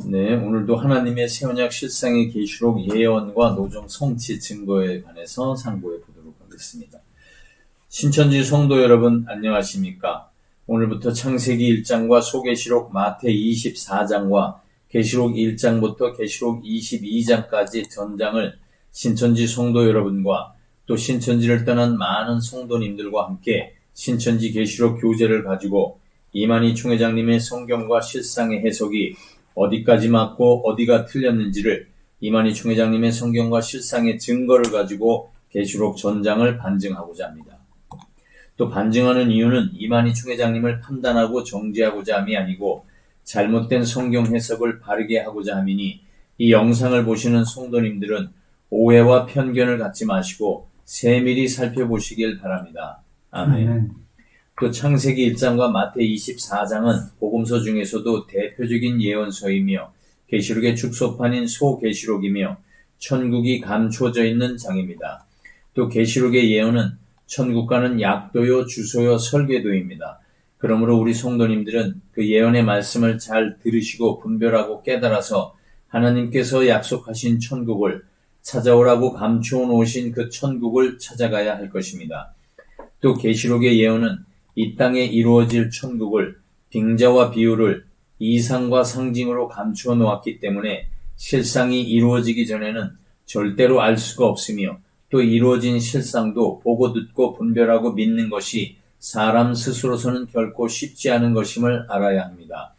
네, 오늘도 하나님의 새 언약 실상의 계시록 예언과 노정 성취 증거에 관해서 상고해 보도록 하겠습니다. 신천지 성도 여러분 안녕하십니까? 오늘부터 창세기 1장과 소계시록 마태 24장과 계시록 1장부터 계시록 22장까지 전장을 신천지 성도 여러분과 또 신천지를 떠난 많은 성도님들과 함께 신천지 계시록 교재를 가지고 이만희 총회장님의 성경과 실상의 해석이 어디까지 맞고 어디가 틀렸는지를 이만희 총회장님의 성경과 실상의 증거를 가지고 계시록 전장을 반증하고자 합니다. 또 반증하는 이유는 이만희 총회장님을 판단하고 정죄하고자 함이 아니고 잘못된 성경 해석을 바르게 하고자 함이니 이 영상을 보시는 성도님들은 오해와 편견을 갖지 마시고 세밀히 살펴보시길 바랍니다. 아멘. 또 창세기 1장과 마태 24장은 복음서 중에서도 대표적인 예언서이며 계시록의 축소판인 소계시록이며 천국이 감춰져 있는 장입니다. 또 계시록의 예언은 천국과는 약도요, 주소요, 설계도입니다. 그러므로 우리 성도님들은 그 예언의 말씀을 잘 들으시고 분별하고 깨달아서 하나님께서 약속하신 천국을 찾아오라고 감추어 놓으신 그 천국을 찾아가야 할 것입니다. 또 계시록의 예언은 이 땅에 이루어질 천국을 빙자와 비유를 이상과 상징으로 감추어 놓았기 때문에 실상이 이루어지기 전에는 절대로 알 수가 없으며 또 이루어진 실상도 보고 듣고 분별하고 믿는 것이 사람 스스로서는 결코 쉽지 않은 것임을 알아야 합니다.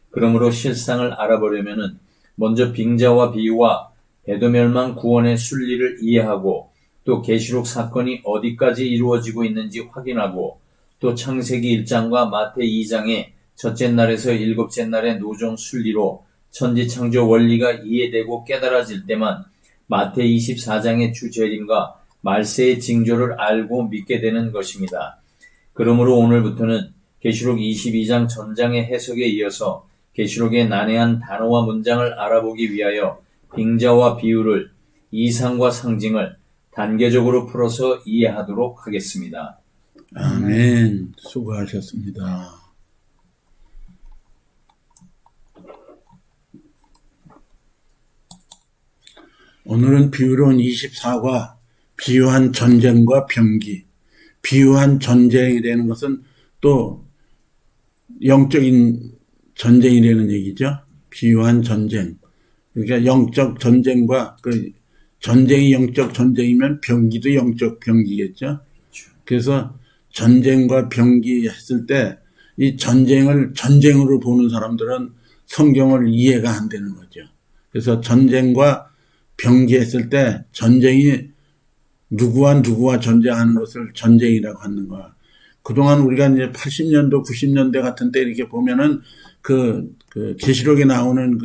그러므로 실상을 알아보려면 먼저 빙자와 비유와 배도멸망 구원의 순리를 이해하고 또 계시록 사건이 어디까지 이루어지고 있는지 확인하고 또 창세기 1장과 마태 2장의 첫째 날에서 일곱째 날의 노정 순리로 천지창조 원리가 이해되고 깨달아질 때만 마태 24장의 주재림과 말세의 징조를 알고 믿게 되는 것입니다. 그러므로 오늘부터는 계시록 22장 전장의 해석에 이어서 계시록의 난해한 단어와 문장을 알아보기 위하여 빙자와 비유를 이상과 상징을 단계적으로 풀어서 이해하도록 하겠습니다. 아멘. 수고하셨습니다. 오늘은 비유론 24과 비유한 전쟁과 병기, 비유한 전쟁이라는 것은 또 영적인 전쟁이라는 얘기죠. 비유한 전쟁. 그러니까 영적 전쟁과 그 전쟁이 영적 전쟁이면 병기도 영적 병기겠죠. 그래서 전쟁과 병기 했을 때 이 전쟁을 전쟁으로 보는 사람들은 성경을 이해가 안 되는 거죠. 그래서 전쟁과 병기 했을 때 전쟁이 누구와 전쟁하는 것을 전쟁이라고 하는 거야. 그동안 우리가 이제 80년도, 90년대 같은 때 이렇게 보면은 그 계시록에 나오는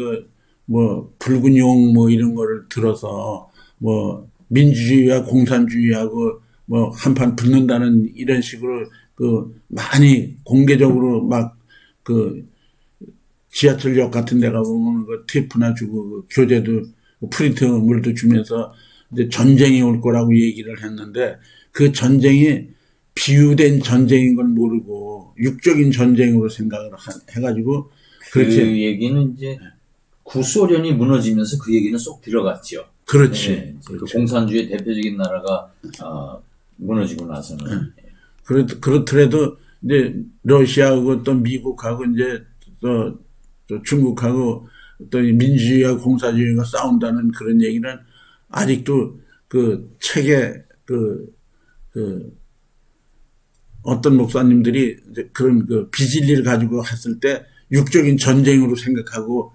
붉은 용 이런 거를 들어서 민주주의와 공산주의하고 한판 붙는다는 이런 식으로 많이 공개적으로 지하철역 같은 데 가보면 테이프나 주고 교재도 프린트 물도 주면서 이제 전쟁이 올 거라고 얘기를 했는데 그 전쟁이 비유된 전쟁인 건 모르고 육적인 전쟁으로 생각을 해가지고 그 얘기는 이제 구소련이 무너지면서 그 얘기는 쏙 들어갔죠. 그렇지. 네, 그렇죠. 그 공산주의 대표적인 나라가 무너지고 나서는. 그렇더라도 이제 러시아하고 또 미국하고 이제 또 중국하고 또 민주주의와 공산주의가 싸운다는 그런 얘기는 아직도 그 책에 어떤 목사님들이 그런 비진리를 가지고 했을 때 육적인 전쟁으로 생각하고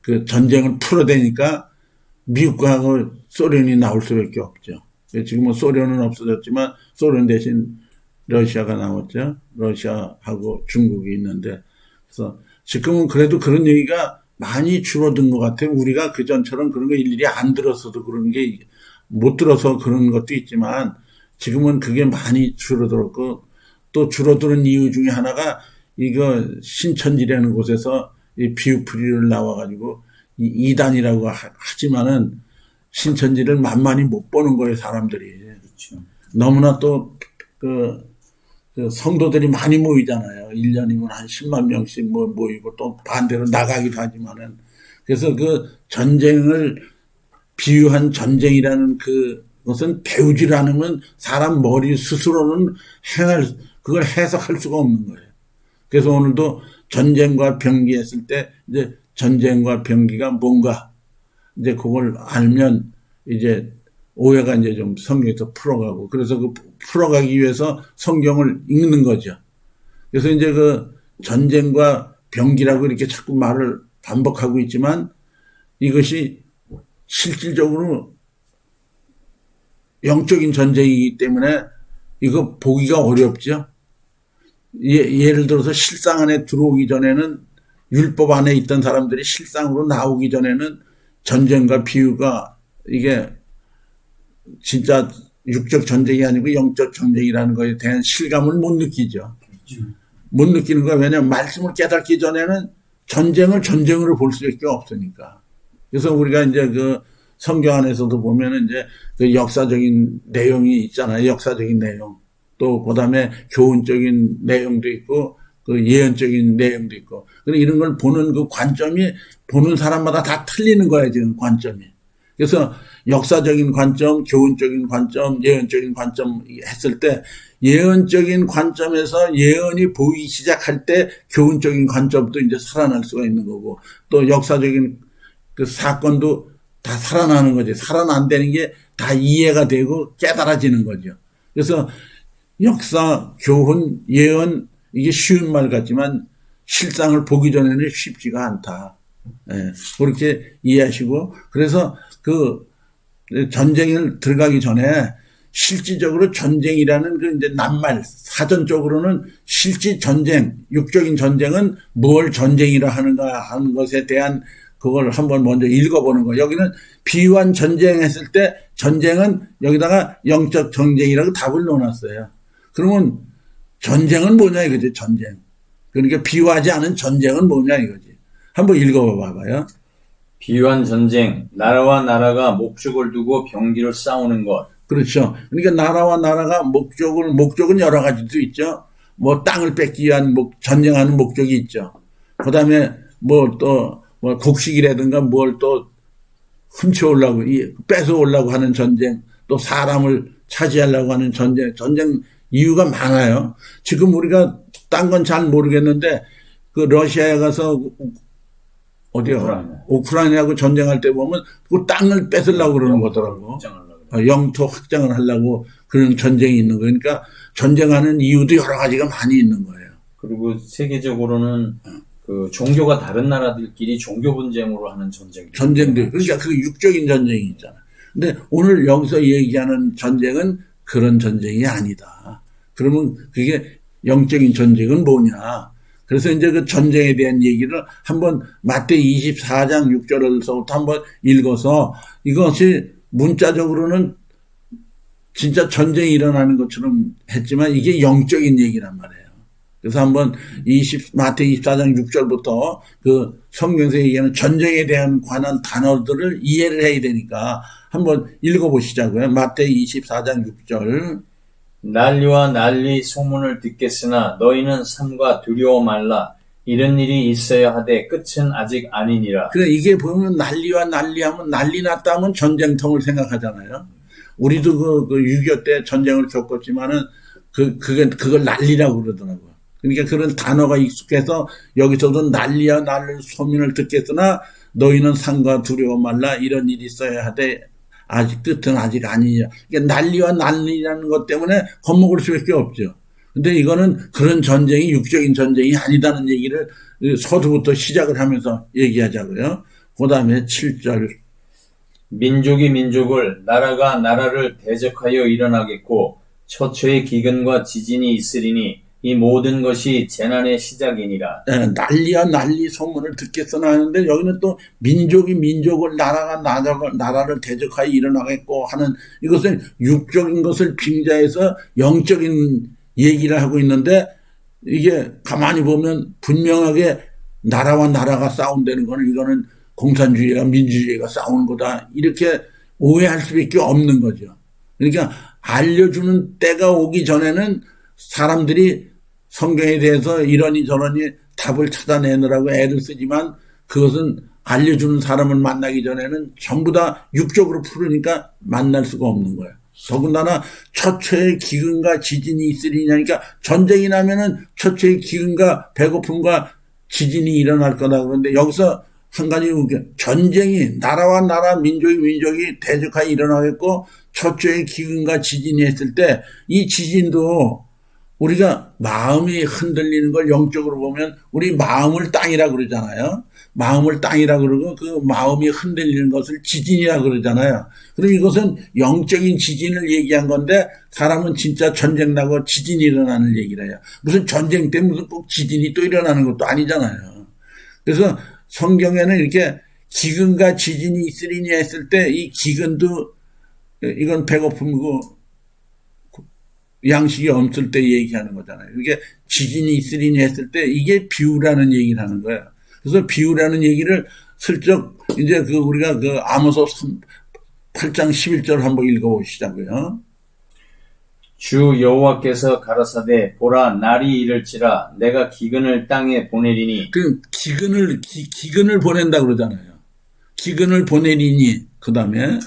그 전쟁을 풀어대니까 미국하고 소련이 나올 수밖에 없죠. 지금은 소련은 없어졌지만 소련 대신 러시아가 나왔죠. 러시아하고 중국이 있는데 그래서 지금은 그래도 그런 얘기가 많이 줄어든 것 같아요. 우리가 그전처럼 그런 거 일일이 안 들었어도 그런 게 못 들어서 그런 것도 있지만 지금은 그게 많이 줄어들었고 또 줄어드는 이유 중에 하나가 이거 신천지라는 곳에서 이 비유풀이를 나와가지고 이단이라고 하지만은 신천지를 만만히 못 보는 거예요, 사람들이. 그렇죠. 너무나 또 성도들이 많이 모이잖아요. 1년이면 한 10만 명씩 모이고 또 반대로 나가기도 하지만은 그래서 그 전쟁을 비유한 전쟁이라는 그것은 배우질 않으면 사람 머리 스스로는 그걸 해석할 수가 없는 거예요. 그래서 오늘도 전쟁과 병기 했을 때 이제 전쟁과 병기가 뭔가 이제 그걸 알면 이제 오해가 이제 좀 성경에서 풀어가고, 그래서 그 풀어가기 위해서 성경을 읽는 거죠. 그래서 이제 그 전쟁과 병기라고 이렇게 자꾸 말을 반복하고 있지만 이것이 실질적으로 영적인 전쟁이기 때문에 이거 보기가 어렵죠. 예를 들어서 실상 안에 들어오기 전에는, 율법 안에 있던 사람들이 실상으로 나오기 전에는 전쟁과 비유가 이게 진짜 육적 전쟁이 아니고 영적 전쟁이라는 것에 대한 실감을 못 느끼죠. 못 느끼는 거야. 왜냐하면 말씀을 깨닫기 전에는 전쟁을 전쟁으로 볼 수밖에 없으니까. 그래서 우리가 이제 그 성경 안에서도 보면은 이제 그 역사적인 내용이 있잖아요. 역사적인 내용. 또 그다음에 교훈적인 내용도 있고 그 예언적인 내용도 있고. 그래서 이런 걸 보는 그 관점이 보는 사람마다 다 틀리는 거야, 지금 관점이. 그래서 역사적인 관점, 교훈적인 관점, 예언적인 관점 했을 때 예언적인 관점에서 예언이 보이기 시작할 때 교훈적인 관점도 이제 살아날 수가 있는 거고, 또 역사적인 그 사건도 다 살아나는 거지. 살아난다는 게 다 이해가 되고 깨달아지는 거죠. 그래서 역사, 교훈, 예언, 이게 쉬운 말 같지만 실상을 보기 전에는 쉽지가 않다. 예, 그렇게 이해하시고, 그래서 그 전쟁을 들어가기 전에 실질적으로 전쟁이라는 그 이제 낱말, 사전적으로는 실제 전쟁, 육적인 전쟁은 뭘 전쟁이라 하는가 하는 것에 대한 그걸 한번 먼저 읽어보는 거예요. 여기는 비유한 전쟁했을 때 전쟁은 여기다가 영적 전쟁이라고 답을 넣어놨어요. 그러면 전쟁은 뭐냐 이거지, 전쟁. 그러니까 비유하지 않은 전쟁은 뭐냐 이거지. 한번 읽어봐봐요. 비유한 전쟁, 나라와 나라가 목적을 두고 병기를 싸우는 것. 그렇죠. 그러니까 나라와 나라가 목적은 여러 가지도 있죠. 뭐 땅을 뺏기 위한 전쟁하는 목적이 있죠. 그 다음에 뭐 곡식이라든가 뭘 또 훔쳐오려고, 뺏어오려고 하는 전쟁, 또 사람을 차지하려고 하는 전쟁 이유가 많아요. 지금 우리가 딴 건 잘 모르겠는데 그 러시아에 가서 우크라이나하고 전쟁할 때 보면 그 땅을 뺏으려고 그러는 거더라고. 영토 확장을 하려고 그런 전쟁이 있는 거예요. 그러니까 전쟁하는 이유도 여러 가지가 많이 있는 거예요. 그리고 세계적으로는 그 종교가 다른 나라들끼리 종교 분쟁으로 하는 전쟁도 그러니까 그 육적인 전쟁이 있잖아. 근데 오늘 여기서 얘기하는 전쟁은 그런 전쟁이 아니다. 그러면 그게 영적인 전쟁은 뭐냐? 그래서 이제 그 전쟁에 대한 얘기를 한번 마태이 24장 6절에서부터 한번 읽어서, 이것이 문자적으로는 진짜 전쟁이 일어나는 것처럼 했지만 이게 영적인 얘기란 말이에요. 그래서 한번 마태이 24장 6절부터 그 성경에서 얘기하는 전쟁에 대한 관한 단어들을 이해를 해야 되니까 한번 읽어보시자고요. 마태이 24장 6절. 난리와 난리 소문을 듣겠으나 너희는 삼가 두려워 말라. 이런 일이 있어야 하되 끝은 아직 아니니라. 그래, 이게 보면 난리와 난리 하면, 난리 났다 하면 전쟁통을 생각하잖아요. 우리도 그 6.25 때 전쟁을 겪었지만은 그걸 난리라고 그러더라고요. 그러니까 그런 단어가 익숙해서 여기서도 난리와 난리 소문을 듣겠으나 너희는 삼가 두려워 말라. 이런 일이 있어야 하되 아직 끝은 아직 아니냐. 그러니까 난리와 난리라는 것 때문에 겁먹을 수밖에 없죠. 근데 이거는 그런 전쟁이 육적인 전쟁이 아니다는 얘기를 서두부터 시작을 하면서 얘기하자고요. 그 다음에 7절. 민족이 민족을, 나라가 나라를 대적하여 일어나겠고 처처의 기근과 지진이 있으리니 이 모든 것이 재난의 시작이니라. 난리와 난리 소문을 듣겠으나 하는데 여기는 또 민족이 민족을, 나라가 나라를 대적하여 일어나겠고 하는, 이것은 육적인 것을 빙자해서 영적인 얘기를 하고 있는데, 이게 가만히 보면 분명하게 나라와 나라가 싸운다는 거는 이거는 공산주의와 민주주의가 싸우는 거다, 이렇게 오해할 수밖에 없는 거죠. 그러니까 알려주는 때가 오기 전에는 사람들이 성경에 대해서 이러니 저러니 답을 찾아내느라고 애를 쓰지만 그것은 알려주는 사람을 만나기 전에는 전부 다 육적으로 풀으니까 만날 수가 없는 거예요. 더군다나 처처의 기근과 지진이 있으리냐니까 전쟁이 나면은 처처의 기근과 배고픔과 지진이 일어날 거다. 그런데 여기서 한 가지 전쟁이 나라와 나라 민족이 대적하여 일어나겠고 처처의 기근과 지진이 했을 때 이 지진도 우리가 마음이 흔들리는 걸 영적으로 보면 우리 마음을 땅이라 그러잖아요. 마음을 땅이라 그러고 그 마음이 흔들리는 것을 지진이라 그러잖아요. 그럼 이것은 영적인 지진을 얘기한 건데 사람은 진짜 전쟁 나고 지진이 일어나는 얘기를 해요. 무슨 전쟁 때문에 무슨 꼭 지진이 또 일어나는 것도 아니잖아요. 그래서 성경에는 이렇게 기근과 지진이 있으리니 했을 때 이 기근도 이건 배고픔이고 양식이 없을 때 얘기하는 거잖아요. 이게 지진이 있으리니 했을 때 이게 비유라는 얘기를 하는 거예요. 그래서 비유라는 얘기를 슬쩍 이제 우리가 아모스 8장 11절 한번 읽어보시자고요. 주 여호와께서 가라사대 보라 날이 이를지라 내가 기근을 땅에 보내리니 그 기근을 보낸다 그러잖아요. 기근을 보내리니 그다음에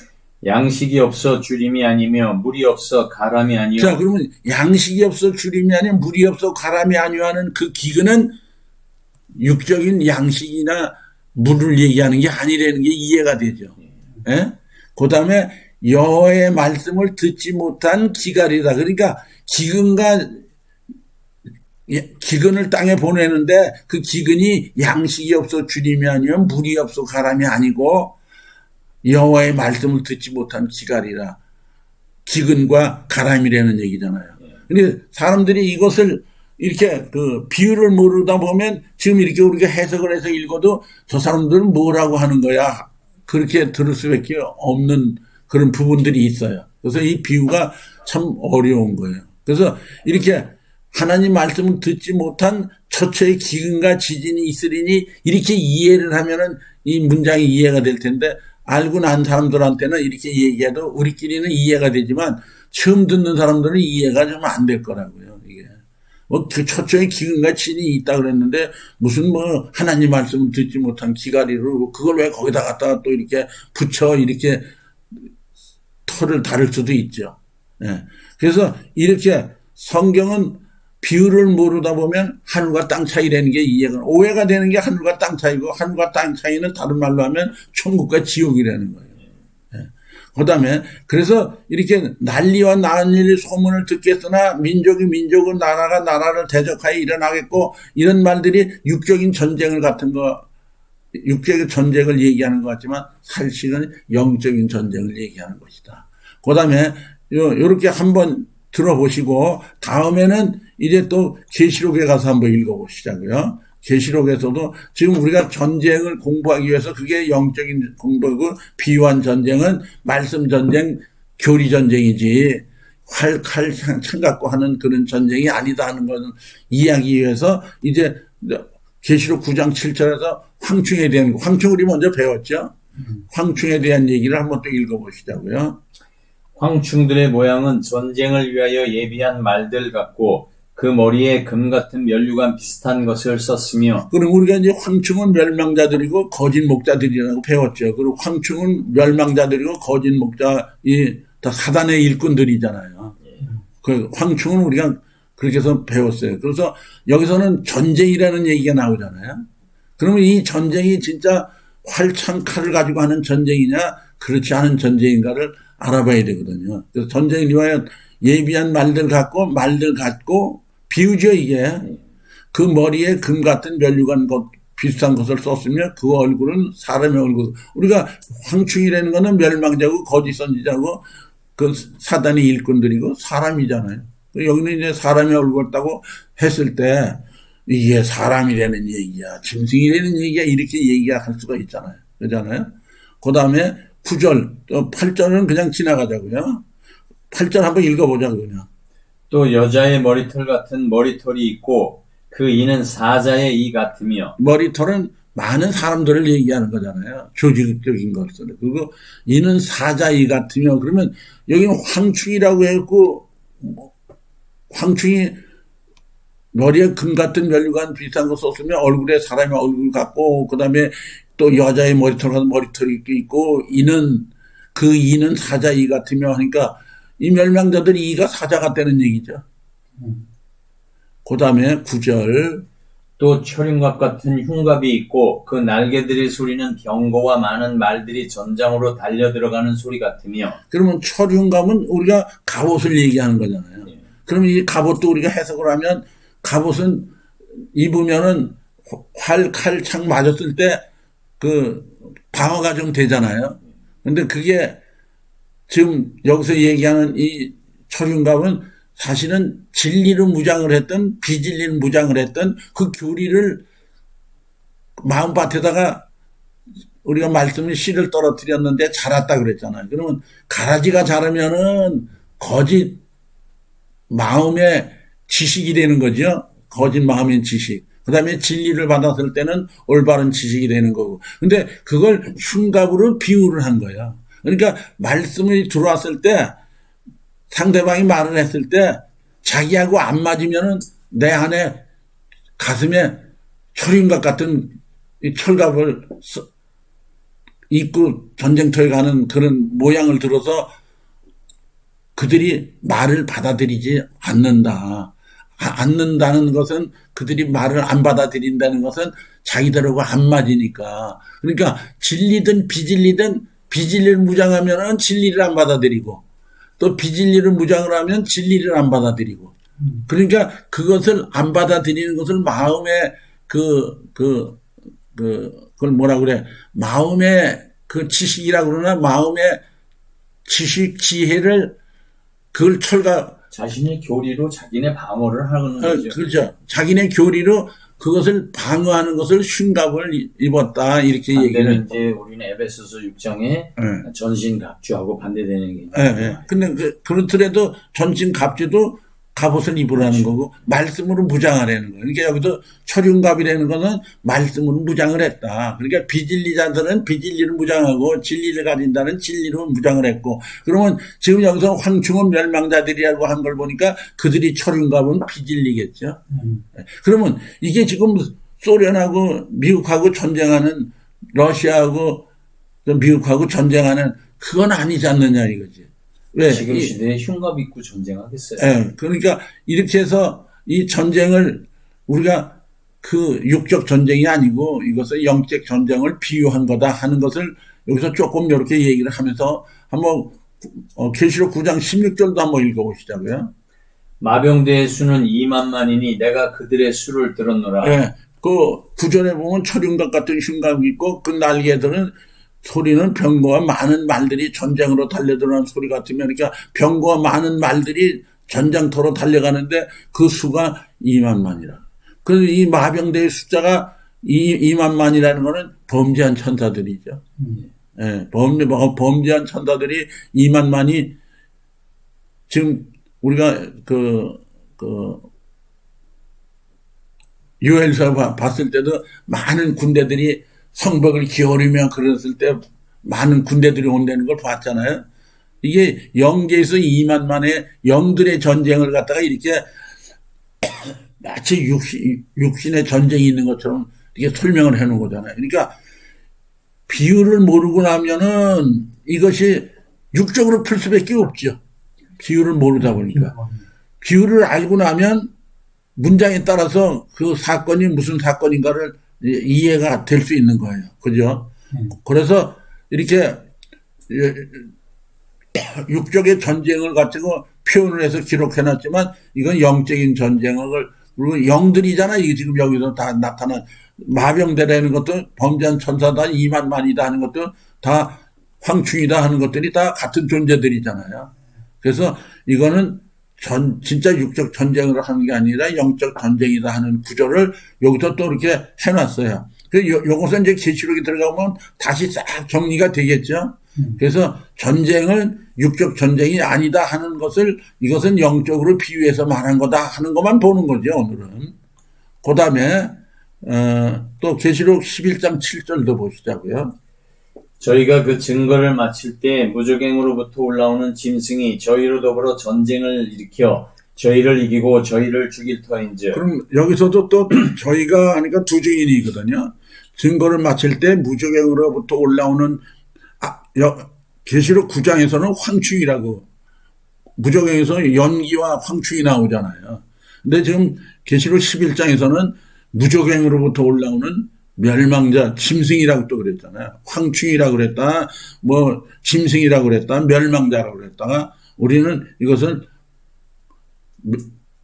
양식이 없어 주림이 아니며 물이 없어 가람이 아니요. 자, 그러면 양식이 없어 주림이 아니면 물이 없어 가람이 아니요 하는 그 기근은 육적인 양식이나 물을 얘기하는 게 아니라는 게 이해가 되죠. 예? 그 다음에 여호와의 말씀을 듣지 못한 기갈이다. 그러니까 기근을 땅에 보내는데 그 기근이 양식이 없어 주림이 아니면 물이 없어 가람이 아니고 여호와의 말씀을 듣지 못한 기갈이라. 기근과 가람이라는 얘기잖아요. 근데 사람들이 이것을 이렇게 비유를 모르다 보면 지금 이렇게 우리가 해석을 해서 읽어도 저 사람들은 뭐라고 하는 거야. 그렇게 들을 수밖에 없는 그런 부분들이 있어요. 그래서 이 비유가 참 어려운 거예요. 그래서 이렇게 하나님 말씀을 듣지 못한 처처의 기근과 지진이 있으리니 이렇게 이해를 하면은 이 문장이 이해가 될 텐데 알고 난 사람들한테는 이렇게 얘기해도 우리끼리는 이해가 되지만 처음 듣는 사람들은 이해가 좀 안 될 거라고요. 이게 처처의 기근과 지진이 있다 그랬는데 무슨 하나님 말씀을 듣지 못한 기갈이로 그걸 왜 거기다 갖다가 또 이렇게 붙여 이렇게 털을 다룰 수도 있죠. 예. 그래서 이렇게 성경은 비유를 모르다 보면 하늘과 땅 차이라는 게 이해가 오해가 되는 게 하늘과 땅 차이고 하늘과 땅 차이는 다른 말로 하면 천국과 지옥이라는 거예요. 예. 그다음에 그래서 이렇게 난리와 난리의 소문을 듣겠으나 민족이 민족은 나라가 나라를 대적하여 일어나겠고 이런 말들이 육적인 전쟁을 같은 거 육적인 전쟁을 얘기하는 것 같지만 사실은 영적인 전쟁을 얘기하는 것이다. 그다음에 요렇게 한번 들어보시고 다음에는 이제 또 계시록에 가서 한번 읽어보시자고요. 계시록에서도 지금 우리가 전쟁을 공부하기 위해서 그게 영적인 공부고 비유한 전쟁은 말씀 전쟁, 교리 전쟁이지 칼 창 갖고 하는 그런 전쟁이 아니다 하는 것을 이해하기 위해서 이제 계시록 9장 7절에서 황충에 대한 황충 우리 먼저 배웠죠. 황충에 대한 얘기를 한번 또 읽어보시자고요. 황충들의 모양은 전쟁을 위하여 예비한 말들 같고 그 머리에 금 같은 면류관 비슷한 것을 썼으며 그럼 우리가 이제 황충은 멸망자들이고 거짓 목자들이라고 배웠죠. 그리고 황충은 멸망자들이고 거짓 목자이 다 사단의 일꾼들이잖아요. 그 황충은 우리가 그렇게 해서 배웠어요. 그래서 여기서는 전쟁이라는 얘기가 나오잖아요. 그러면 이 전쟁이 진짜 활창 칼을 가지고 하는 전쟁이냐 그렇지 않은 전쟁인가를 알아봐야 되거든요. 그래서 전쟁을 위하여 예비한 말들 같고 비유죠 이게. 그 머리에 금 같은 면류관 비슷한 것을 썼으며 그 얼굴은 사람의 얼굴. 우리가 황충이라는 거는 멸망자고 거짓 선지자고 그 사단의 일꾼들이고 사람이잖아요. 여기는 이제 사람의 얼굴 같다고 했을 때 이게 사람이라는 얘기야, 짐승이라는 얘기야 이렇게 얘기할 수가 있잖아요. 그렇잖아요. 그 다음에 9절, 또 8절은 그냥 지나가자고요. 8절 한번 읽어보자고요. 그냥. 또 여자의 머리털 같은 머리털이 있고 그 이는 사자의 이 같으며 머리털은 많은 사람들을 얘기하는 거잖아요. 조직적인 것을. 그리고 이는 사자의 이 같으며 그러면 여기는 황충이라고 했고 황충이 머리에 금 같은 면류관 비슷한 거 썼으면 얼굴에 사람의 얼굴 같고, 그 다음에 또 여자의 머리털 같은 머리털이 있고, 그 이는 사자 이 같으며 하니까 이 멸망자들 이가 사자 같다는 얘기죠. 그 다음에 9절. 또 철윤갑 같은 흉갑이 있고 그 날개들의 소리는 병거와 많은 말들이 전장으로 달려 들어가는 소리 같으며. 그러면 철흉감은 우리가 갑옷을 얘기하는 거잖아요. 예. 그러면 이 갑옷도 우리가 해석을 하면 갑옷은 입으면은 활, 칼, 창 맞았을 때 그 방어가 좀 되잖아요. 근데 그게 지금 여기서 얘기하는 이 철흉갑은 사실은 진리로 무장을 했던 비진리로 무장을 했던 그 교리를 마음밭에다가 우리가 말씀을 씨를 떨어뜨렸는데 자랐다 그랬잖아요. 그러면 가라지가 자라면은 거짓 마음의 지식이 되는 거죠. 거짓 마음의 지식. 그 다음에 진리를 받았을 때는 올바른 지식이 되는 거고. 근데 그걸 흉갑으로 비유를 한 거예요. 그러니까 말씀이 들어왔을 때 상대방이 말을 했을 때 자기하고 안 맞으면은 내 안에 가슴에 철인갑 같은 이 철갑을 입고 전쟁터에 가는 그런 모양을 들어서 그들이 말을 받아들이지 않는다. 않는다는 것은 그들이 말을 안 받아들인다는 것은 자기들하고 안 맞으니까. 그러니까 진리든 비진리든 비진리를 무장하면은 진리를 안 받아들이고 또 비진리를 무장을 하면 진리를 안 받아들이고. 그러니까 그것을 안 받아들이는 것을 마음의 그걸 뭐라 그래. 마음의 그 지식이라고 그러나 마음의 지식, 지혜를 그걸 자신의 교리로 자기네 방어를 하는 거죠. 그렇죠. 자기네 교리로 그것을 방어하는 것을 흉갑을 입었다. 이렇게 얘기를. 반대는 이제 우리는 에베소서 6장에 전신갑주하고 반대되는 게. 예. 근데 그렇더라도 전신갑주도 갑옷을 입으라는 거고 말씀으로 무장하라는 거예요. 그러니까 여기도 철흉갑이라는 것은 말씀으로 무장을 했다. 그러니까 비진리자들은 비진리를 무장하고 진리를 가진다는 진리로 무장을 했고 그러면 지금 여기서 황충은 멸망자들이라고 한 걸 보니까 그들이 철흉갑은 비진리겠죠. 그러면 이게 지금 소련하고 미국하고 전쟁하는 러시아하고 미국하고 전쟁하는 그건 아니지 않느냐 이거지. 왜? 지금 시대에 흉갑 입고 전쟁하겠어요. 예. 그러니까 이렇게 해서 이 전쟁을 우리가 그 육적 전쟁이 아니고 이것을 영적 전쟁을 비유한 거다 하는 것을 여기서 조금 이렇게 얘기를 하면서 한번 계시록 9장 16절도 한번 읽어보시자고요. 마병대의 수는 2만만이니 내가 그들의 수를 들었노라. 예. 그 9절에 보면 철흉갑 같은 흉갑이 있고 그 날개들은 소리는 병거와 많은 말들이 전쟁으로 달려들어가는 소리 같으면 그러니까 병거와 많은 말들이 전장터로 달려가는데 그 수가 2만만이라. 그래서 이 마병대의 숫자가 2만만이라는 거는 범죄한 천사들이죠. 예, 범죄한 천사들이 2만만이 지금 우리가 요엘서 봤을 때도 많은 군대들이 성벽을 기어오르며 그랬을 때 많은 군대들이 온다는 걸 봤잖아요. 이게 영계에서 2만만의 영들의 전쟁을 갖다가 이렇게 마치 육신의 전쟁이 있는 것처럼 이렇게 설명을 해놓은 거잖아요. 그러니까 비유를 모르고 나면은 이것이 육적으로 풀 수밖에 없죠. 비유를 모르다 보니까. 비유를 알고 나면 문장에 따라서 그 사건이 무슨 사건인가를 이해가 될 수 있는 거예요. 그죠? 그래서 이렇게 육적의 전쟁을 가지고 표현을 해서 기록해놨지만 이건 영적인 전쟁을 그리고 영들이잖아. 이게 지금 여기서 다 나타난 마병대라는 것도 범죄한 천사다 2만만이다 하는 것도 다 황충이다 하는 것들이 다 같은 존재들이잖아요. 그래서 이거는 진짜 육적 전쟁을 하는 게 아니라 영적 전쟁이다 하는 구조를 여기서 또 이렇게 해놨어요. 요것은 이제 계시록에 들어가면 다시 싹 정리가 되겠죠. 그래서 전쟁은 육적 전쟁이 아니다 하는 것을 이것은 영적으로 비유해서 말한 거다 하는 것만 보는 거죠, 오늘은. 그 다음에, 또 계시록 11장 7절도 보시자고요. 저희가 그 증거를 마칠 때 무저갱으로부터 올라오는 짐승이 저희로 더불어 전쟁을 일으켜 저희를 이기고 저희를 죽일 터인즉. 그럼 여기서도 또 저희가 하니까 두 증인이거든요. 증거를 마칠 때 무적행으로부터 올라오는 계시록 9장에서는 황충이라고 무적행에서 연기와 황충이 나오잖아요. 근데 지금 계시록 11장에서는 무적행으로부터 올라오는 멸망자 짐승이라고 또 그랬잖아요. 황충이라고 그랬다, 뭐 짐승이라고 그랬다, 멸망자라고 그랬다가 우리는 이것을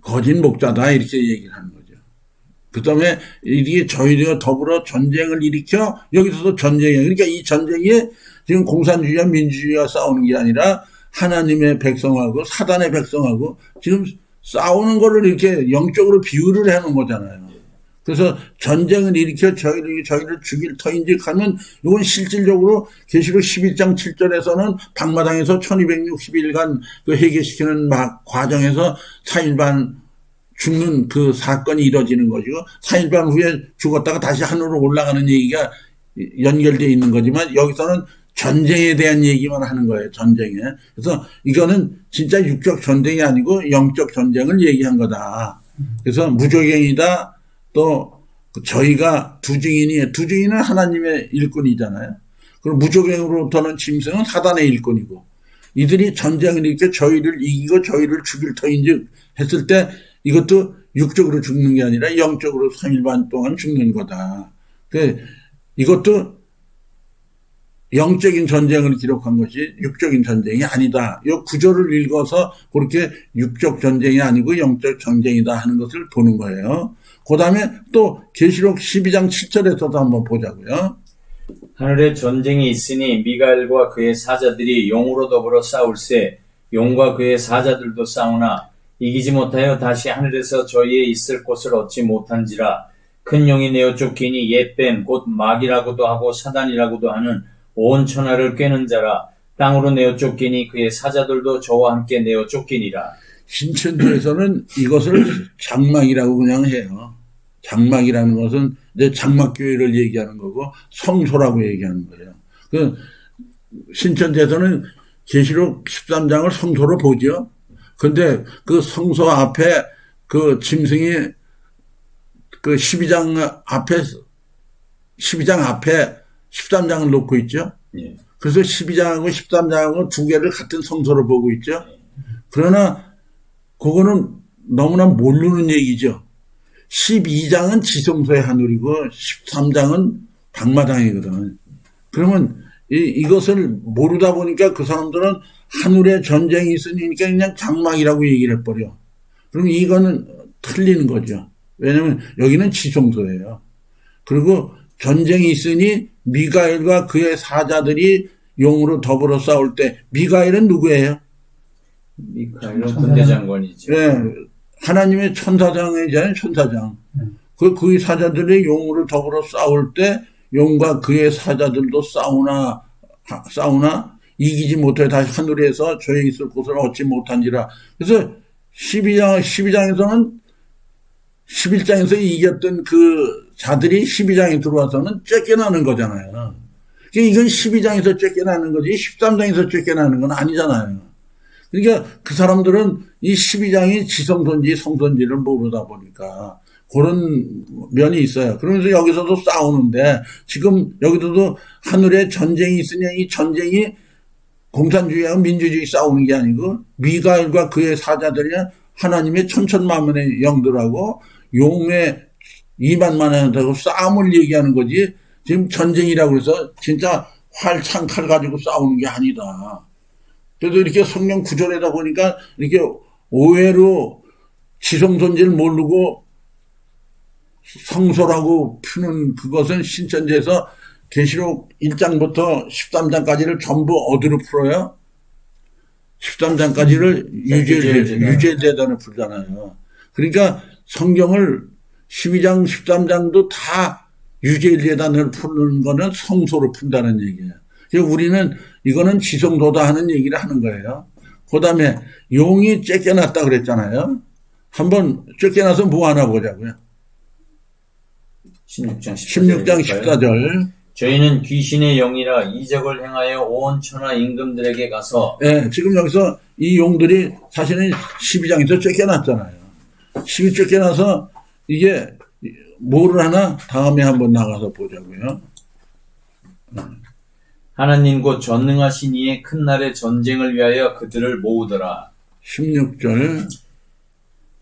거짓 목자다 이렇게 얘기를 하는 거죠. 그 다음에 이게 저희들과 더불어 전쟁을 일으켜 여기서도 전쟁이에요. 그러니까 이 전쟁이 지금 공산주의와 민주주의가 싸우는 게 아니라 하나님의 백성하고 사단의 백성하고 지금 싸우는 거를 이렇게 영적으로 비유를 해놓은 거잖아요. 그래서 전쟁을 일으켜 저희를 죽일 터인즉 하면 이건 실질적으로 계시록 11장 7절에서는 방마당에서 1260일간 그 회개시키는 과정에서 4일 반 죽는 그 사건이 이루어지는 것이고 4일 반 후에 죽었다가 다시 하늘로 올라가는 얘기가 연결되어 있는 거지만 여기서는 전쟁에 대한 얘기만 하는 거예요. 전쟁에. 그래서 이거는 진짜 육적 전쟁이 아니고 영적 전쟁을 얘기한 거다. 그래서 무적행이다. 또 저희가 두 증인은 하나님의 일꾼이잖아요. 그리고 무적행으로부터는 짐승은 사단의 일꾼이고 이들이 전쟁을 일으켜 저희를 이기고 저희를 죽일 터인즉 했을 때 이것도 육적으로 죽는 게 아니라 영적으로 3일 반 동안 죽는 거다. 이것도 영적인 전쟁을 기록한 것이 육적인 전쟁이 아니다. 이 구절을 읽어서 그렇게 육적 전쟁이 아니고 영적 전쟁이다 하는 것을 보는 거예요. 그 다음에 또 계시록 12장 7절에서도 한번 보자고요. 하늘에 전쟁이 있으니 미가엘과 그의 사자들이 용으로 더불어 싸울세 용과 그의 사자들도 싸우나 이기지 못하여 다시 하늘에서 저희의 있을 곳을 얻지 못한지라 큰 용이 내어 쫓기니 옛뱀 곧 마귀라고도 하고 사단이라고도 하는 온 천하를 꿰는 자라 땅으로 내어 쫓기니 그의 사자들도 저와 함께 내어 쫓기니라. 신천지에서는 이것을 장막이라고 그냥 해요. 장막이라는 것은 이제 장막교회를 얘기하는 거고 성소라고 얘기하는 거예요. 그 신천지에서는 계시록 13장을 성소로 보죠. 근데 그 성소 앞에 그 짐승이 그 12장 앞에 13장을 놓고 있죠. 예. 그래서 12장하고 13장하고 두 개를 같은 성소로 보고 있죠. 그러나 그거는 너무나 모르는 얘기죠. 12장은 지성소의 하늘이고 13장은 방마당이거든. 그러면 이것을 모르다 보니까 그 사람들은 하늘에 전쟁이 있으니까 그냥 장막이라고 얘기를 해버려. 그럼 이거는 틀리는 거죠. 왜냐하면 여기는 지성소예요. 그리고 전쟁이 있으니 미가엘과 그의 사자들이 용으로 더불어 싸울 때 미가엘은 누구예요? 미카엘은 군대 장관이죠. 네, 하나님의 천사장이잖아요. 천사장. 그의 사자들이 용으로 더불어 싸울 때 용과 그의 사자들도 싸우나 이기지 못해 다시 하늘에서 저희 있을 곳을 얻지 못한지라. 그래서 12장에서는 11장에서 이겼던 그 자들이 12장에 들어와서는 쫓겨나는 거잖아요. 그러니까 이건 12장에서 쫓겨나는 거지 13장에서 쫓겨나는 건 아니잖아요. 그러니까 그 사람들은 이 12장이 지성소인지 성소인지를 모르다 보니까 그런 면이 있어요. 그러면서 여기서도 싸우는데 지금 여기서도 하늘에 전쟁이 있으니 이 전쟁이 공산주의하고 민주주의 싸우는 게 아니고 미가엘과 그의 사자들이 하나님의 천천만만의 영들하고 용의 2만만하고 싸움을 얘기하는 거지 지금 전쟁이라고 해서 진짜 활, 창, 칼 가지고 싸우는 게 아니다. 그래도 이렇게 성경 구절에다 보니까 이렇게 오해로 지성소인지를 모르고 성소라고 푸는 그것은 신천지에서 계시록 1장부터 13장까지를 전부 어디로 풀어요? 13장까지를 유죄재단을 풀잖아요. 그러니까 성경을 12장, 13장도 다 유죄재단을 푸는 거는 성소로 푼다는 얘기예요. 그래서 우리는 이거는 지성소다 하는 얘기를 하는 거예요. 그 다음에 용이 쫓겨났다 그랬잖아요. 한번 쫓겨나서 뭐 하나 보자고요. 16장 14절. 저희는 귀신의 영이라 이적을 행하여 온 천하 임금들에게 가서 예, 지금 여기서 이 용들이 사실은 12장에서 쫓겨났잖아요. 12 쫓겨나서 이게 뭐를 하나 다음에 한번 나가서 보자고요. 하나님 곧 전능하신 이의 큰 날의 전쟁을 위하여 그들을 모으더라. 16절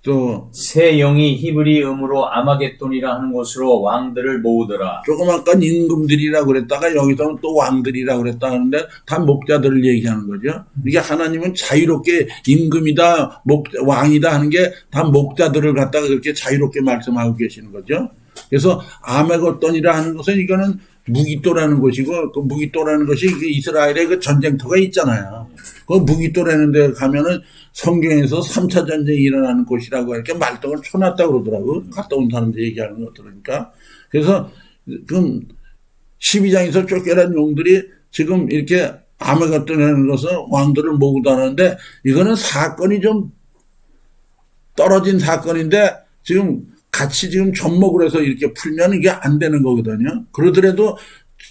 또 새 영이 히브리 음으로 아마겟돈이라 하는 곳으로 왕들을 모으더라. 조금 아까 임금들이라고 그랬다가 여기서는 또 왕들이라고 그랬다 하는데 다 목자들을 얘기하는 거죠. 이게 하나님은 자유롭게 임금이다, 왕이다 하는 게 다 목자들을 갖다가 그렇게 자유롭게 말씀하고 계시는 거죠. 그래서 아메겟돈이라 하는 것은 이거는 무기또라는 곳이고 그 무기또라는 것이 이스라엘의 그 전쟁터가 있잖아요. 그 무기또라는 데 가면은 성경에서 3차 전쟁이 일어나는 곳이라고 이렇게 말똥을 쳐놨다고 그러더라고. 갔다 온 사람들 얘기하는 거 들으니까. 그래서 그럼 12장에서 쫓겨난 용들이 지금 이렇게 아메겟돈이라는 것은 왕들을 모으고 다니는데 이거는 사건이 좀 떨어진 사건인데 지금 같이 지금 접목을 해서 이렇게 풀면 이게 안 되는 거거든요. 그러더라도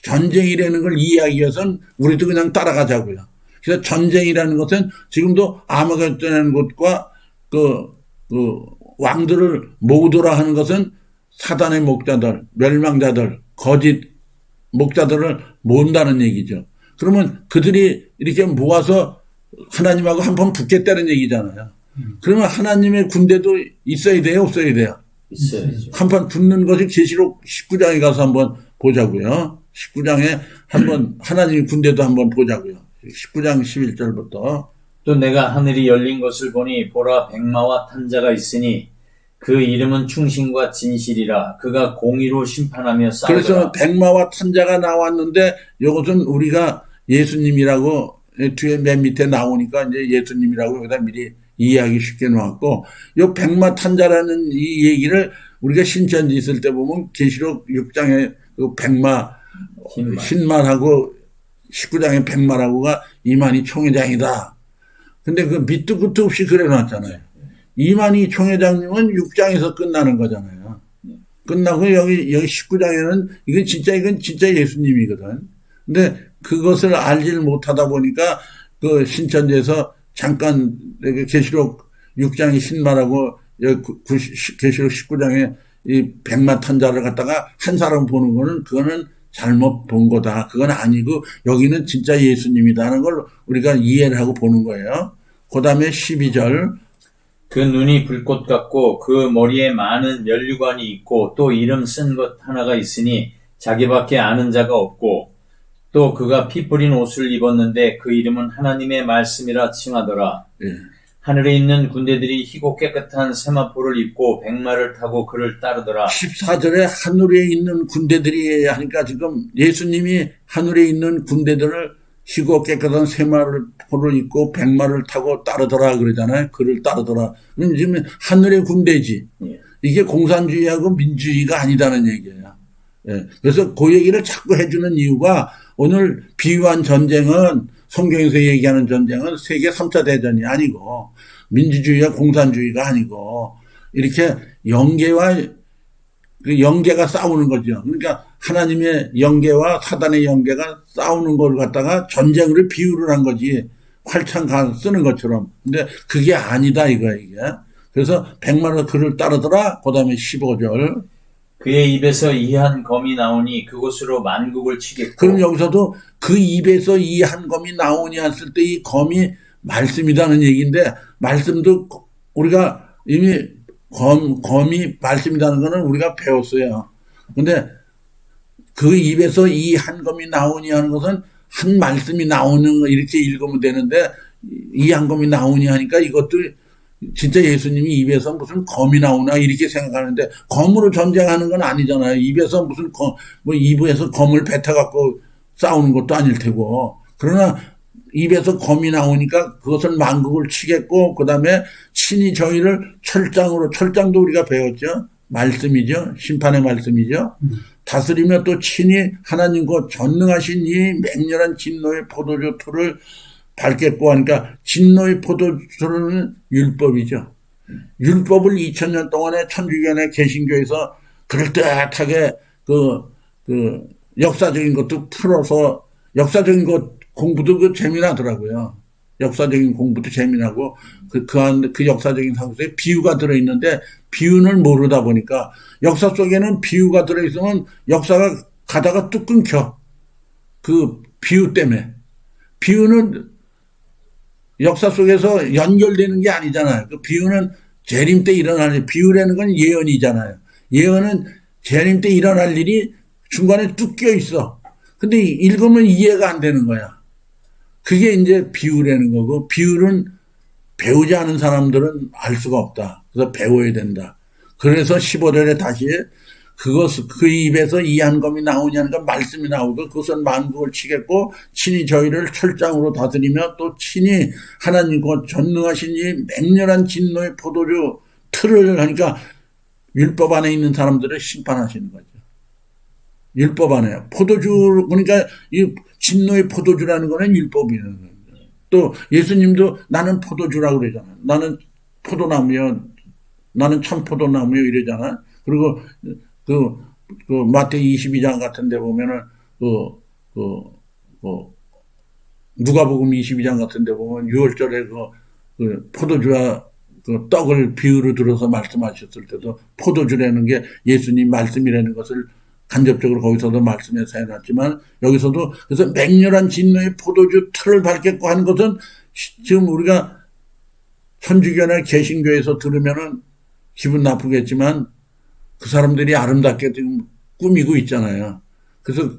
전쟁이라는 걸 이해하기 위해서는 우리도 그냥 따라가자고요. 그래서 전쟁이라는 것은 지금도 아마겟돈이라는 곳과 그 왕들을 모으더라 하는 것은 사단의 목자들, 멸망자들, 거짓 목자들을 모은다는 얘기죠. 그러면 그들이 이렇게 모아서 하나님하고 한번 붙겠다는 얘기잖아요. 그러면 하나님의 군대도 있어야 돼요, 없어야 돼요? 있어야죠. 한판 붙는 것이 계시록 19장에 가서 한번 보자고요. 19장에 한번 하나님의 군대도 한번 보자고요. 19장 11절부터. 또 내가 하늘이 열린 것을 보니 보라 백마와 탄자가 있으니 그 이름은 충신과 진실이라. 그가 공의로 심판하며 싸우더라. 그래서 백마와 탄자가 나왔는데 이것은 우리가 예수님이라고 뒤에 맨 밑에 나오니까 이제 예수님이라고 여기다 미리 이해하기 쉽게 놓았고, 요 백마 탄자라는 이 얘기를 우리가 신천지 있을 때 보면 계시록 6장에 그 백마 신말하고 19장에 백마라고가 이만희 총회장이다. 근데 그 밑도 끝도 없이 그래 놨잖아요. 이만희 총회장님은 6장에서 끝나는 거잖아요. 끝나고 여기 19장에는 이건 진짜 예수님이거든. 근데 그것을 알지를 못하다 보니까 그 신천지에서 잠깐 계시록 6장이 신말하고 계시록 19장에 이 백마 탄자를 갖다가 한 사람 보는 거는 그거는 잘못 본 거다. 그건 아니고 여기는 진짜 예수님이다 하는 걸 우리가 이해를 하고 보는 거예요. 그 다음에 12절. 그 눈이 불꽃 같고 그 머리에 많은 면류관이 있고 또 이름 쓴 것 하나가 있으니 자기밖에 아는 자가 없고 또 그가 피 뿌린 옷을 입었는데 그 이름은 하나님의 말씀이라 칭하더라. 예. 하늘에 있는 군대들이 희고 깨끗한 세마포를 입고 백마를 타고 그를 따르더라. 14절에 하늘에 있는 군대들이 하니까 지금 예수님이 하늘에 있는 군대들을 희고 깨끗한 세마포를 입고 백마를 타고 따르더라 그러잖아요. 그를 따르더라. 그럼 지금 하늘의 군대지. 이게 공산주의하고 민주주의가 아니다는 얘기예요. 예. 그래서 그 얘기를 자꾸 해주는 이유가 오늘 비유한 전쟁은 성경에서 얘기하는 전쟁은 세계 3차 대전이 아니고 민주주의와 공산주의가 아니고 이렇게 영계가 싸우는 거죠. 그러니까 하나님의 영계와 사단의 영계가 싸우는 걸 갖다가 전쟁으로 비유를 한 거지. 활창 쓰는 것처럼. 근데 그게 아니다 이거야 이게. 그래서 백마로 그를 따르더라. 그 다음에 15절. 그의 입에서 이한 검이 나오니 그곳으로 만국을 치겠고. 그럼 여기서도 그 입에서 이 한 검이 나오니 했을 때 이 검이 말씀이라는 얘기인데 말씀도 우리가 이미 검이 말씀이라는 거는 우리가 배웠어요. 근데 그 입에서 이 한 검이 나오니 하는 것은 한 말씀이 나오는 거 이렇게 읽으면 되는데 이 한 검이 나오니 하니까 이것도 진짜 예수님이 입에서 무슨 검이 나오나 이렇게 생각하는데 검으로 전쟁하는 건 아니잖아요. 입에서 무슨 입에서 검을 뱉어갖고 싸우는 것도 아닐 테고. 그러나 입에서 검이 나오니까 그것을 만국을 치겠고 그 다음에 친히 저희를 철장도 우리가 배웠죠. 말씀이죠. 심판의 말씀이죠. 다스리며 또 친히 하나님 곧 전능하신 이 맹렬한 진노의 포도주 틀을 밟겠고 하니까 진노의 포도주는 율법이죠. 율법을 2000년 동안에 천주교의 개신교에서 그럴듯하게 역사적인 것도 풀어서 역사적인 것 공부도 그 재미나더라고요. 역사적인 공부도 재미나고 그 역사적인 상속에 비유가 들어있는데 비유는 모르다 보니까 역사 속에는 비유가 들어있으면 역사가 가다가 뚝 끊겨. 그 비유 때문에. 비유는 역사 속에서 연결되는 게 아니잖아요. 그 비유는 재림 때 일어날 비유라는 건 예언이잖아요. 예언은 재림 때 일어날 일이 중간에 뚝 껴 있어. 근데 읽으면 이해가 안 되는 거야. 그게 이제 비유라는 거고, 비유는 배우지 않은 사람들은 알 수가 없다. 그래서 배워야 된다. 그래서 15절에 다시 그 입에서 이한 검이 나오냐는 건 말씀이 나오고 그것은 만국을 치겠고 친히 저희를 철장으로 다스리며 또 친히 하나님과 전능하신 이 맹렬한 진노의 포도주 틀을 하니까 율법 안에 있는 사람들을 심판하시는 거죠. 율법 안에 포도주 그러니까 이 진노의 포도주라는 거는 율법이라는 거예요. 또 예수님도 나는 포도주라고 그러잖아요. 나는 포도나무요. 나는 참 포도나무요 이러잖아요. 그리고 그 마태기 22장 같은 데 보면은 누가복음 22장 같은 데 보면 6월절에 그 포도주와 그 떡을 비유로 들어서 말씀하셨을 때도 포도주라는 게 예수님 말씀이라는 것을 간접적으로 거기서도 말씀해서 해놨지만 여기서도 그래서 맹렬한 진노의 포도주 틀을 밟겠고 하는 것은 지금 우리가 천주교나 개신교에서 들으면은 기분 나쁘겠지만 그 사람들이 아름답게 지금 꾸미고 있잖아요. 그래서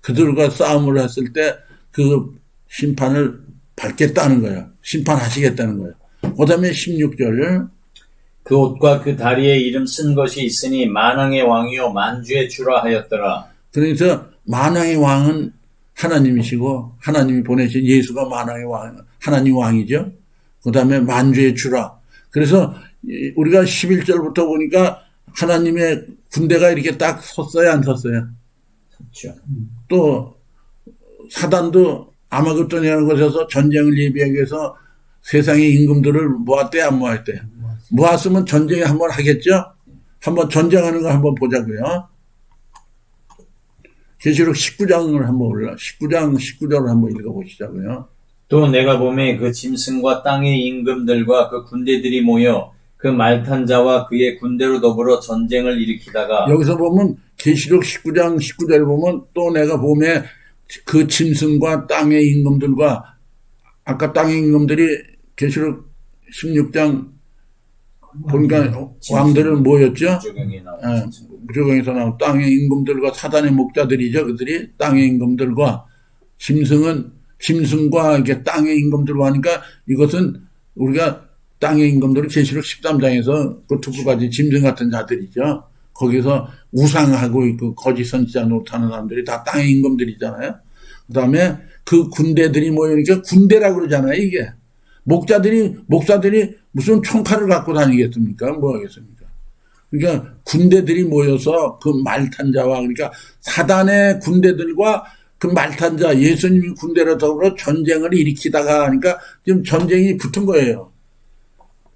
그들과 싸움을 했을 때 그 심판을 받겠다는 거예요. 심판하시겠다는 거예요. 그 다음에 16절. 그 옷과 그 다리에 이름 쓴 것이 있으니 만왕의 왕이요 만주의 주라 하였더라. 그래서 만왕의 왕은 하나님이시고 하나님이 보내신 예수가 만왕의 왕, 하나님 왕이죠. 그 다음에 만주의 주라. 그래서 우리가 11절부터 보니까 하나님의 군대가 이렇게 딱 섰어요, 안 섰어요? 그렇죠. 또 사단도 아마겟돈이라는 곳에서 전쟁을 예비하기 위해서 세상의 임금들을 모았대요, 안 모았대요? 모았으면 전쟁에 한번 하겠죠? 한번 전쟁하는 거 한번 보자고요. 계시록 19장을 한번 19장 19절을 한번 읽어보시자고요. 또 내가 보매 그 짐승과 땅의 임금들과 그 군대들이 모여 그 말탄 자와 그의 군대로 더불어 전쟁을 일으키다가 여기서 보면 계시록 19장 19절을 보면 또 내가 보매 그 짐승과 땅의 임금들과 아까 땅의 임금들이 계시록 16장 보니까 왕들은 뭐였죠? 무저경에서 나온 땅의 임금들과 사단의 목자들이죠. 그들이 땅의 임금들과 짐승과 이게 땅의 임금들과 하니까 이것은 우리가 땅의 임금들은 계시록 13장에서 그 두 가지 짐승 같은 자들이죠. 거기서 우상하고 있고 거짓 선지자 노릇하는 사람들이 다 땅의 임금들이잖아요. 그 다음에 그 군대들이 모이니까 군대라고 그러잖아요. 이게 목사들이 무슨 총칼을 갖고 다니겠습니까? 뭐 하겠습니까? 그러니까 군대들이 모여서 그 말탄 자와 그러니까 사단의 군대들과 그 말탄 자 예수님이 군대로 더불어 전쟁을 일으키다가 하니까 지금 전쟁이 붙은 거예요.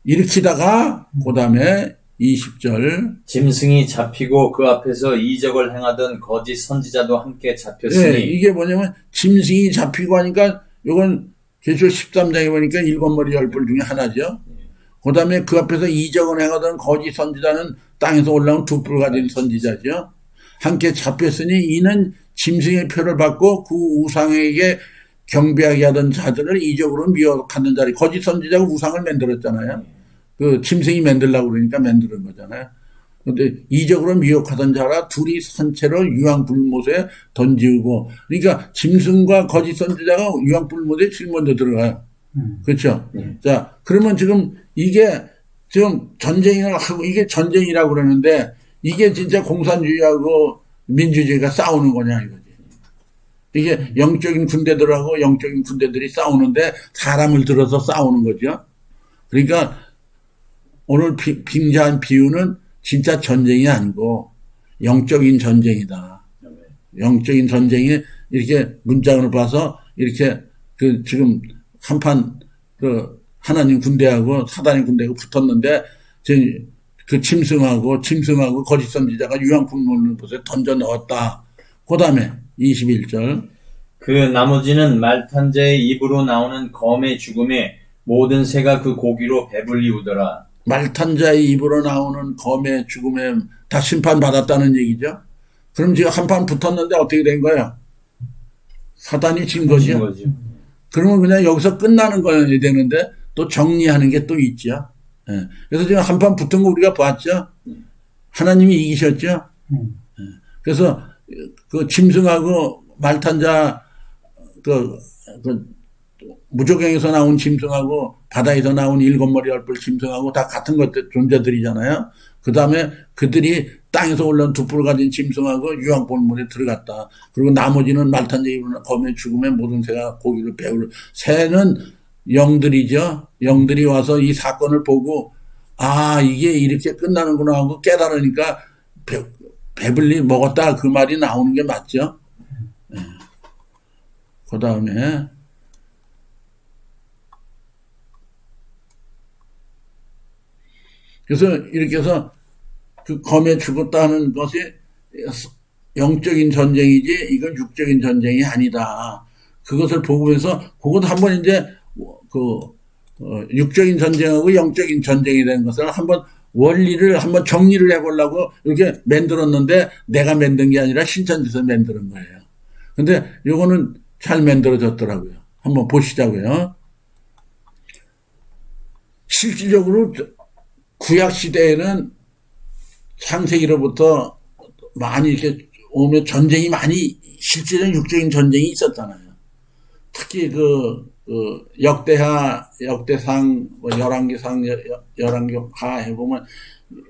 일으키다가 그 다음에 20절 짐승이 잡히고 그 앞에서 이적을 행하던 거짓 선지자도 함께 잡혔으니 네, 이게 뭐냐면 짐승이 잡히고 하니까 이건 계시록 13장에 보니까 7머리 10뿔 중에 하나죠. 그 다음에 그 앞에서 이적을 행하던 거짓 선지자는 땅에서 올라온 2뿔 가진 선지자죠. 함께 잡혔으니 이는 짐승의 표를 받고 그 우상에게 경배하게 하던 자들을 이적으로 미혹하는 자리. 거짓 선지자가 우상을 만들었잖아요. 그 짐승이 만들려고 그러니까 만드는 거잖아요. 근데 이적으로 미혹하던 자라 둘이 산채로 유황불못에 던지고 그러니까 짐승과 거짓 선지자가 유황불못에 제일 먼저 들어가요. 그렇죠? 자, 그러면 지금 이게 지금 전쟁을 하고 이게 전쟁이라고 그러는데 이게 진짜 공산주의하고 민주주의가 싸우는 거냐 이거지. 이게 영적인 군대들하고 영적인 군대들이 싸우는데 사람을 들어서 싸우는 거죠. 그러니까 오늘 빙자한 비유는 진짜 전쟁이 아니고 영적인 전쟁이다. 영적인 전쟁이 이렇게 문장을 봐서 이렇게 그 지금 한판 그 하나님 군대하고 사단의 군대가 붙었는데 그 짐승하고 거짓 선지자가 유황불문을 던져 넣었다. 그 다음에 21절. 그 나머지는 말탄자의 입으로 나오는 검의 죽음에 모든 새가 그 고기로 배불리 우더라. 말탄자의 입으로 나오는 검의 죽음에 다 심판받았다는 얘기죠. 그럼 지금 한판 붙었는데 어떻게 된 거예요? 사단이 진 거죠. 그러면 그냥 여기서 끝나는 거야 되는데 또 정리하는 게 또 있죠. 예. 그래서 지금 한판 붙은 거 우리가 봤죠. 하나님이 이기셨죠. 그래서 그 짐승하고 말탄자 그 무조경에서 나온 짐승하고 바다에서 나온 일곱 머리 열불 짐승하고 다 같은 것들 존재들이잖아요. 그 다음에 그들이 땅에서 올라온 두 뿔을 가진 짐승하고 유황볼물에 들어갔다. 그리고 나머지는 말탄자 입으로 검의 죽음에 모든 새가 고기를 배울. 새는 영들이죠. 영들이 와서 이 사건을 보고 아 이게 이렇게 끝나는구나 하고 깨달으니까 배불리 먹었다 그 말이 나오는 게 맞죠. 그 다음에 그래서 이렇게 해서 그 검에 죽었다는 것이 영적인 전쟁이지 이건 육적인 전쟁이 아니다. 그것을 보고서 그것 한번 이제 육적인 전쟁하고 영적인 전쟁이 된 것을 한번 원리를 한번 정리를 해보려고 이렇게 만들었는데 내가 만든 게 아니라 신천지에서 만드는 거예요. 근데 요거는 잘 만들어졌더라고요. 한번 보시자고요. 실질적으로 구약 시대에는 창세기로부터 많이 이렇게 오면 전쟁이 많이 실질적인 육적인 전쟁이 있었잖아요. 특히 역대상, 열왕기상, 열왕기하 해보면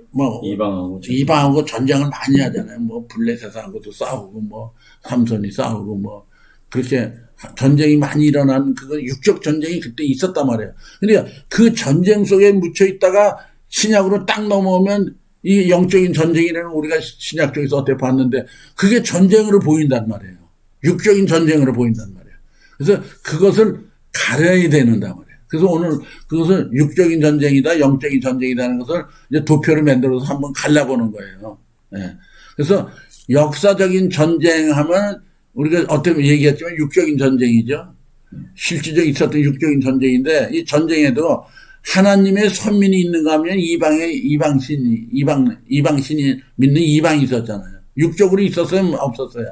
뭐 이방하고 전쟁을 많이 하잖아요. 뭐 블레셋하고도 싸우고 뭐 삼손이 싸우고 뭐 그렇게 전쟁이 많이 일어난 그거 육적 전쟁이 그때 있었단 말이에요. 그러니까 그 전쟁 속에 묻혀 있다가 신약으로 딱 넘어오면 이 영적인 전쟁이라는 우리가 신약 쪽에서 어떻게 봤는데 그게 전쟁으로 보인단 말이에요. 육적인 전쟁으로 보인단 말이에요. 그래서 그것을 가려야 되는단 말이에요. 그래서 오늘 그것을 육적인 전쟁이다, 영적인 전쟁이라는 것을 이제 도표를 만들어서 한번 갈라보는 거예요. 네. 그래서 역사적인 전쟁하면 우리가 어떻게 얘기했지만 육적인 전쟁이죠. 실질적으로 있었던 육적인 전쟁인데 이 전쟁에도 하나님의 선민이 있는가 하면 이방신이 믿는 이방이 있었잖아요. 육적으로 있었어요? 없었어요?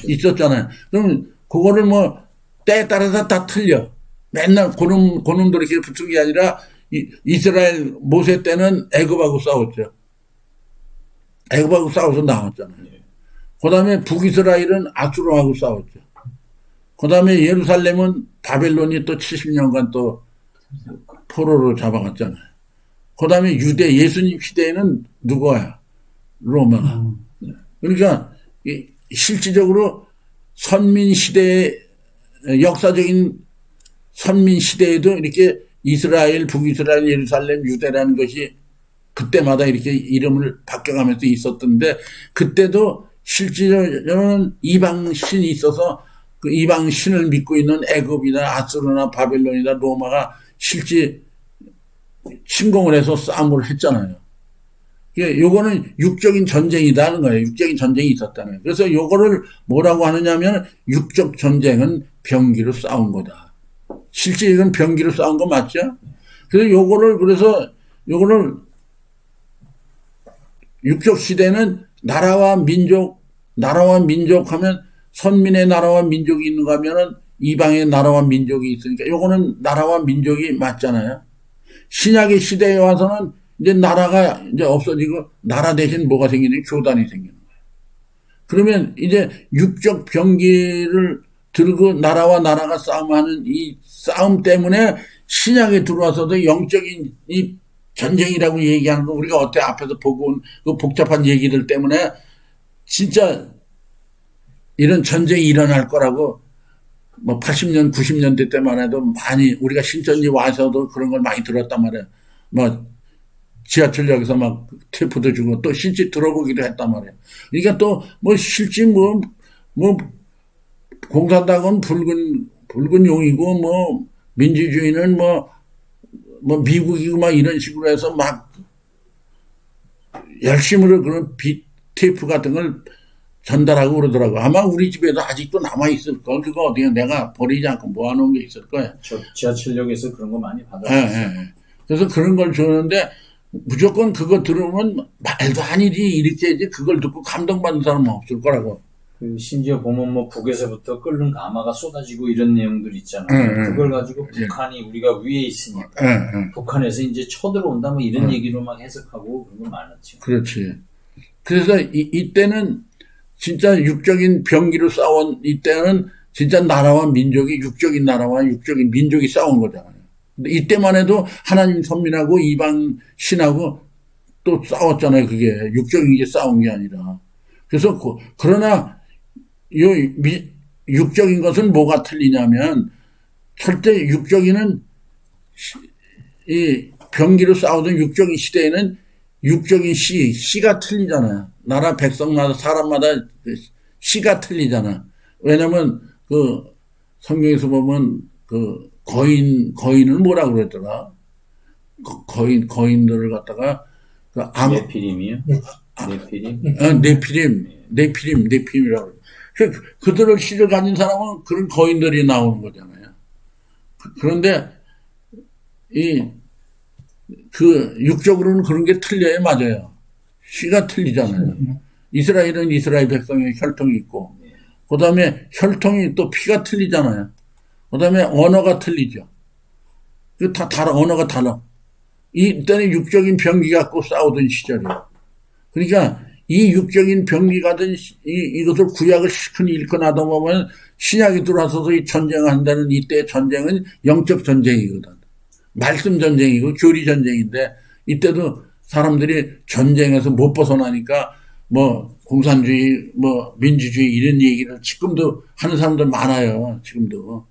있었잖아요. 그럼 그거를 뭐 때에 따라서 다 틀려. 맨날 고놈들이 이렇게 붙은 게 아니라 이스라엘 모세 때는 애굽하고 싸웠죠. 애굽하고 싸워서 나왔잖아요. 그 다음에 북이스라엘은 아수르하고 싸웠죠. 그 다음에 예루살렘은 바벨론이 또 70년간 또 포로로 잡아갔잖아요. 그 다음에 유대 예수님 시대에는 누구야? 로마가. 그러니까 실질적으로 선민 시대에 역사적인 선민 시대에도 이렇게 이스라엘, 북이스라엘, 예루살렘, 유대라는 것이 그때마다 이렇게 이름을 바뀌어가면서 있었던데 그때도 실질적으로는 이방신이 있어서 그 이방신을 믿고 있는 애굽이나 아수르나 바벨론이나 로마가 실제 침공을 해서 싸움을 했잖아요. 요거는 육적인 전쟁이다는 거예요. 육적인 전쟁이 있었다는 거예요. 그래서 요거를 뭐라고 하느냐면 육적 전쟁은 병기로 싸운 거다. 실제 이건 병기로 싸운 거 맞죠? 그래서 요거를 육적 시대는 나라와 민족 하면 선민의 나라와 민족이 있는가 하면은 이방의 나라와 민족이 있으니까 요거는 나라와 민족이 맞잖아요. 신약의 시대에 와서는 이제 나라가 이제 없어지고 나라 대신 뭐가 생기는 교단이 생기는 거예요. 그러면 이제 육적 병기를 들고 나라와 나라가 싸움하는 이 싸움 때문에 신약에 들어와서도 영적인 이 전쟁이라고 얘기하는 거 우리가 어때 앞에서 보고 온 그 복잡한 얘기들 때문에 진짜 이런 전쟁이 일어날 거라고 뭐 80년, 90년대 때만 해도 많이 우리가 신천지 와서도 그런 걸 많이 들었단 말이에요. 뭐 지하철역에서 막 테이프도 주고 또 실제 들어보기도 했단 말이에요. 그러니까 또 뭐 실제 뭐 공산당은 붉은 용이고 뭐 민주주의는 뭐 미국이고 막 이런 식으로 해서 막 열심으로 그런 테이프 같은 걸 전달하고 그러더라고. 아마 우리 집에도 아직도 남아있을 걸. 그거 어디에 내가 버리지 않고 모아놓은 게 있을 거야. 저 지하철역에서 그런 거 많이 예, 받아봤어요. 예. 그래서 그런 걸 주는데 무조건 그거 들으면 말도 아니지 이렇게 해야지 그걸 듣고 감동받는 사람은 없을 거라고. 그 심지어 보면 뭐 북에서부터 끓는 가마가 쏟아지고 이런 내용들 있잖아요. 그걸 가지고 북한이 우리가 위에 있으니까 북한에서 이제 쳐들어온다 뭐 이런 얘기로 막 해석하고 그런 거 많았죠. 그렇지. 그래서 이때는 진짜 육적인 병기로 싸운 이때는 진짜 나라와 민족이 육적인 나라와 육적인 민족이 싸운 거잖아요. 근데 이때만 해도 하나님 선민하고 이방 신하고 또 싸웠잖아요. 그게 육적인 게 싸운 게 아니라. 그래서 그러나 육적인 것은 뭐가 틀리냐면 절대 육적인은 이 병기로 싸우던 육적인 시대에는 육적인 씨가 틀리잖아요. 나라 백성마다 사람마다 씨가 틀리잖아. 왜냐면 그 성경에서 보면 그 거인을 뭐라 그랬더라? 거인들을 갖다가 그 네피림이요? 네피림? 네피림이라고. 그들을 씨를 가진 사람은 그런 거인들이 나오는 거잖아요. 그런데 그 육적으로는 그런 게 틀려요, 맞아요. 씨가 틀리잖아요. 이스라엘은 이스라엘 백성의 혈통이 있고, 그 다음에 혈통이 또 피가 틀리잖아요. 그 다음에 언어가 틀리죠. 다 달라, 언어가 달라. 이때는 육적인 병기 갖고 싸우던 시절이에요. 그러니까 이 육적인 병기가 든 이것을 구약을 실컷 읽고 나다 보면 신약이 들어와서도 이 전쟁을 한다는 이때의 전쟁은 영적 전쟁이거든. 말씀 전쟁이고 교리 전쟁인데 이때도 사람들이 전쟁에서 못 벗어나니까 뭐 공산주의 뭐 민주주의 이런 얘기를 지금도 하는 사람들 많아요. 지금도.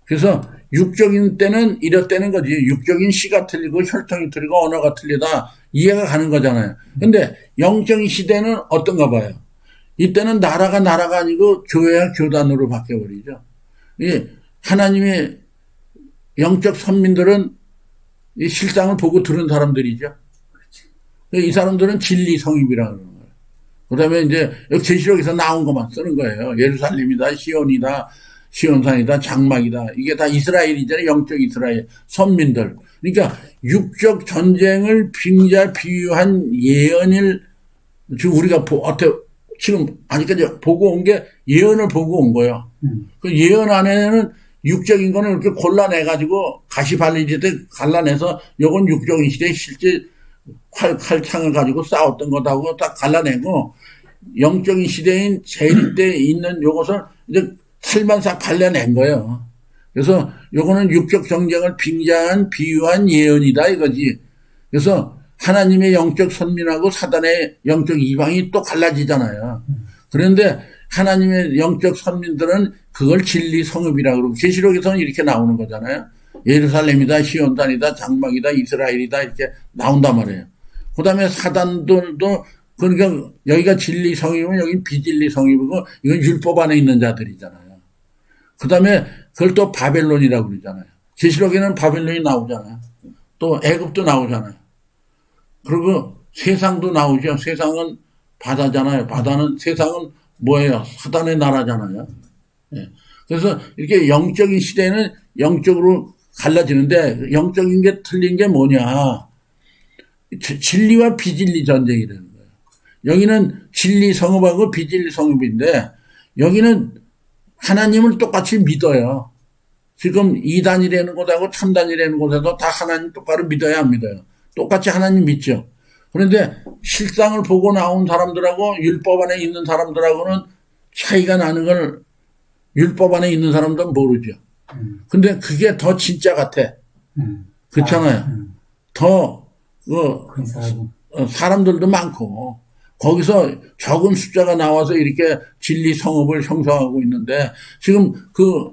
그래서 육적인 때는 이렇다는 거지. 육적인 씨가 틀리고 혈통이 틀리고 언어가 틀리다 이해가 가는 거잖아요. 근데 영적인 시대는 어떤가 봐요. 이때는 나라가 아니고 교회와 교단으로 바뀌어버리죠. 하나님의 영적 선민들은 이 실상을 보고 들은 사람들이죠. 이 사람들은 진리 성입이라고 그러는 거예요. 그 다음에 이제 계시록에서 나온 것만 쓰는 거예요. 예루살렘이다, 시온이다, 시온산이다, 장막이다. 이게 다 이스라엘이잖아요. 영적 이스라엘 선민들. 그러니까 육적 전쟁을 비유한 예언을 지금 우리가 지금 아직까지 보고 온 게 예언을 보고 온 거예요. 그 예언 안에는 육적인 거는 이렇게 골라내가지고 가시 발리지듯 갈라내서 요건 육적인 시대에 실제 칼창을 가지고 싸웠던 거다고 딱 갈라내고 영적인 시대인 제일 때 있는 요것을 이제 칼만 싹 발라낸 거예요. 그래서 요거는 육적 전쟁을 비유한 예언이다 이거지. 그래서 하나님의 영적 선민하고 사단의 영적 이방이 또 갈라지잖아요. 그런데 하나님의 영적 선민들은 그걸 진리 성읍이라고 그러고 계시록에서는 이렇게 나오는 거잖아요. 예루살렘이다, 시온산이다, 장막이다, 이스라엘이다 이렇게 나온단 말이에요. 그 다음에 사단들도 그러니까 여기가 진리 성읍이면 여긴 비진리 성읍이고 이건 율법 안에 있는 자들이잖아요. 그 다음에 그걸 또 바벨론이라고 그러잖아요. 계시록에는 바벨론이 나오잖아요. 또 애굽도 나오잖아요. 그리고 세상도 나오죠. 세상은 바다잖아요. 세상은 뭐예요? 사단의 나라잖아요. 예. 그래서 이렇게 영적인 시대는 영적으로 갈라지는데 영적인 게 틀린 게 뭐냐? 진리와 비진리 전쟁이라는 거예요. 여기는 진리 성읍하고 비진리 성읍인데 여기는 하나님을 똑같이 믿어요. 지금 이단이라는 곳하고 참단이라는 곳에도 다 하나님 똑바로 믿어야 안 믿어요. 똑같이 하나님 믿죠. 그런데 실상을 보고 나온 사람들하고 율법 안에 있는 사람들하고는 차이가 나는 걸 율법 안에 있는 사람들은 모르죠. 근데 그게 더 진짜 같아. 그렇잖아요. 더 사람들도 많고 거기서 적은 숫자가 나와서 이렇게 진리 성읍을 형성하고 있는데 지금 그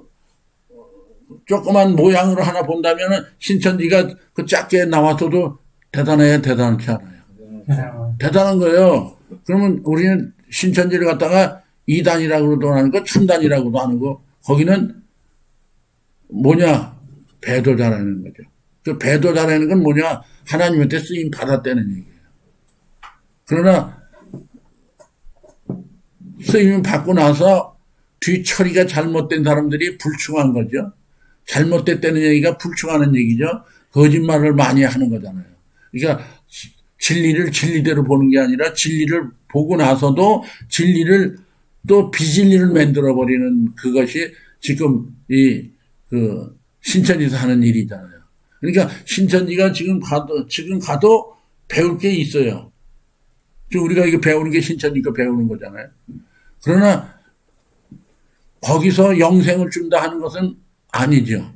조그만 모양으로 하나 본다면은 신천지가 그 작게 나와서도 대단치 않아요. 대단한 거예요. 그러면 우리는 신천지를 갖다가 이단이라고도 하는 거 참단이라고도 하는 거 거기는 뭐냐 배도자라는 거죠. 그 배도자라는 건 뭐냐 하나님한테 쓰임 받았다는 얘기예요. 그러나 쓰임 받고 나서 뒤 처리가 잘못된 사람들이 불충한 거죠. 잘못됐다는 얘기가 불충하는 얘기죠. 거짓말을 많이 하는 거잖아요. 그러니까 진리를 진리대로 보는 게 아니라 진리를 보고 나서도 진리를 또 비진리를 만들어버리는 그것이 지금 신천지에서 하는 일이잖아요. 그러니까 신천지가 지금 가도 배울 게 있어요. 지금 우리가 이거 배우는 게 신천지가 배우는 거잖아요. 그러나 거기서 영생을 준다 하는 것은 아니죠.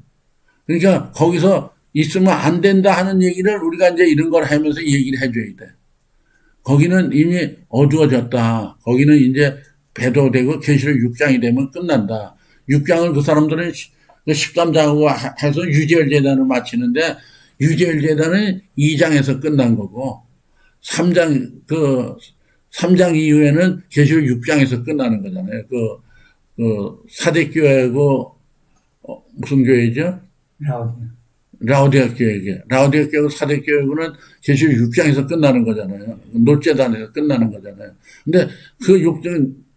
그러니까 거기서 있으면 안 된다 하는 얘기를 우리가 이제 이런 걸 하면서 얘기를 해줘야 돼. 거기는 이미 어두워졌다. 거기는 이제 배도되고 계시록 6장이 되면 끝난다. 6장을 그 사람들은 13장하고 해서 유재열 재단을 마치는데 유재열 재단은 2장에서 끝난 거고 3장 이후에는 계시록 6장에서 끝나는 거잖아요. 사대교회고 무슨 교회죠? 라오디아 교회. 라오디아 교회고 사대교회고는 계시록 6장에서 끝나는 거잖아요. 노재단에서 끝나는 거잖아요. 근데 그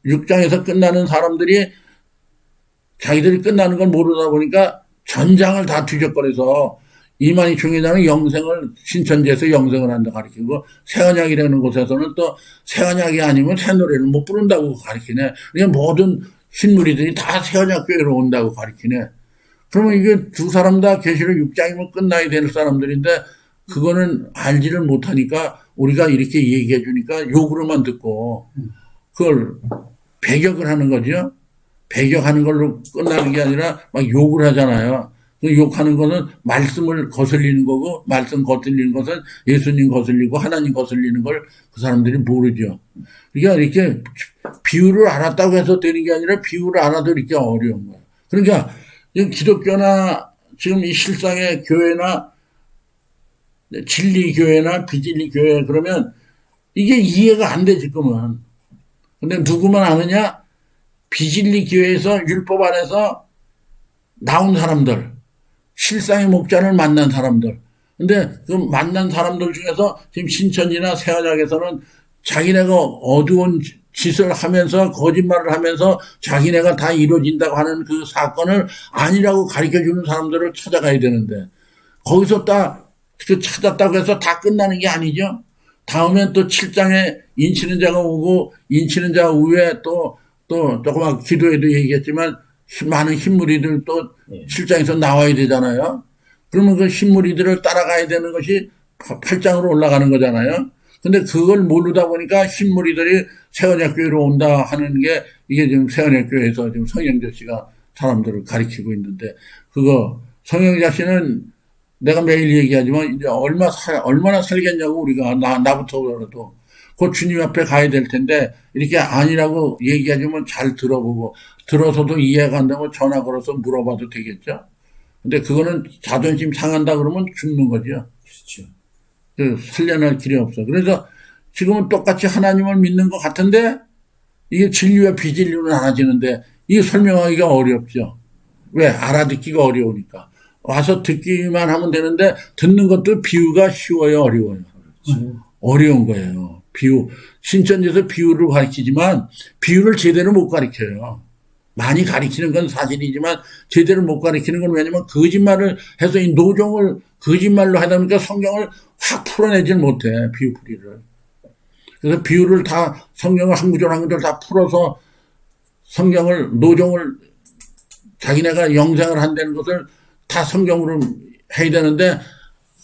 6장에서 끝나는 사람들이 자기들이 끝나는 걸 모르다 보니까 전장을 다 뒤적거려서 이만희 총회장은 영생을 신천지에서 영생을 한다 가르치고 새언약이라는 곳에서는 또 새언약이 아니면 새 노래를 못 부른다고 가르치네. 그러니까 모든 신무리들이 다 새언약 교회로 온다고 가르치네. 그러면 이게 두 사람 다 계시록 6장이면 끝나야 될 사람들인데 그거는 알지를 못하니까 우리가 이렇게 얘기해 주니까 욕으로만 듣고 그걸 배격을 하는 거죠. 배격하는 걸로 끝나는 게 아니라 막 욕을 하잖아요. 그 욕하는 것은 말씀을 거슬리는 거고 말씀 거슬리는 것은 예수님 거슬리고 하나님 거슬리는 걸 그 사람들이 모르죠. 그러니까 이렇게 비유를 알았다고 해서 되는 게 아니라 비유를 알아도 이렇게 어려운 거예요. 그러니까 지금 기독교나 지금 이 실상의 교회나 진리 교회나 비진리 교회 그러면 이게 이해가 안 돼 지금은. 근데 누구만 아느냐? 비진리 교회에서 율법 안에서 나온 사람들, 실상의 목자를 만난 사람들. 근데 그 만난 사람들 중에서 지금 신천지나 새언약에서는 자기네가 어두운 짓을 하면서 거짓말을 하면서 자기네가 다 이루어진다고 하는 그 사건을 아니라고 가르쳐주는 사람들을 찾아가야 되는데 거기서 딱 그 찾았다고 해서 다 끝나는 게 아니죠. 다음엔 또 7장에 인치는 자가 오고 인치는 자 후에 또 조그만 기도에도 얘기했지만 많은 흰무리들 또 7장에서 나와야 되잖아요. 그러면 그 흰무리들을 따라가야 되는 것이 8장으로 올라가는 거잖아요. 근데 그걸 모르다 보니까 흰무리들이 새언약교회로 온다 하는 게 이게 지금 새언약교회에서 지금 성영자 씨가 사람들을 가르치고 있는데 그거 성영자 씨는 내가 매일 얘기하지만 이제 얼마나 살겠냐고 우리가 나부터 그래도 그 주님 앞에 가야 될 텐데 이렇게 아니라고 얘기하지만 잘 들어보고 들어서도 이해가 안 되면 전화 걸어서 물어봐도 되겠죠. 근데 그거는 자존심 상한다 그러면 죽는 거죠. 그렇죠. 살려낼 길이 없어. 그래서 지금은 똑같이 하나님을 믿는 것 같은데 이게 진리와 비진리로 나눠지는데 이게 설명하기가 어렵죠. 왜? 알아듣기가 어려우니까. 와서 듣기만 하면 되는데 듣는 것도 비유가 쉬워요, 어려워요. 어려운 거예요. 비유. 신천지에서 비유를 가르치지만 비유를 제대로 못 가르쳐요. 많이 가르치는 건 사실이지만 제대로 못 가르치는 건 왜냐면 거짓말을 해서 이 노종을 거짓말로 하다 보니까 성경을 확 풀어내질 못해, 비유풀이를. 그래서 비유를 다 성경을 한 구절 한 구절 다 풀어서 성경을 노종을 자기네가 영생을 한다는 것을 다 성경으로 해야 되는데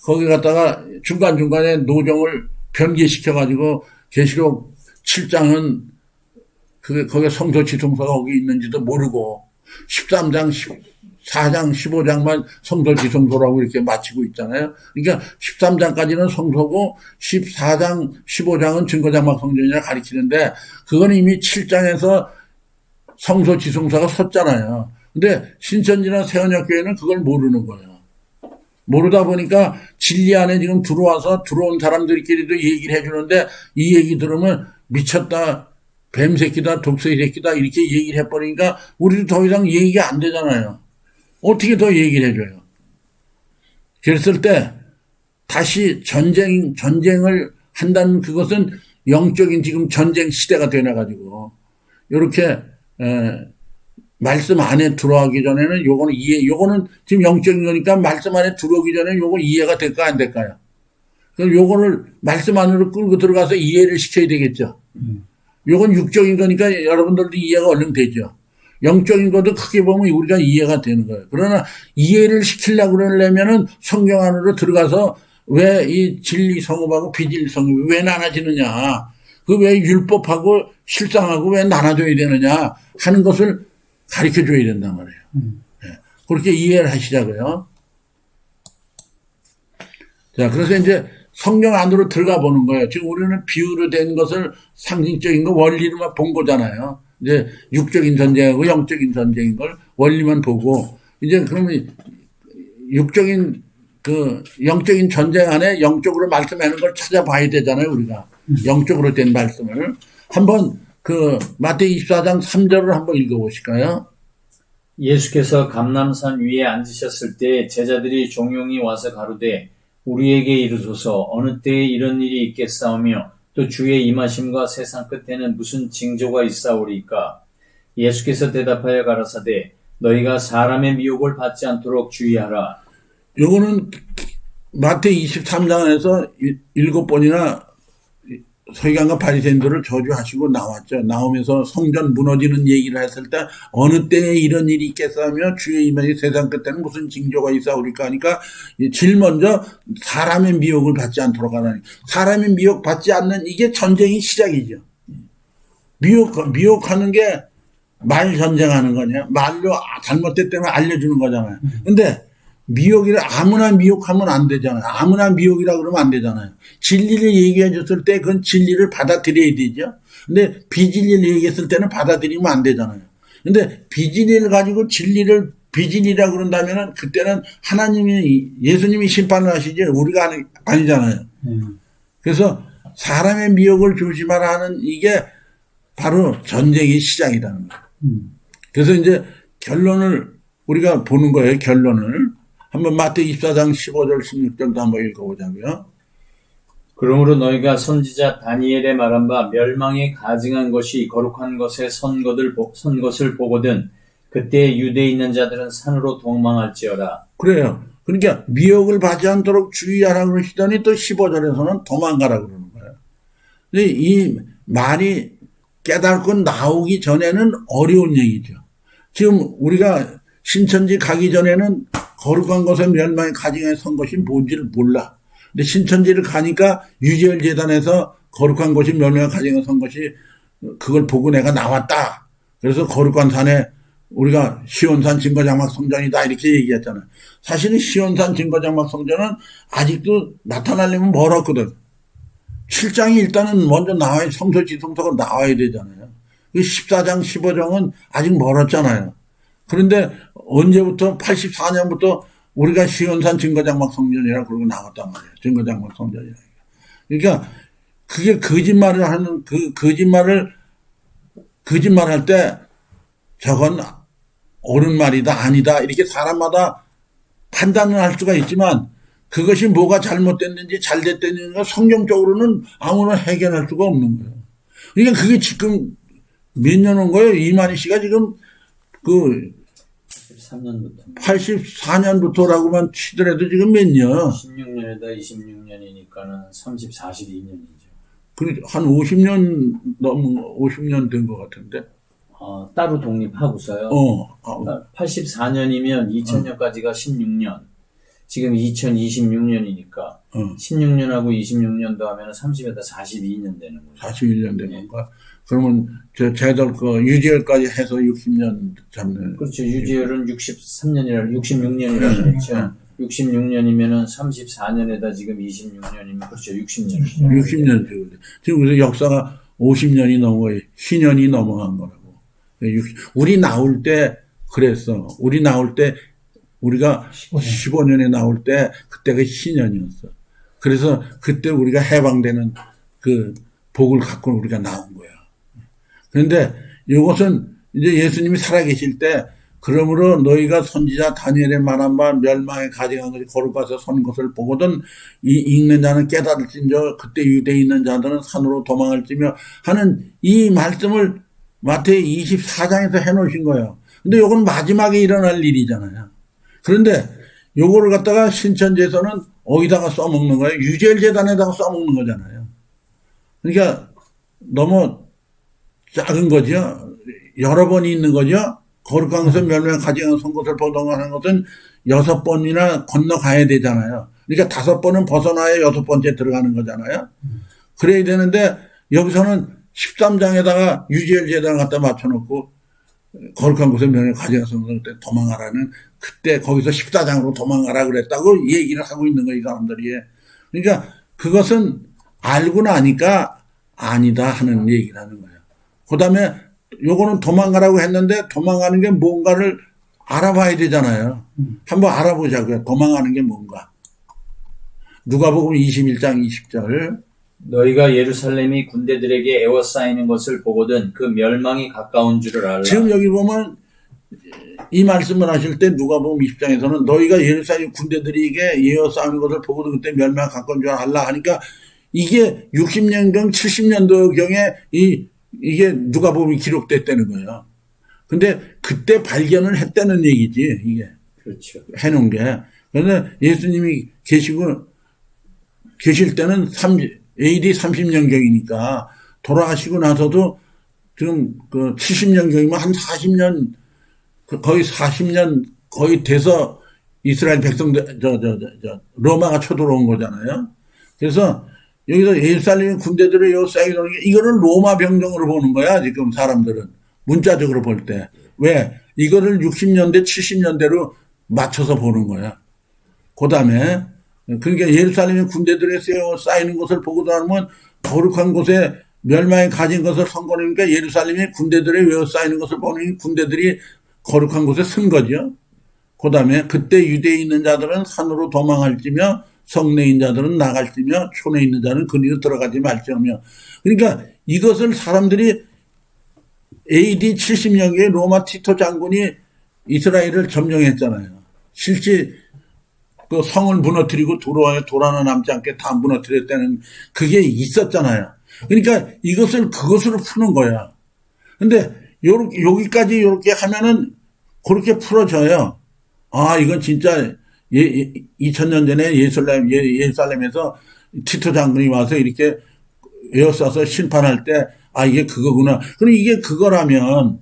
거기 갔다가 중간중간에 노정을 변개시켜가지고 계시록 7장은 거기에 성소지성소가 거기 있는지도 모르고 13장, 14장, 15장만 성소지성소라고 이렇게 마치고 있잖아요. 그러니까 13장까지는 성소고 14장, 15장은 증거장막 성전이라 가르치는데 그건 이미 7장에서 성소지성소가 섰잖아요. 근데 신천지나 새언약교회는 그걸 모르는 거예요. 모르다 보니까 진리 안에 지금 들어온 사람들끼리도 얘기를 해주는데 이 얘기 들으면 미쳤다, 뱀새끼다, 독서이 새끼다 이렇게 얘기를 해버리니까 우리도 더 이상 얘기가 안 되잖아요. 어떻게 더 얘기를 해줘요. 그랬을 때 다시 전쟁을 한다는 그것은 영적인 지금 전쟁 시대가 되어가지고 이렇게 말씀 안에 들어가기 전에는 요거는 지금 영적인 거니까 말씀 안에 들어오기 전에 요거 이해가 될까 안 될까요? 그럼 요거를 말씀 안으로 끌고 들어가서 이해를 시켜야 되겠죠. 요건 육적인 거니까 여러분들도 이해가 얼른 되죠. 영적인 것도 크게 보면 우리가 이해가 되는 거예요. 그러나 이해를 시키려고 그러려면은 성경 안으로 들어가서 왜 이 진리 성읍하고 비진리 성읍이 왜 나눠지느냐. 그 왜 율법하고 실상하고 왜 나눠줘야 되느냐 하는 것을 가르쳐 줘야 된단 말이에요. 네. 그렇게 이해를 하시자고요. 자, 그래서 이제 성경 안으로 들어가 보는 거예요. 지금 우리는 비유로 된 것을 상징적인 거 원리로만 본 거잖아요. 이제 육적인 전쟁하고 영적인 전쟁인 걸 원리만 보고 이제 그러면 육적인 영적인 전쟁 안에 영적으로 말씀하는 걸 찾아봐야 되잖아요, 우리가. 영적으로 된 말씀을. 한번 마태복음 24장 3절을 한번 읽어보실까요? 예수께서 감람산 위에 앉으셨을 때 제자들이 종용이 와서 가로되 우리에게 이르소서 어느 때에 이런 일이 있겠사오며 또 주의 임하심과 세상 끝에는 무슨 징조가 있사오리까? 예수께서 대답하여 가라사대 너희가 사람의 미혹을 받지 않도록 주의하라. 요거는 마태복음 23장에서 7번이나 서기관과 바리새인들을 저주하시고 나왔죠. 나오면서 성전 무너지는 얘기를 했을 때 어느 때에 이런 일이 있겠사며 주의 임하시 세상 끝에는 무슨 징조가 있사오리까 하니까 제일 먼저 사람의 미혹을 받지 않도록 하라니. 사람의 미혹 받지 않는 이게 전쟁의 시작이죠. 미혹하는 게 말 전쟁하는 거냐. 말로 잘못됐다면 알려주는 거잖아요. 근데 미혹이라 아무나 미혹하면 안 되잖아요. 아무나 미혹이라 그러면 안 되잖아요. 진리를 얘기해 줬을 때 그건 진리를 받아들여야 되죠. 근데 비진리를 얘기했을 때는 받아들이면 안 되잖아요. 근데 비진리를 가지고 진리를 비진리라 그런다면은 그때는 예수님이 심판을 하시지 우리가 아니잖아요. 그래서 사람의 미혹을 조심하라 하는 이게 바로 전쟁의 시작이라는 거예요. 그래서 이제 결론을 우리가 보는 거예요. 결론을. 한번 마태복음 24장 15절 16절도 한번 읽어보자고요. 그러므로 너희가 선지자 다니엘의 말한 바 멸망에 가증한 것이 거룩한 것에 선 것을 보거든 그때 유대에 있는 자들은 산으로 도망할지어라. 그래요. 그러니까 미혹을 받지 않도록 주의하라 그러시더니 또 15절에서는 도망가라 그러는 거예요. 근데 이 말이 깨닫고 나오기 전에는 어려운 얘기죠. 지금 우리가 신천지 가기 전에는 거룩한 것에 멸망의 가증에 선 것이 뭔지를 몰라. 근데 신천지를 가니까 유재열 재단에서 거룩한 것이 멸망의 가증에 선 것이 그걸 보고 내가 나왔다. 그래서 거룩한 산에 우리가 시온산 증거장막 성전이다 이렇게 얘기했잖아요. 사실은 시온산 증거장막 성전은 아직도 나타나려면 멀었거든. 7장이 일단은 먼저 나와야 성소 지성소가 나와야 되잖아요. 14장 15장은 아직 멀었잖아요. 그런데 언제부터 84년부터 우리가 시온산 증거장막 성전이라 그러고 나왔단 말이에요. 증거장막 성전이라. 그러니까 그게 거짓말을 거짓말할 때 저건 옳은 말이다 아니다 이렇게 사람마다 판단을 할 수가 있지만 그것이 뭐가 잘못됐는지 잘 됐는지 성경적으로는 아무나 해결할 수가 없는 거예요. 그러니까 그게 지금 몇 년 온 거예요? 이만희 씨가 지금 84년부터라고만 치더라도 지금 몇 년? 16년에다 26년이니까는 30, 42년이죠. 그러니까 한 50년 된 것 같은데. 따로 독립하고서요. 84년이면 2000년까지가 16년. 지금 2026년이니까 16년하고 26년도 하면 30에다 42년 되는 거예요. 41년 된 건가? 그러면 제들 유재열까지 해서 60년 잡는. 그렇죠. 유재열은 66년이라고 그랬죠. 66년이면은 34년에다 지금 26년이면 그렇죠. 60년이죠. 60년 지금 우리 역사가 50년이 넘어요. 신년이 넘어간 거라고. 우리 나올 때 그랬어. 우리 나올 때 우리가 15년에 나올 때 그때가 신년이었어. 그래서 그때 우리가 해방되는 그 복을 갖고 우리가 나온 거야. 그런데 이것은 이제 예수님이 살아계실 때 그러므로 너희가 선지자 다니엘의 말한 바 멸망에 가증한 것이 거룩해서 선 것을 보거든 이 읽는 자는 깨달을진저 그때 유대에 있는 자들은 산으로 도망할지며 하는 이 말씀을 마태의 24장에서 해놓으신 거예요. 근데 요건 마지막에 일어날 일이잖아요. 그런데 요거를 갖다가 신천지에서는 어디다가 써먹는 거예요? 유재일재단에다가 써먹는 거잖아요. 그러니까 너무 작은 거죠. 여러 번이 있는 거죠. 거룩한 것을 멸망 가증한 선것을 보동하는 것은 6번이나 건너가야 되잖아요. 그러니까 5번은 벗어나야 6번째 들어가는 거잖아요. 그래야 되는데 여기서는 13장에다가 유재일재단을 갖다 맞춰놓고 거룩한 곳에 멸망 가증한 선것을 도망가라는, 그때 거기서 14장으로 도망가라 그랬다고 얘기를 하고 있는 거예요, 이 사람들이. 그러니까 그것은 알고 나니까 아니다 하는 얘기를 하는 거예요. 그 다음에 요거는 도망가라고 했는데 도망가는 게 뭔가를 알아봐야 되잖아요. 한번 알아보자고요. 도망가는 게 뭔가. 누가복음 21장 20절. 너희가 예루살렘이 군대들에게 에워싸이는 것을 보거든 그 멸망이 가까운 줄을 알라. 지금 여기 보면 이 말씀을 하실 때 누가복음 20장에서는 너희가 예루살렘 군대들에게 에워싸이는 것을 보거든 그때 멸망이 가까운 줄 알라 하니까 이게 60년경 70년도경에 이게 누가복음이 기록됐다는 거예요. 근데 그때 발견을 했다는 얘기지, 이게. 그렇죠. 해놓은 게. 그런데 예수님이 계실 때는 AD 30년경이니까 돌아가시고 나서도 지금 그 70년경이면 한 40년, 거의 40년 거의 돼서 이스라엘 백성들, 로마가 쳐들어온 거잖아요. 그래서 여기서 예루살렘 군대들을 여기 쌓여놓은 게, 이거를 로마 병정으로 보는 거야, 지금 사람들은. 문자적으로 볼 때. 왜? 이거를 60년대, 70년대로 맞춰서 보는 거야. 그 다음에, 그러니까 예루살렘의 군대들에 쌓이는 것을 보고 나면 거룩한 곳에 멸망에 가진 것을 선거니까 예루살렘의 군대들에 외워 쌓이는 것을 보니 군대들이 거룩한 곳에 쓴 거죠. 그 다음에 그때 유대에 있는 자들은 산으로 도망할지며 성내에 있는 자들은 나갈지며 촌에 있는 자는 그리로 들어가지 말지며. 그러니까 이것을 사람들이 AD 70년경에 로마 티토 장군이 이스라엘을 점령했잖아요. 실제 그 성을 무너뜨리고 돌아나 남지 않게 다 무너뜨렸다는 그게 있었잖아요. 그러니까 이것을 그것으로 푸는 거야. 근데 여기까지 이렇게 하면은 그렇게 풀어져요. 아, 이건 진짜 2000년 전에 예루살렘에서 티토 장군이 와서 이렇게 에워싸서 심판할 때, 아, 이게 그거구나. 그럼 이게 그거라면,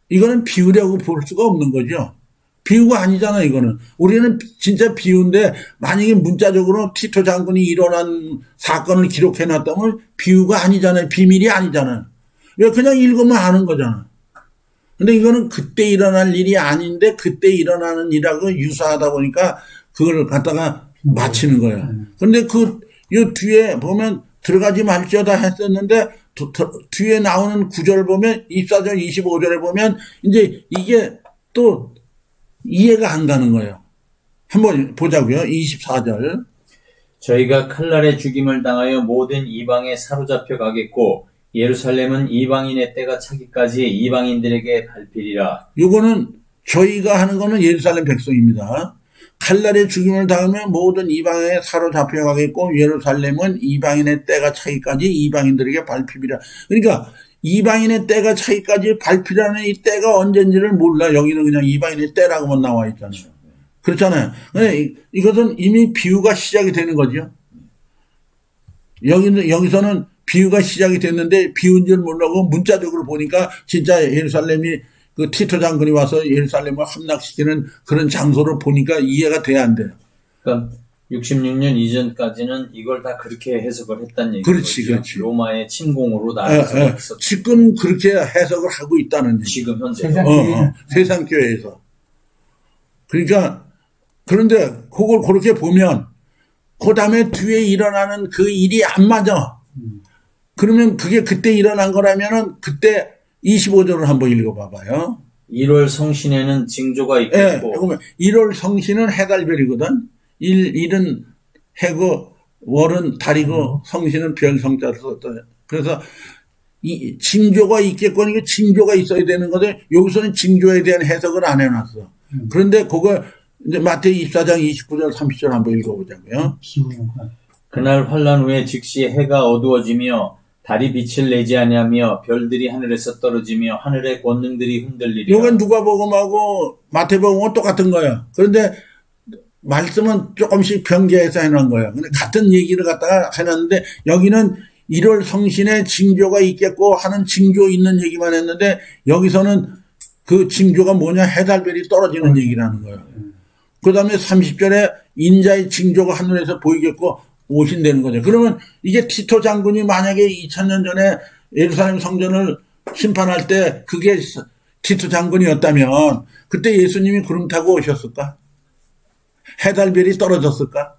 이거는 비유라고 볼 수가 없는 거죠. 비유가 아니잖아, 이거는. 우리는 진짜 비유인데, 만약에 문자적으로 티토 장군이 일어난 사건을 기록해놨다면 비유가 아니잖아요. 비밀이 아니잖아요. 왜 그냥 읽으면 아는 거잖아. 근데 이거는 그때 일어날 일이 아닌데, 그때 일어나는 일하고 유사하다 보니까, 그걸 갖다가 맞히는 거야. 근데 요 뒤에 보면 들어가지 말지어다 했었는데 뒤에 나오는 구절 보면 24절 25절에 보면 이제 이게 또 이해가 안 가는 거예요. 한번 보자고요. 24절. 저희가 칼날의 죽임을 당하여 모든 이방에 사로잡혀 가겠고 예루살렘은 이방인의 때가 차기까지 이방인들에게 밟히리라. 요거는 저희가 하는 거는 예루살렘 백성입니다. 칼날의 죽임을 당하면 모든 이방에 사로잡혀 가겠고 예루살렘은 이방인의 때가 차기까지 이방인들에게 밟히리라. 그러니까 이방인의 때가 차기까지 밟히라는 이 때가 언젠지를 몰라. 여기는 그냥 이방인의 때라고만 나와 있잖아요. 그렇잖아요. 이것은 이미 비유가 시작이 되는 거죠. 여기서는 비유가 시작이 됐는데 비유인 줄 모르고 문자적으로 보니까 진짜 예루살렘이 그 티토 장군이 와서 예루살렘을 함락시키는 그런 장소를 보니까 이해가 돼야 안 돼요. 그러니까 66년 이전까지는 이걸 다 그렇게 해석을 했다는 얘기죠. 그렇지. 로마의 침공으로 다 해석을 했었죠. 지금 그렇게 해석을 하고 있다는 얘기. 지금 현재. 세상교회에서. 그러니까 그런데 그걸 그렇게 보면 그 다음에 뒤에 일어나는 그 일이 안 맞아. 그러면 그게 그때 일어난 거라면은 그때 25절을 한번 읽어봐봐요. 1월 성신에는 징조가 있겠고. 네, 1월 성신은 해달별이거든. 1은 해고, 월은 달이고, 성신은 별 성자를 썼다. 그래서 이 징조가 있겠고, 이게 징조가 있어야 되는 건데, 여기서는 징조에 대한 해석을 안 해놨어. 그런데 그거, 이제 마태이 24장 29절 30절 한번 읽어보자고요. 그날 환란 후에 즉시 해가 어두워지며 달이 빛을 내지 아니하며 별들이 하늘에서 떨어지며 하늘의 권능들이 흔들리리라. 이건 누가복음하고 마태복음은 똑같은 거예요. 그런데 말씀은 조금씩 변개해서 해놓은 거예요. 근데 같은 얘기를 갖다가 해놨는데 여기는 1월 성신의 징조가 있겠고 하는 징조 있는 얘기만 했는데 여기서는 그 징조가 뭐냐, 해달별이 떨어지는 얘기를 하는 거예요. 그 다음에 30절에 인자의 징조가 하늘에서 보이겠고 오신다는 거죠. 그러면 이게 티토 장군이 만약에 2000년 전에 예루살렘 성전을 심판할 때 그게 티토 장군이었다면 그때 예수님이 구름 타고 오셨을까? 해달별이 떨어졌을까?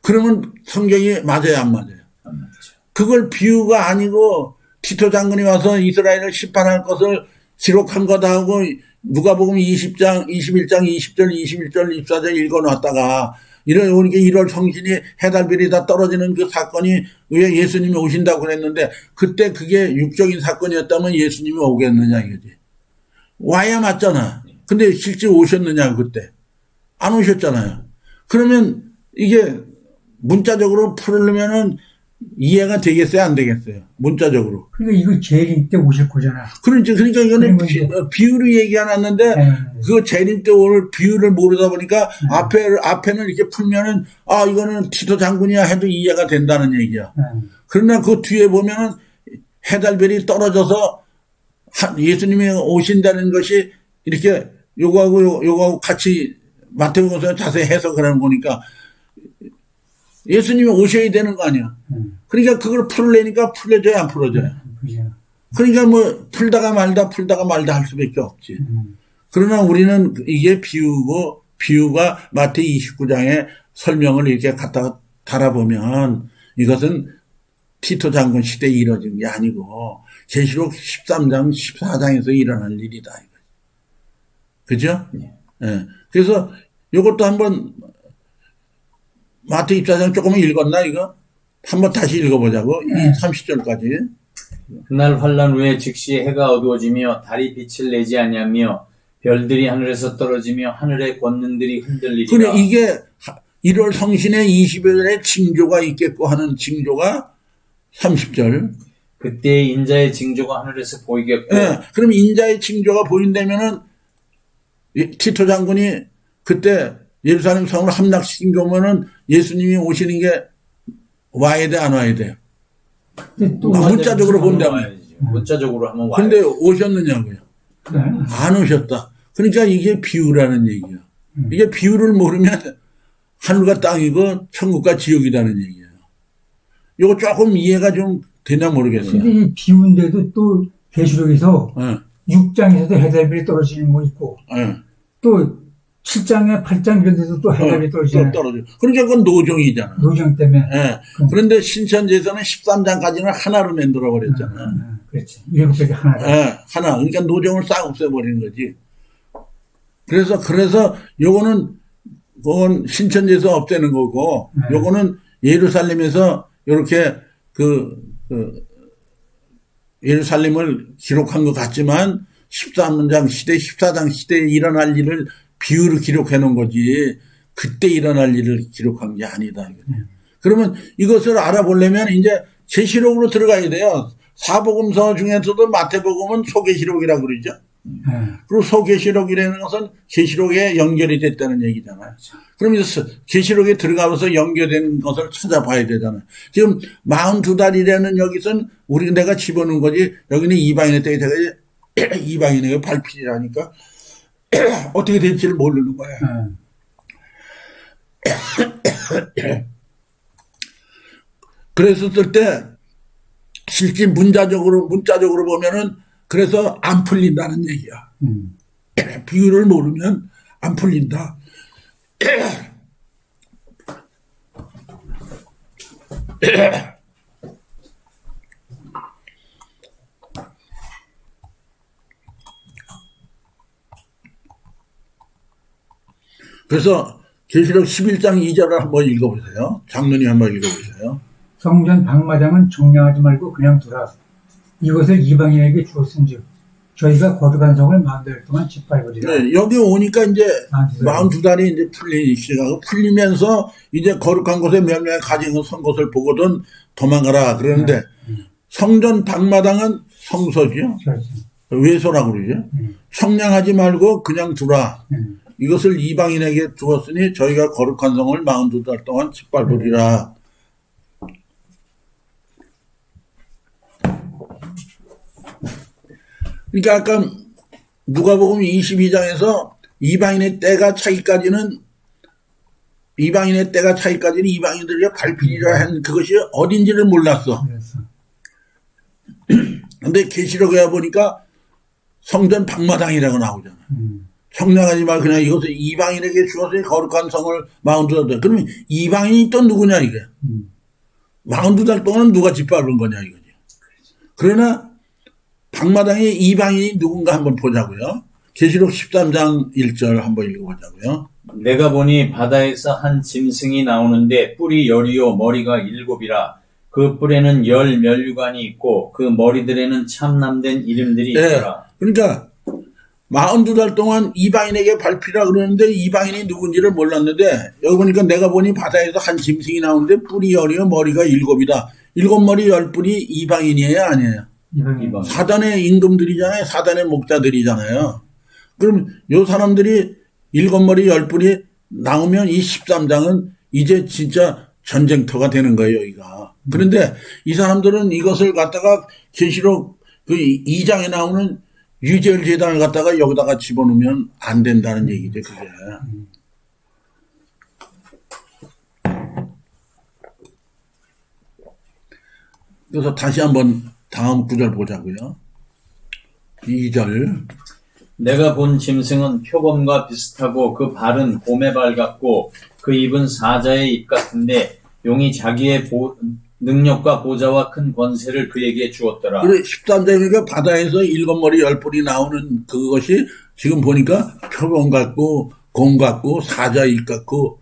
그러면 성경이 맞아요, 안 맞아요? 안 맞죠. 그걸 비유가 아니고 티토 장군이 와서 이스라엘을 심판할 것을 기록한 거다 하고 누가복음 20장, 21장, 20절, 21절, 24절 읽어놨다가 이러니까 1월 성신이 해달별이 다 떨어지는 그 사건이 왜 예수님이 오신다고 그랬는데 그때 그게 육적인 사건이었다면 예수님이 오겠느냐 이거지. 와야 맞잖아. 근데 실제 오셨느냐 그때. 안 오셨잖아요. 그러면 이게 문자적으로 풀으려면은 이해가 되겠어요, 안 되겠어요? 문자적으로. 그러니까 이거 재림 때 오실 거잖아. 그러니까 이거는 비유를 얘기해놨는데 그 재림 때 오늘 비유를 모르다 보니까 앞에는 이렇게 풀면은 이거는 티토 장군이야 해도 이해가 된다는 얘기야. 그러나 그 뒤에 보면은 해달별이 떨어져서 예수님이 오신다는 것이 이렇게 요거하고 같이 마태복음에서 자세히 해석을 하는 거니까 예수님이 오셔야 되는 거 아니야. 그러니까 그걸 풀려니까 풀려져요, 안 풀어져요? 그러니까 뭐 풀다가 말다 할 수밖에 없지. 그러나 우리는 이게 비유가 마태 29장의 설명을 이렇게 갖다가 달아보면 이것은 티토 장군 시대에 이루어진 게 아니고 계시록 13장, 14장에서 일어날 일이다. 그죠? 예. 그래서 이것도 한번 마태 24장 조금은 읽었나 이거? 한번 다시 읽어보자고. 30절까지. 그날 환란 후에 즉시 해가 어두워지며 달이 빛을 내지 아니하며 별들이 하늘에서 떨어지며 하늘의 권능들이 흔들리리라. 그래 이게 1월 성신의 20일에 징조가 있겠고 하는 징조가 30절. 그때 인자의 징조가 하늘에서 보이겠고. 예. 그럼 인자의 징조가 보인다면은 티토 장군이 그때 예루살렘 성을 함락시킨 거면은 예수님이 오시는 게 와야 돼, 안 와야 돼요? 문자적으로 본다면. 문자적으로 하면 와야 근데 오셨느냐고요? 안 오셨다. 그러니까 이게 비유라는 얘기야. 이게 비유를 모르면 하늘과 땅이고 천국과 지옥이라는 얘기예요. 이거 조금 이해가 좀 되나 모르겠어요. 근데 이 비운데도 또 계시록에서 6장에서도 해달별이 떨어지는 거 있고 또 7장에 8장 이런 데서 또 해달별이 떨어지잖아요. 떨어져. 그러니까 그건 노정이잖아. 노정 때문에. 그런데 신천지에서는 13장까지는 하나로 만들어 버렸잖아. 그렇지. 7가지 하나. 하나. 그러니까 노정을 싹 없애버리는 거지. 그래서 요거는 그건 신천지에서 없애는 거고 요거는 예루살렘에서 이렇게 예루살렘을 기록한 것 같지만 13장 시대, 14장 시대에 일어날 일을 비유를 기록해 놓은 거지 그때 일어날 일을 기록한 게 아니다. 그러면 이것을 알아보려면 이제 계시록으로 들어가야 돼요. 사복음서 중에서도 마태복음은 소계시록이라고 그러죠. 그리고 소계시록이라는 것은 계시록에 연결이 됐다는 얘기잖아요. 그럼 이제 계시록에 들어가면서 연결된 것을 찾아봐야 되잖아요. 지금 42달이라는 여기서는 내가 집어넣은 거지 여기는 이방인의 때에 제가 이방인에게 발필이라니까 어떻게 될지를 모르는 거야. 그랬었을 때 실제 문자적으로 보면은 그래서 안 풀린다는 얘기야. 비유를 모르면 안 풀린다. 그래서 계시록 11장 2절을 한번 읽어보세요. 장로님 한번 읽어보세요. 성전 방마장은 정량하지 말고 그냥 두라. 이것을 이방인에게 주었은즉 저희가 거룩한 성을 40달 동안 짓밟으리라. 네, 여기 오니까 이제 42달이 이제 풀리기 시작하고 풀리면서 이제 거룩한 곳에 명령에 가진 선 것을 보거든 도망가라. 그러는데 성전 방마당은 성소죠. 그렇죠. 외소라고 그러죠. 청량하지 말고 그냥 두라. 이것을 이방인에게 두었으니 저희가 거룩한 성을 42달 동안 짓밟으리라. 그러니까 아까 누가복음 22장에서 이방인의 때가 차기까지는 이방인들에게 밟히리라 한 그것이 어딘지를 몰랐어. 그래서 근데 계시록에 보니까 성전 방마당이라고 나오잖아. 청량하지 말고 그냥 이것을 이방인에게 주었으니 거룩한 성을 42달. 그러면 이방인이 또 누구냐 이게. 42달 동안 누가 짓밟은 거냐 이거지. 그러나 방마당에 이방인이 누군가 한번 보자고요. 계시록 13장 1절 한번 읽어보자고요. 내가 보니 바다에서 한 짐승이 나오는데 뿔이 10이요 머리가 7이라 그 뿔에는 10 면류관이 있고 그 머리들에는 참남된 이름들이 있더라. 그러니까 42달 동안 이방인에게 밟히라 그러는데 이방인이 누군지를 몰랐는데 여기 보니까 내가 보니 바다에서 한 짐승이 나오는데 뿔이 10이요 머리가 7이다. 7머리 10뿔이 이방인이에요 아니에요? 이방인. 사단의 임금들이잖아요. 사단의 목자들이잖아요. 그럼 요 사람들이 7머리 10뿔이 나오면 이 13장은 이제 진짜 전쟁터가 되는 거예요, 여기가. 그런데 이 사람들은 이것을 갖다가 계시록 그 2장에 나오는 유죄일 재단을 갖다가 여기다가 집어넣으면 안 된다는 얘기죠, 그게. 그래서 다시 한번 다음 구절 보자고요. 2절. 내가 본 짐승은 표범과 비슷하고 그 발은 곰의 발 같고 그 입은 사자의 입 같은데 용이 자기의 능력과 보좌와 큰 권세를 그에게 주었더라. 그래 13장이니까 바다에서 7머리 10뿔이 나오는 그것이 지금 보니까 표범 같고 곰 같고 사자 입 같고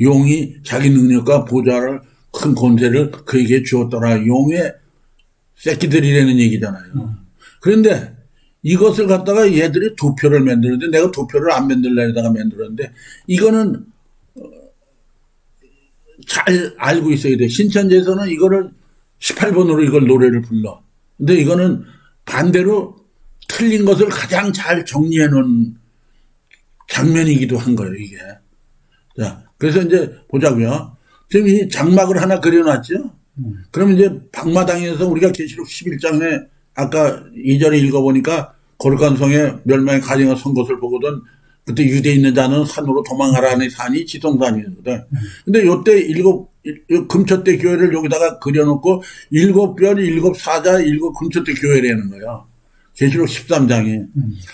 용이 자기 능력과 보좌를 큰 권세를 그에게 주었더라. 용의 새끼들이라는 얘기잖아요. 그런데 이것을 갖다가 얘들이 도표를 만들었는데 내가 도표를 안 만들려다가 만들었는데 이거는 잘 알고 있어야 돼. 신천지에서는 이거를 18번으로 이걸 노래를 불러. 근데 이거는 반대로 틀린 것을 가장 잘 정리해 놓은 장면이기도 한 거예요, 이게. 자, 그래서 이제 보자고요. 지금 이 장막을 하나 그려놨죠? 그러면 이제 방마당에서 우리가 계시록 11장에 아까 2절에 읽어보니까 거룩한 성에 멸망의 가정을 선 것을 보거든 그때 유대에 있는 자는 산으로 도망가라는 산이 지성산이거든. 근데 요때 금초대 교회를 여기다가 그려놓고 7별, 7사자, 7금초대 교회라는 거예요. 계시록 13장에.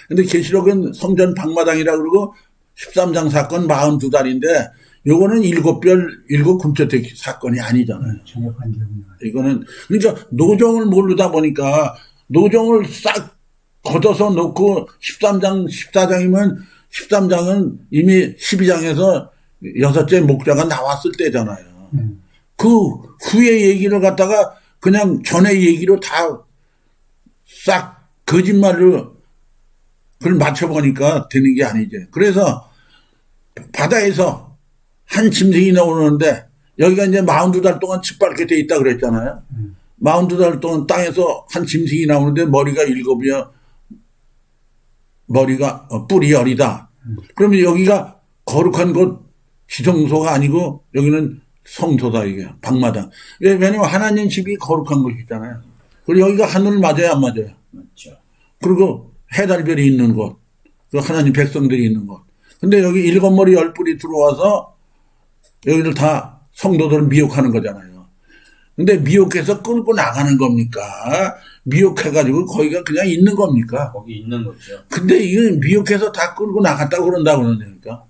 근데 계시록은 성전 방마당이라 그러고 13장 사건 42달인데 요거는 7별, 7금초대 사건이 아니잖아요. 전혀 관계없는. 이거는 그러니까 노정을 모르다 보니까 노정을 싹 걷어서 놓고 13장, 14장이면 13장은 이미 12장에서 6째 목자가 나왔을 때잖아요. 그 후의 얘기를 갖다가 그냥 전의 얘기로 다 싹 거짓말로 그걸 맞춰보니까 되는 게 아니죠. 그래서 바다에서 한 짐승이 나오는데 여기가 이제 42달 동안 짓밟게 돼 있다 그랬잖아요. 42달 동안 땅에서 한 짐승이 나오는데 머리가 7이야. 머리가 뿔이 10이다. 그러면 여기가 거룩한 곳 지성소가 아니고 여기는 성소다 이게 방마당. 왜냐면 하나님 집이 거룩한 곳이잖아요. 그리고 여기가 하늘 맞아요 안 맞아요? 맞죠. 그리고 해달별이 있는 곳, 그 하나님 백성들이 있는 곳. 근데 여기 7머리 10뿔이 들어와서 여기를 다 성도들을 미혹하는 거잖아요. 근데 미혹해서 끌고 나가는 겁니까? 미혹해가지고 거기가 그냥 있는 겁니까? 거기 있는 거죠. 근데 이거 미혹해서 다 끌고 나갔다고 그런다고 그러니까.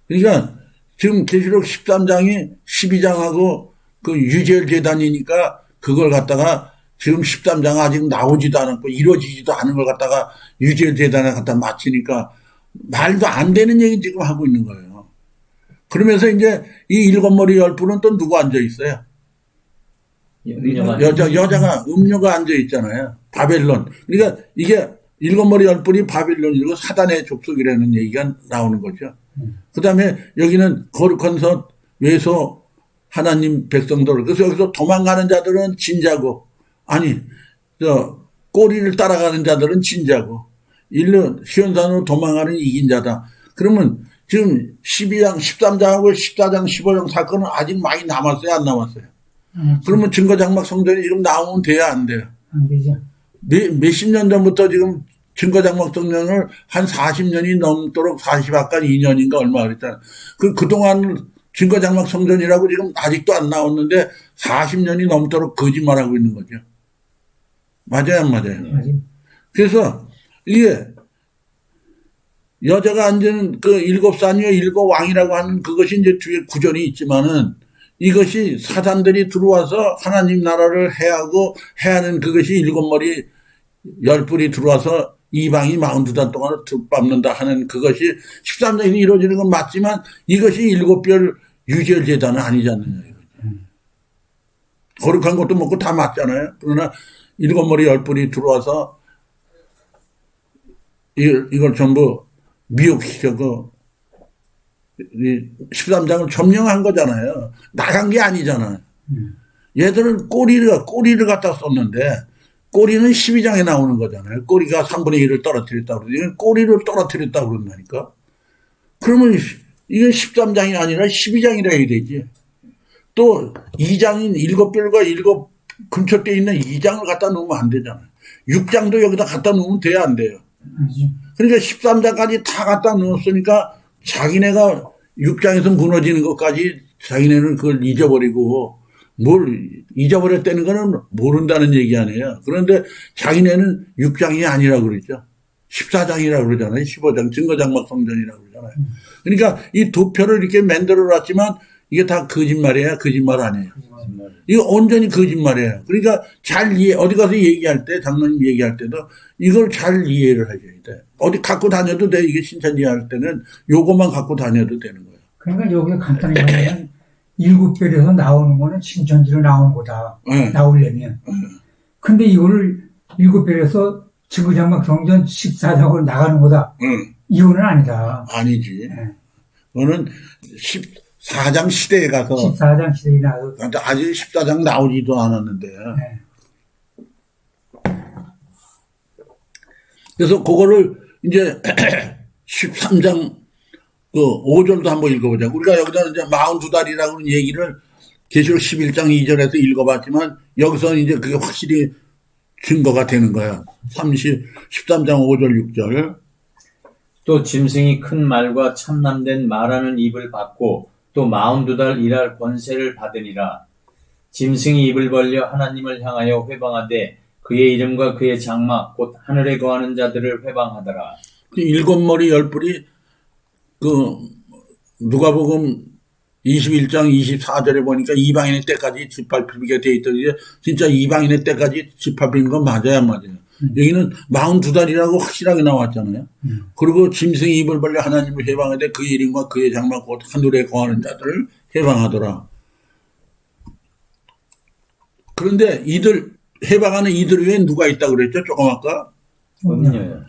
그러니까 지금 계시록 13장이 12장하고 그 유죄일 재단이니까 그걸 갖다가 지금 13장 아직 나오지도 않았고 이루어지지도 않은 걸 갖다가 유죄일 재단에 갖다 마치니까 말도 안 되는 얘기 지금 하고 있는 거예요. 그러면서 이제 이 7머리 10뿔은 또 누구 앉아 있어요? 여자가 음녀가 앉아 있잖아요. 바벨론. 그러니까 이게 7머리 10뿔이 바벨론이고 사단의 족속이라는 얘기가 나오는 거죠. 그 다음에 여기는 거룩한 성, 외소, 하나님 백성들. 그래서 여기서 도망가는 자들은 진자고 아니, 꼬리를 따라가는 자들은 진자고, 일로 시온산으로 도망가는 이긴 자다. 그러면 지금 12장, 13장하고 14장, 15장 사건은 아직 많이 남았어요? 안 남았어요? 그러면 증거장막 성전이 지금 나오면 돼야 안 돼요? 안 되죠. 몇십 년 전부터 지금 증거장막 성전을 한 40년이 넘도록 40 아까 2년인가 얼마 그랬잖아요. 그동안 증거장막 성전이라고 지금 아직도 안 나왔는데 40년이 넘도록 거짓말하고 있는 거죠. 맞아요, 안 맞아요? 맞아요. 그래서 이게 여자가 앉은 그 일곱 산이요, 일곱 왕이라고 하는 그것이 이제 뒤에 구절이 있지만은 이것이 사단들이 들어와서 하나님 나라를 해하는 그것이 일곱 머리 열 뿔이 들어와서 이방이 42달 동안을 밟는다 하는 그것이 13장에 이루어지는 건 맞지만 이것이 일곱 별 유죄 제단은 아니지 않느냐 이거죠. 거룩한 것도 먹고 다 맞잖아요. 그러나 일곱 머리 열 뿔이 들어와서 이걸 전부 미혹시켜서 13장을 점령한 거잖아요. 나간 게 아니잖아요. 얘들은 꼬리를 갖다 썼는데 꼬리는 12장에 나오는 거잖아요. 꼬리가 3분의 1을 떨어뜨렸다고 그러지. 이건 꼬리를 떨어뜨렸다고 그런다니까. 그러면 이건 13장이 아니라 12장이라 해야 되지. 또 2장인 일곱 별과 일곱 근처에 있는 2장을 갖다 놓으면 안 되잖아요. 6장도 여기다 갖다 놓으면 돼야 안 돼요. 그러니까 13장까지 다 갖다 놓았으니까 자기네가 6장에서 무너지는 것까지 자기네는 그걸 잊어버리고 뭘 잊어버렸다는 거는 모른다는 얘기 아니에요. 그런데 자기네는 6장이 아니라고 그러죠. 14장이라고 그러잖아요. 15장 증거장막 성전이라고 그러잖아요. 그러니까 이 두 표를 이렇게 만들어 놨지만 이게 다 거짓말이에요. 거짓말 아니에요. 이거 온전히 거짓말이에요. 그러니까 잘 어디 가서 얘기할 때, 장로님 얘기할 때도 이걸 잘 이해를 하셔야 돼. 어디 갖고 다녀도 돼. 이게 신천지 할 때는 요것만 갖고 다녀도 되는 거예요. 그러니까 여기서 간단히 말하면 일곱 별에서 나오는 거는 신천지로 나오는 거다. 네. 나오려면. 근데 이거를 일곱 별에서 증거장막 성전 14장으로 나가는 거다. 이거는 아니다. 아니지. 네. 그거는 14장 시대에 가서 14장 시대에 나와서 아직 14장 나오지도 않았는데. 네. 그래서 그거를 이제 13장 그 5절도 한번 읽어보자. 우리가 여기다 이제 42달이라고 얘기를 계시록 11장 2절에서 읽어봤지만 여기서 이제 그게 확실히 증거가 되는 거야. 13장 5절 6절. 또 짐승이 큰 말과 참남된 말하는 입을 받고 또 42달 일할 권세를 받으니라. 짐승이 입을 벌려 하나님을 향하여 회방하되 그의 이름과 그의 장막 곧 하늘에 거하는 자들을 회방하더라. 일곱 머리 열 뿔이 그 누가복음 21장 24절에 보니까 이방인의 때까지 짓밟히게 돼 있더니 진짜 이방인의 때까지 짓밟히는 건 맞아요, 안 맞아요? 여기는 42달이라고 확실하게 나왔잖아요. 그리고 짐승이 입을 벌려 하나님을 해방하되 그의 이름과 그의 장막 곧 하늘에 거하는 자들을 해방하더라. 그런데 해방하는 이들 외에 누가 있다고 그랬죠? 조금 아까?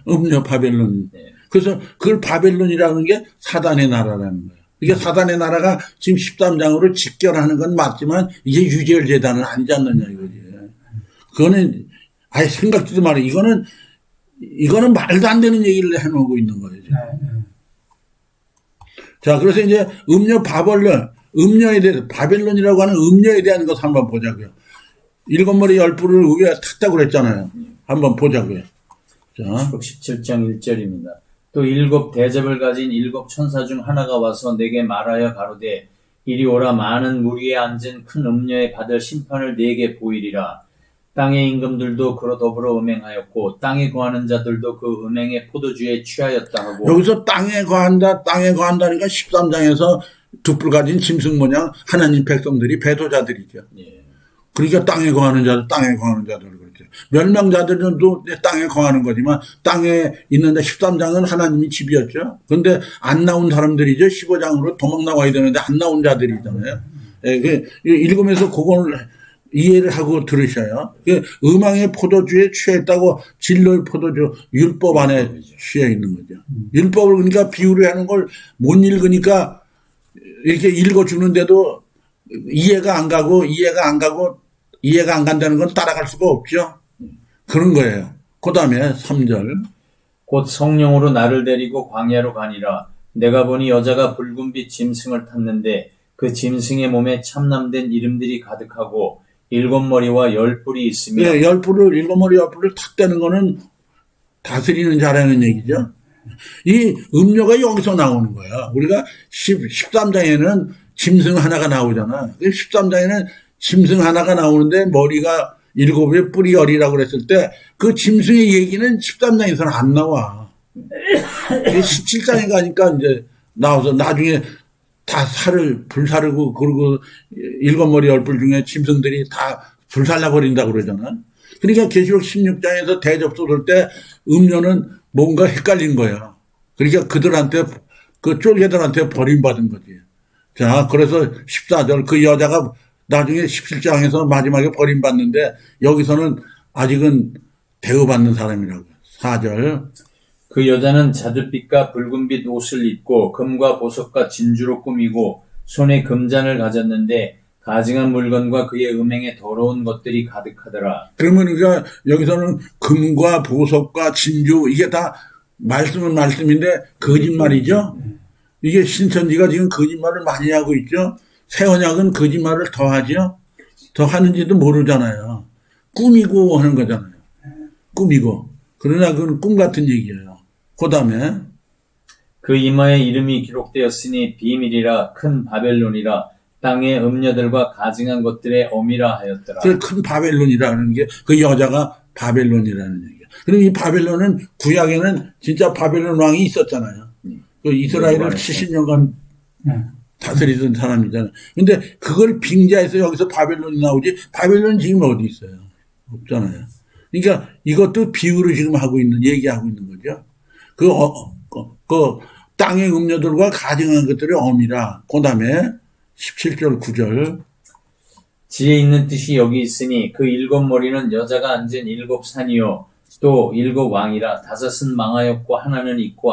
음녀 바벨론. 네. 그래서 그걸 바벨론이라는 게 사단의 나라라는 거예요. 이게 사단의 나라가 지금 13장으로 직결하는 건 맞지만 이게 유죄를 재단은 아니지 않느냐 이거지. 그거는 아예 생각지도 말아요. 이거는 말도 안 되는 얘기를 해놓고 있는 거예요. 자, 그래서 이제 음녀에 대해서 바벨론이라고 하는 음녀에 대한 것 한번 보자고요. 일곱 머리 열 뿔을 위에 탔다고 그랬잖아요. 한번 보자고요. 자, 17장 1절입니다. 또 일곱 대접을 가진 일곱 천사 중 하나가 와서 내게 말하여 가로되 이리 오라. 많은 무리에 앉은 큰 음녀에 받을 심판을 네게 보이리라. 땅의 임금들도 그로 더불어 음행하였고 땅에 거하는 자들도 그 음행의 포도주에 취하였다 하고. 여기서 땅에 거한다니까 13장에서 두 뿔 가진 짐승 모양 하나님 백성들이 배도자들이죠. 예. 그러니까 땅에 거하는 자들 그렇죠. 멸망자들도 땅에 거하는 거지만 땅에 있는데 13장은 하나님이 집이었죠. 그런데 안 나온 사람들이죠. 15장으로 도망 나와야 되는데 안 나온 자들이잖아요. 예, 읽으면서 그걸 이해를 하고 들으셔요. 음황의 포도주에 취했다고 진로의 포도주 율법 안에 취해 있는 거죠. 율법을 그러니까 비유를 하는 걸 못 읽으니까 이렇게 읽어주는데도 이해가 안 가고 이해가 안 간다는 건 따라갈 수가 없죠. 그런 거예요. 그 다음에 3절. 곧 성령으로 나를 데리고 광야로 가니라. 내가 보니 여자가 붉은빛 짐승을 탔는데 그 짐승의 몸에 참남된 이름들이 가득하고 7머리와 10뿔이 있으며. 예, 7머리 10뿔을 탔다는 거는 다스리는 자라는 얘기죠. 이 음료가 여기서 나오는 거야. 우리가 13장에는 짐승 하나가 나오잖아. 13장에는 짐승 하나가 나오는데 머리가 7에 뿔이 10이라고 그랬을 때 그 짐승의 얘기는 13장에서는 안 나와. 17장에 가니까 이제 나와서 나중에 다 불사르고 그리고 7머리 10뿔 중에 짐승들이 다 불살라 버린다고 그러잖아. 그러니까 계시록 16장에서 대접소 들 때 음료는 뭔가 헷갈린 거야. 그러니까 그들한테 그 쫄개들한테 버림받은 거지. 자, 그래서 14절 그 여자가 나중에 17장에서 마지막에 버림받는데 여기서는 아직은 대우받는 사람이라고. 4절. 그 여자는 자줏빛과 붉은빛 옷을 입고 금과 보석과 진주로 꾸미고 손에 금잔을 가졌는데 가증한 물건과 그의 음행에 더러운 것들이 가득하더라. 그러면 우리가 여기서는 금과 보석과 진주 이게 다 말씀은 말씀인데 거짓말이죠. 이게 신천지가 지금 거짓말을 많이 하고 있죠. 새 언약은 거짓말을 더 하죠. 더 하는지도 모르잖아요. 꾸미고 하는 거잖아요. 꾸미고. 그러나 그건 꿈 같은 얘기예요. 그 다음에 그 이마에 이름이 기록되었으니 비밀이라 큰 바벨론이라 땅의 음녀들과 가증한 것들의 어미라 하였더라. 그 큰 바벨론이라는 게 그 여자가 바벨론이라는 얘기예요. 그럼 이 바벨론은 구약에는 진짜 바벨론 왕이 있었잖아요. 그 이스라엘을 70년간 다스리던 사람이잖아요. 근데 그걸 빙자해서 여기서 바벨론이 나오지 바벨론 지금 어디 있어요? 없잖아요. 그러니까 이것도 비유로 지금 얘기하고 있는 거죠. 그 땅의 음녀들과 가증한 것들의 어미라. 그 다음에 17절 9절. 지혜 있는 뜻이 여기 있으니 그 7머리는 여자가 앉은 7산이요 또 7왕이라 5은 망하였고 하나는 있고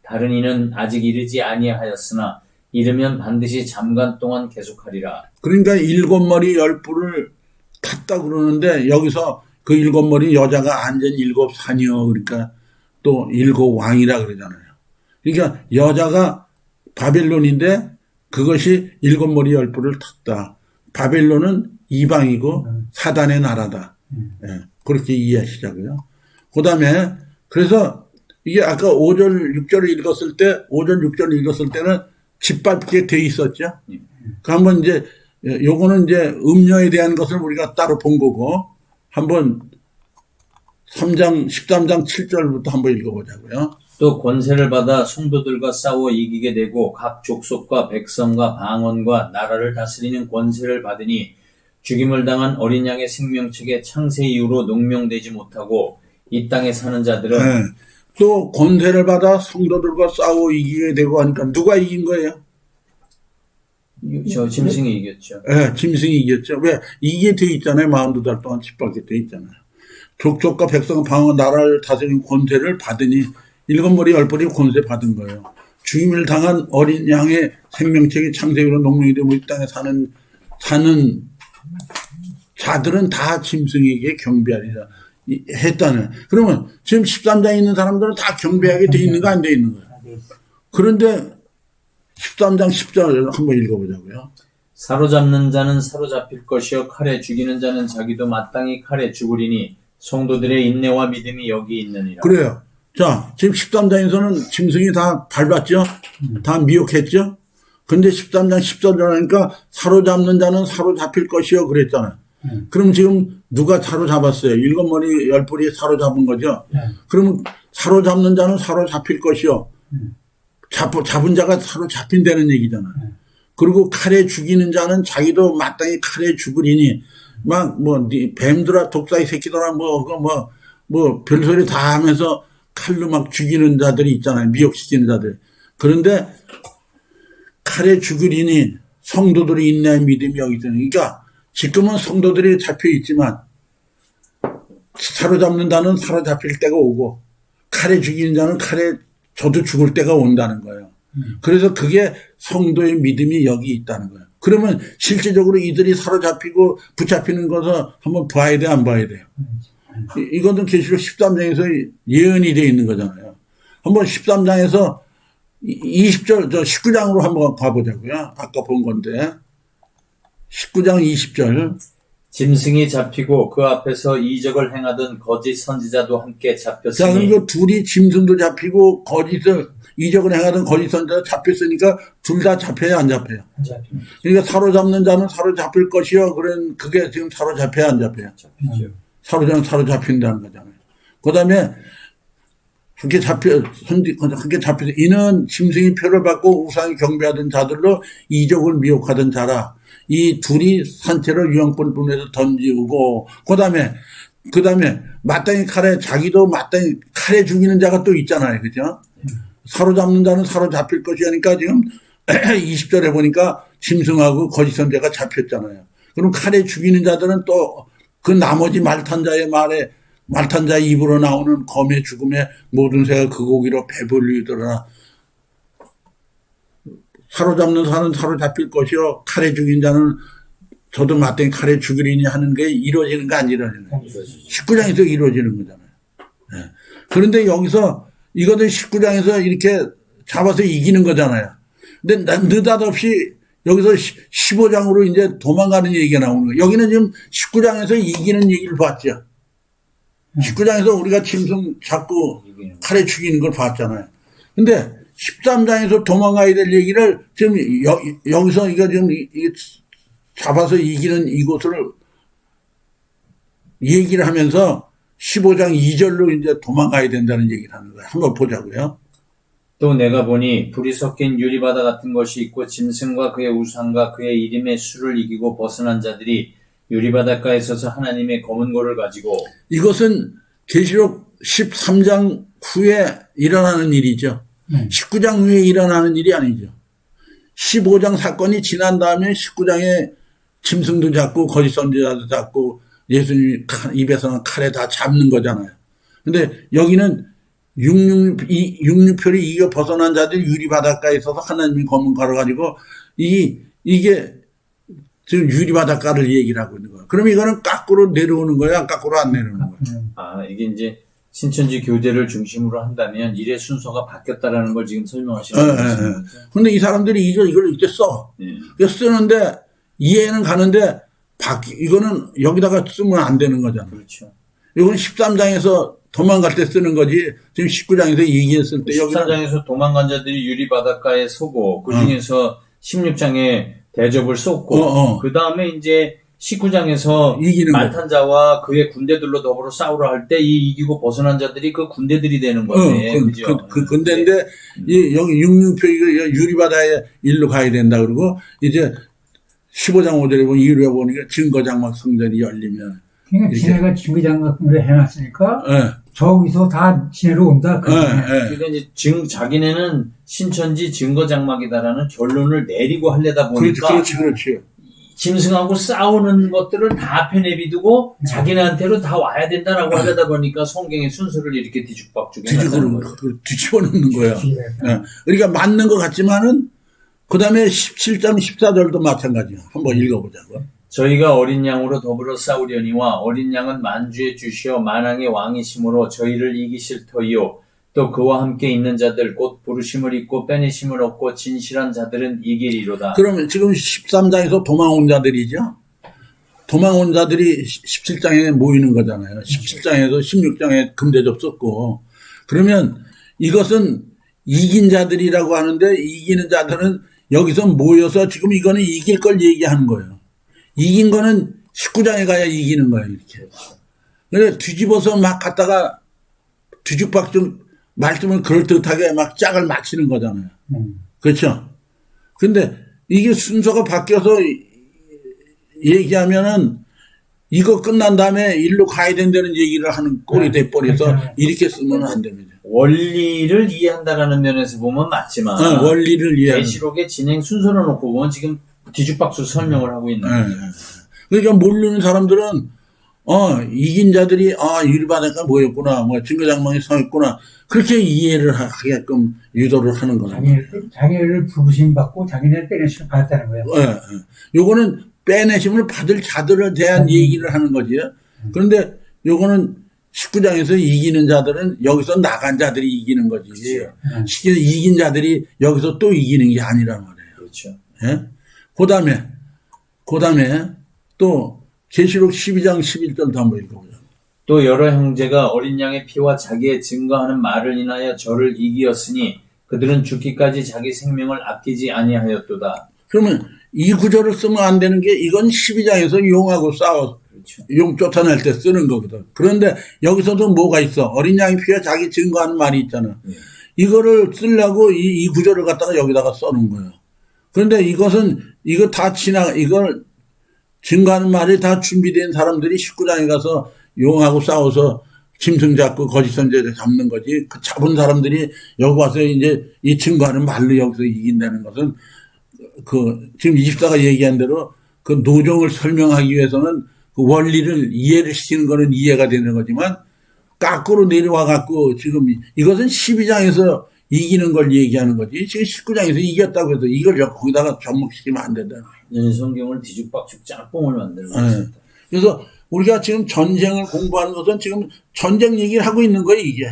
다른 이는 아직 이르지 아니하였으나 이르면 반드시 잠깐 동안 계속하리라. 그러니까 7머리 10뿔을 탔다 그러는데 여기서 그 7머리 여자가 앉은 7산이요. 그러니까 또 7왕이라 그러잖아요. 그러니까 여자가 바벨론인데 그것이 7머리 10뿔을 탔다. 바벨론은 이방이고 사단의 나라다. 예, 그렇게 이해하시자고요. 그 다음에 그래서 이게 아까 5절 6절을 읽었을 때 5절 6절을 읽었을 때는 짓밟게 돼 있었죠. 그 한번 이제 요거는 이제 음녀에 대한 것을 우리가 따로 본 거고 한번 13장 7절부터 한번 읽어보자고요. 또 권세를 받아 성도들과 싸워 이기게 되고 각 족속과 백성과 방언과 나라를 다스리는 권세를 받으니 죽임을 당한 어린 양의 생명책에 창세 이후로 농명되지 못하고 이 땅에 사는 자들은 네. 또 권세를 받아 성도들과 싸워 이기게 되고 하니까 누가 이긴 거예요? 저 짐승이 이겼죠. 네, 짐승이 이겼죠. 왜? 이게 돼 있잖아요. 42달 동안 짓밟게 돼 있잖아요. 족속과 백성 방언 나라를 다스리는 권세를 받으니 7머리 10뿔이 권세 받은 거예요. 죽임을 당한 어린 양의 생명책이 창세기로 농명이 되고 이 땅에 사는 자들은 다 짐승에게 경배하리라 했다는. 그러면 지금 13장에 있는 사람들은 다 경배하게 돼 있는 거 안 돼 있는 거예요. 그런데 13장 10절 한번 읽어보자고요. 사로잡는 자는 사로잡힐 것이요 칼에 죽이는 자는 자기도 마땅히 칼에 죽으리니 성도들의 인내와 믿음이 여기 있느니라. 그래요. 자, 지금 13장에서는 짐승이 다 밟았죠? 다 미혹했죠? 근데 13장 10절 하니까 사로잡는 자는 사로잡힐 것이요 그랬잖아요. 그럼 지금 누가 사로잡았어요? 7머리 10뿔이 사로잡은 거죠? 그러면 사로잡는 자는 사로잡힐 것이요. 잡은 자가 사로잡힌다는 얘기잖아요. 그리고 칼에 죽이는 자는 자기도 마땅히 칼에 죽으리니 막 뱀들아 독사의 새끼들아 별소리 다 하면서 칼로 막 죽이는 자들이 있잖아요. 미혹시키는 자들. 그런데 칼에 죽으리니 성도들이 인내의 믿음이 여기 있잖아요. 그러니까 지금은 성도들이 잡혀 있지만 사로잡는 자는 사로잡힐 때가 오고 칼에 죽이는 자는 칼에 저도 죽을 때가 온다는 거예요. 그래서 그게 성도의 믿음이 여기 있다는 거예요. 그러면 실질적으로 이들이 사로잡히고 붙잡히는 것을 한번 봐야 돼, 안 봐야 돼요? 이거는 계시록 13장에서 예언이 되어 있는 거잖아요. 한번 13장에서 20절, 19장으로 한번 가보자고요. 아까 본 건데. 19장 20절. 짐승이 잡히고 그 앞에서 이적을 행하던 거짓 선지자도 함께 자, 잡혔으니 그러니까 둘이 짐승도 잡히고 이적을 행하던 거짓 선지자도 잡혔으니까 둘 다 잡혀야 안 잡혀요. 그러니까 사로잡는 자는 사로잡힐 것이요. 그게 지금 사로잡혀야 안 잡혀요. 잡히죠. 사로잡힌다는 거잖아요. 그 다음에 그렇게 잡혀서 이는 짐승이 표를 받고 우상이 경배하던 자들로 이적을 미혹하던 자라. 이 둘이 산채로 유황불 분에서 던지고, 그 다음에 마땅히 자기도 마땅히 칼에 죽이는 자가 또 있잖아요. 그죠? 사로잡는 자는 사로잡힐 것이니까 지금 20절에 보니까 짐승하고 거짓 선지자가 잡혔잖아요. 그럼 칼에 죽이는 자들은 또 그 나머지 말탄 자의 입으로 나오는 검의 죽음에 모든 새가 그 고기로 배불리더라. 사로잡는 자는 사로잡힐 것이요. 칼에 죽인 자는 저도 마땅히 칼에 죽이리니 하는 게 이루어지는 거 안 이루어지는 거예요. 19장에서 이루어지는 거잖아요. 네. 그런데 여기서 이거는 19장에서 이렇게 잡아서 이기는 거잖아요. 근데 느닷없이 여기서 15장으로 이제 도망가는 얘기가 나오는 거예요. 여기는 지금 19장에서 이기는 얘기를 봤죠. 19장에서 우리가 짐승 잡고 칼에 죽이는 걸 봤잖아요. 근데 13장에서 도망가야 될 얘기를 지금 여기서 이거 지금 잡아서 이기는 이곳을 얘기를 하면서 15장 2절로 이제 도망가야 된다는 얘기를 하는 거예요. 한번 보자고요. 또 내가 보니 불이 섞인 유리바다 같은 것이 있고 짐승과 그의 우상과 그의 이름의 수를 이기고 벗어난 자들이 유리바닷가에 서서 하나님의 검은 고를 가지고 이것은 계시록 13장 후에 일어나는 일이죠. 19장 후에 일어나는 일이 아니죠. 15장 사건이 지난 다음에 19장에 짐승도 잡고 거짓 선지자도 잡고 예수님 입에서는 칼에 다 잡는 거잖아요. 근데 여기는 66표를 이겨 벗어난 자들이 유리바닷가에 있어서 하나님이 검은 걸어가지고 이게 지금 유리바닷가를 얘기를 하고 있는 거예요. 그럼 이거는 거꾸로 내려오는 거야? 거꾸로 안 내려오는 거야? 이게 이제 신천지 교제를 중심으로 한다면 일의 순서가 바뀌었다라는 걸 지금 설명하시는 거죠. 근데 이 사람들이 이걸 이렇게 써. 쓰는데 이해는 가는데 이거는 여기다가 쓰면 안 되는 거잖아. 그렇죠. 이건 13장에서 도망갈 때 쓰는 거지. 지금 19장에서 얘기했을 때 13장에서 도망간 자들이 유리바닷가에 서고 그 중에서 16장에 대접을 쏟고 그 다음에 이제 19장에서 말탄자와 그의 군대들로 더불어 싸우려 할 때 이 이기고 벗어난 자들이 그 군대들이 되는 거네. 그죠? 그 군대인데 여기 66표 유리바다에 일로 가야 된다 그러고 이제 15장 5절에 보면 이루어 보니까 증거장막 성전이 열리면 그러니까 지네가 증거장막을 해놨으니까 저기서 다 지네로 온다. 그러니까 이제 자기네는 신천지 증거장막이다라는 결론을 내리고 하려다 보니까 그렇지. 짐승하고 싸우는 것들을 다 앞에 내비두고 자기네한테로 다 와야 된다라고 하려다 보니까 성경의 순서를 이렇게 뒤죽박죽 해놨다는 거예요. 뒤집어 놓는 거야. 그러니까 맞는 것 같지만은 그 다음에 17장 14절도 마찬가지야. 한번 읽어보자고. 저희가 어린 양으로 더불어 싸우려니와 어린 양은 만주의 주시어 만왕의 왕이심으로 저희를 이기실 터이요. 또 그와 함께 있는 자들 곧 부르심을 입고 빼내심을 얻고 진실한 자들은 이기리로다. 그러면 지금 13장에서 도망온 자들이죠. 도망온 자들이 17장에 모이는 거잖아요. 17장에서 16장에 금대접 썼고. 그러면 이것은 이긴 자들이라고 하는데 이기는 자들은 여기서 모여서 지금 이거는 이길 걸 얘기하는 거예요. 이긴 거는 19장에 가야 이기는 거예요. 이렇게. 그래 뒤집어서 막 갖다가 뒤죽박죽 말씀을 그럴듯하게 막 짝을 맞추는 거잖아요. 그렇죠? 근데 이게 순서가 바뀌어서 얘기하면은 이거 끝난 다음에 일로 가야 된다는 얘기를 하는 꼴이 돼버려서 이렇게 쓰면 안 됩니다. 원리를 이해한다라는 면에서 보면 맞지만 원리를 이해하는 계시록의 진행 순서를 놓고 보면 지금 뒤죽박죽 설명을 하고 있는 거예요. 그러니까 모르는 사람들은 이긴 자들이, 율바네가 뭐였구나, 뭐, 증거장막이 성했구나. 그렇게 이해를 하게끔 유도를 하는 거죠. 자기를 부르심 받고 자기네 빼내심 받았다는 거예요. 요거는 빼내심을 받을 자들에 대한 얘기를 하는 거지요. 그런데 요거는 19장에서 이기는 자들은 여기서 나간 자들이 이기는 거지. 그렇죠. 이긴 자들이 여기서 또 이기는 게 아니란 말이에요. 그렇죠. 예? 그 다음에 또 계시록 12장 11절도 한번 읽어보자. 또 여러 형제가 어린 양의 피와 자기의 증거하는 말을 인하여 저를 이기었으니 그들은 죽기까지 자기 생명을 아끼지 아니하였도다. 그러면 이 구절을 쓰면 안 되는 게 이건 12장에서 용하고 싸워 그렇죠. 용 쫓아낼 때 쓰는 거거든. 그런데 여기서도 뭐가 있어? 어린 양의 피와 자기 증거하는 말이 있잖아. 이거를 쓰려고 이 구절을 갖다가 여기다가 써놓은 거예요. 그런데 이거 다 이걸 증거하는 말이 다 준비된 사람들이 19장에 가서 용하고 싸워서 짐승 잡고 거짓 선지자 잡는 거지. 그 잡은 사람들이 여기 와서 이제 이 증거하는 말로 여기서 이긴다는 것은 지금 24가 얘기한 대로 그 노정을 설명하기 위해서는 그 원리를 이해를 시키는 거는 이해가 되는 거지만 거꾸로 내려와 갖고 지금 이것은 12장에서 이기는 걸 얘기하는 거지. 지금 19장에서 이겼다고 해서 이걸 거기다가 접목시키면 안 된다. 성경을 뒤죽박죽 짬뽕을 만들고 있습니다. 그래서 우리가 지금 전쟁을 공부하는 것은 지금 전쟁 얘기를 하고 있는 거예요, 이게.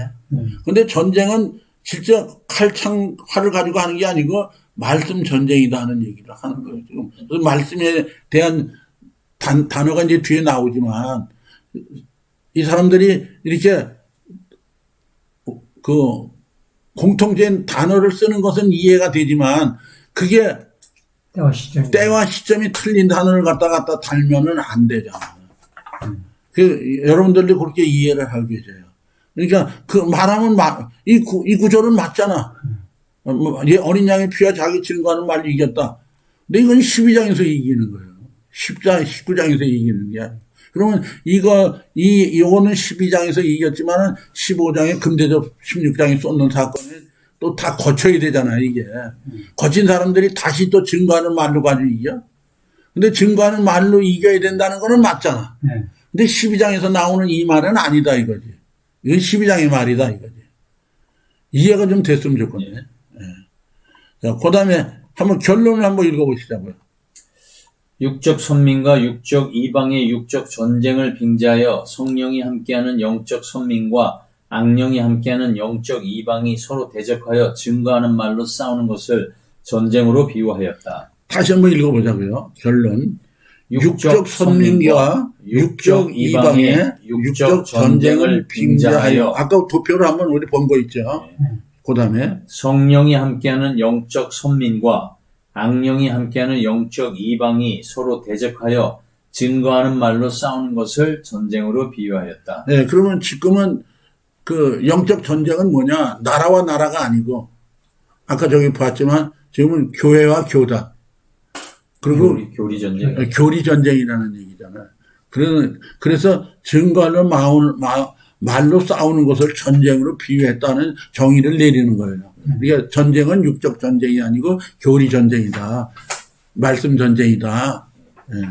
근데 전쟁은 실제 활을 가지고 하는 게 아니고 말씀 전쟁이다 하는 얘기를 하는 거예요, 지금. 그래서 말씀에 대한 단어가 이제 뒤에 나오지만 이 사람들이 이렇게 공통된 단어를 쓰는 것은 이해가 되지만 그게 때와 시점이 틀린 단어를 갖다 달면은 안 되잖아. 여러분들도 그렇게 이해를 하고 계세요. 그러니까 말하면 이 구절은 맞잖아. 어린 양의 피와 자기 증거하는 말로 이겼다. 근데 이건 12장에서 이기는 거예요. 19장에서 이기는 게 아니에요. 그러면 이거는 12장에서 이겼지만은 15장에 금대접 16장에 쏟는 사건을 또 다 거쳐야 되잖아요, 이게. 거친 사람들이 다시 또 증거하는 말로 가지고 이겨? 근데 증거하는 말로 이겨야 된다는 거는 맞잖아. 근데 12장에서 나오는 이 말은 아니다, 이거지. 이건 12장의 말이다, 이거지. 이해가 좀 됐으면 좋겠네. 자, 그 다음에 한번 결론을 한번 읽어보시자고요. 육적 선민과 육적 이방의 육적 전쟁을 빙자하여 성령이 함께하는 영적 선민과 악령이 함께하는 영적 이방이 서로 대적하여 증거하는 말로 싸우는 것을 전쟁으로 비유하였다. 다시 한번 읽어보자고요. 결론. 육적 선민과 육적 이방의 육적 전쟁을 빙자하여. 아까 도표를 한번 우리 본 거 있죠. 그 다음에 성령이 함께하는 영적 선민과 악령이 함께하는 영적 이방이 서로 대적하여 증거하는 말로 싸우는 것을 전쟁으로 비유하였다. 네, 그러면 지금은 영적 전쟁은 뭐냐? 나라와 나라가 아니고, 아까 저기 봤지만, 지금은 교회와 교다. 그리고 교리 전쟁. 교리 전쟁이라는 얘기잖아요. 그래서 증거하는 말로 싸우는 것을 전쟁으로 비유했다는 정의를 내리는 거예요. 그러니까 전쟁은 육적 전쟁이 아니고 교리 전쟁이다. 말씀 전쟁이다. 예.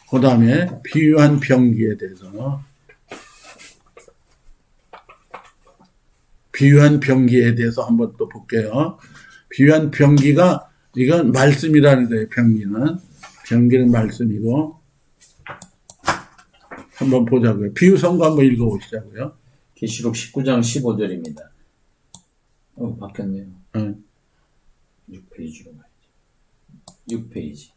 그 다음에 비유한 병기에 대해서 한번 또 볼게요. 비유한 병기가 이건 말씀이라는 거예요. 병기는 말씀이고 한번 보자고요. 비유성가 한번 읽어보시자고요. 계시록 19장 15절입니다. 바뀌었네요. 6페이지로 가야지. 6페이지.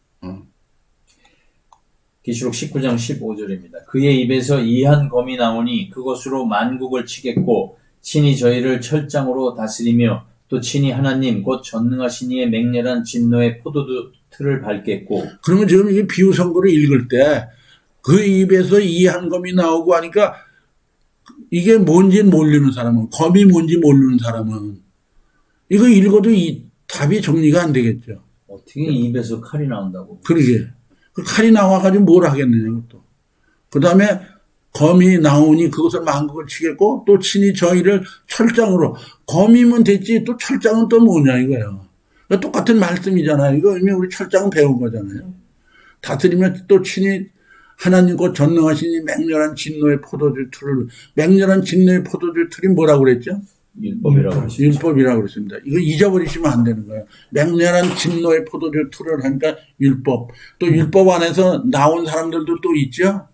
계시록 19장 15절입니다. 그의 입에서 이한 검이 나오니 그것으로 만국을 치겠고 친히 저희를 철장으로 다스리며 또 친히 하나님 곧 전능하신 이의 맹렬한 진노의 포도틀을 밟겠고. 그러면 지금 이게 비유성구를 읽을 때 그 입에서 이한 검이 나오고 하니까 이게 뭔지 모르는 사람은, 검이 뭔지 모르는 사람은 이거 읽어도 이 답이 정리가 안 되겠죠. 어떻게 입에서 칼이 나온다고. 그러게. 그 칼이 나와가지고 뭘 하겠느냐, 그것도. 그 다음에 검이 나오니 그것을 만국을 치겠고 또 친히 저희를 철장으로. 검이면 됐지 또 철장은 또 뭐냐 이거예요. 그러니까 똑같은 말씀이잖아요. 이거 이미 우리 철장은 배운 거잖아요. 다스리면 또 친히 하나님 곧 전능하시니 맹렬한 진노의 포도주 틀을, 맹렬한 진노의 포도주 틀이 뭐라고 그랬죠? 율법이라고 하시죠. 율법이라고 그랬습니다. 이거 잊어버리시면 안 되는 거예요. 맹렬한 진노의 포도주 틀을 하니까 율법. 또 율법 안에서 나온 사람들도 또 있죠?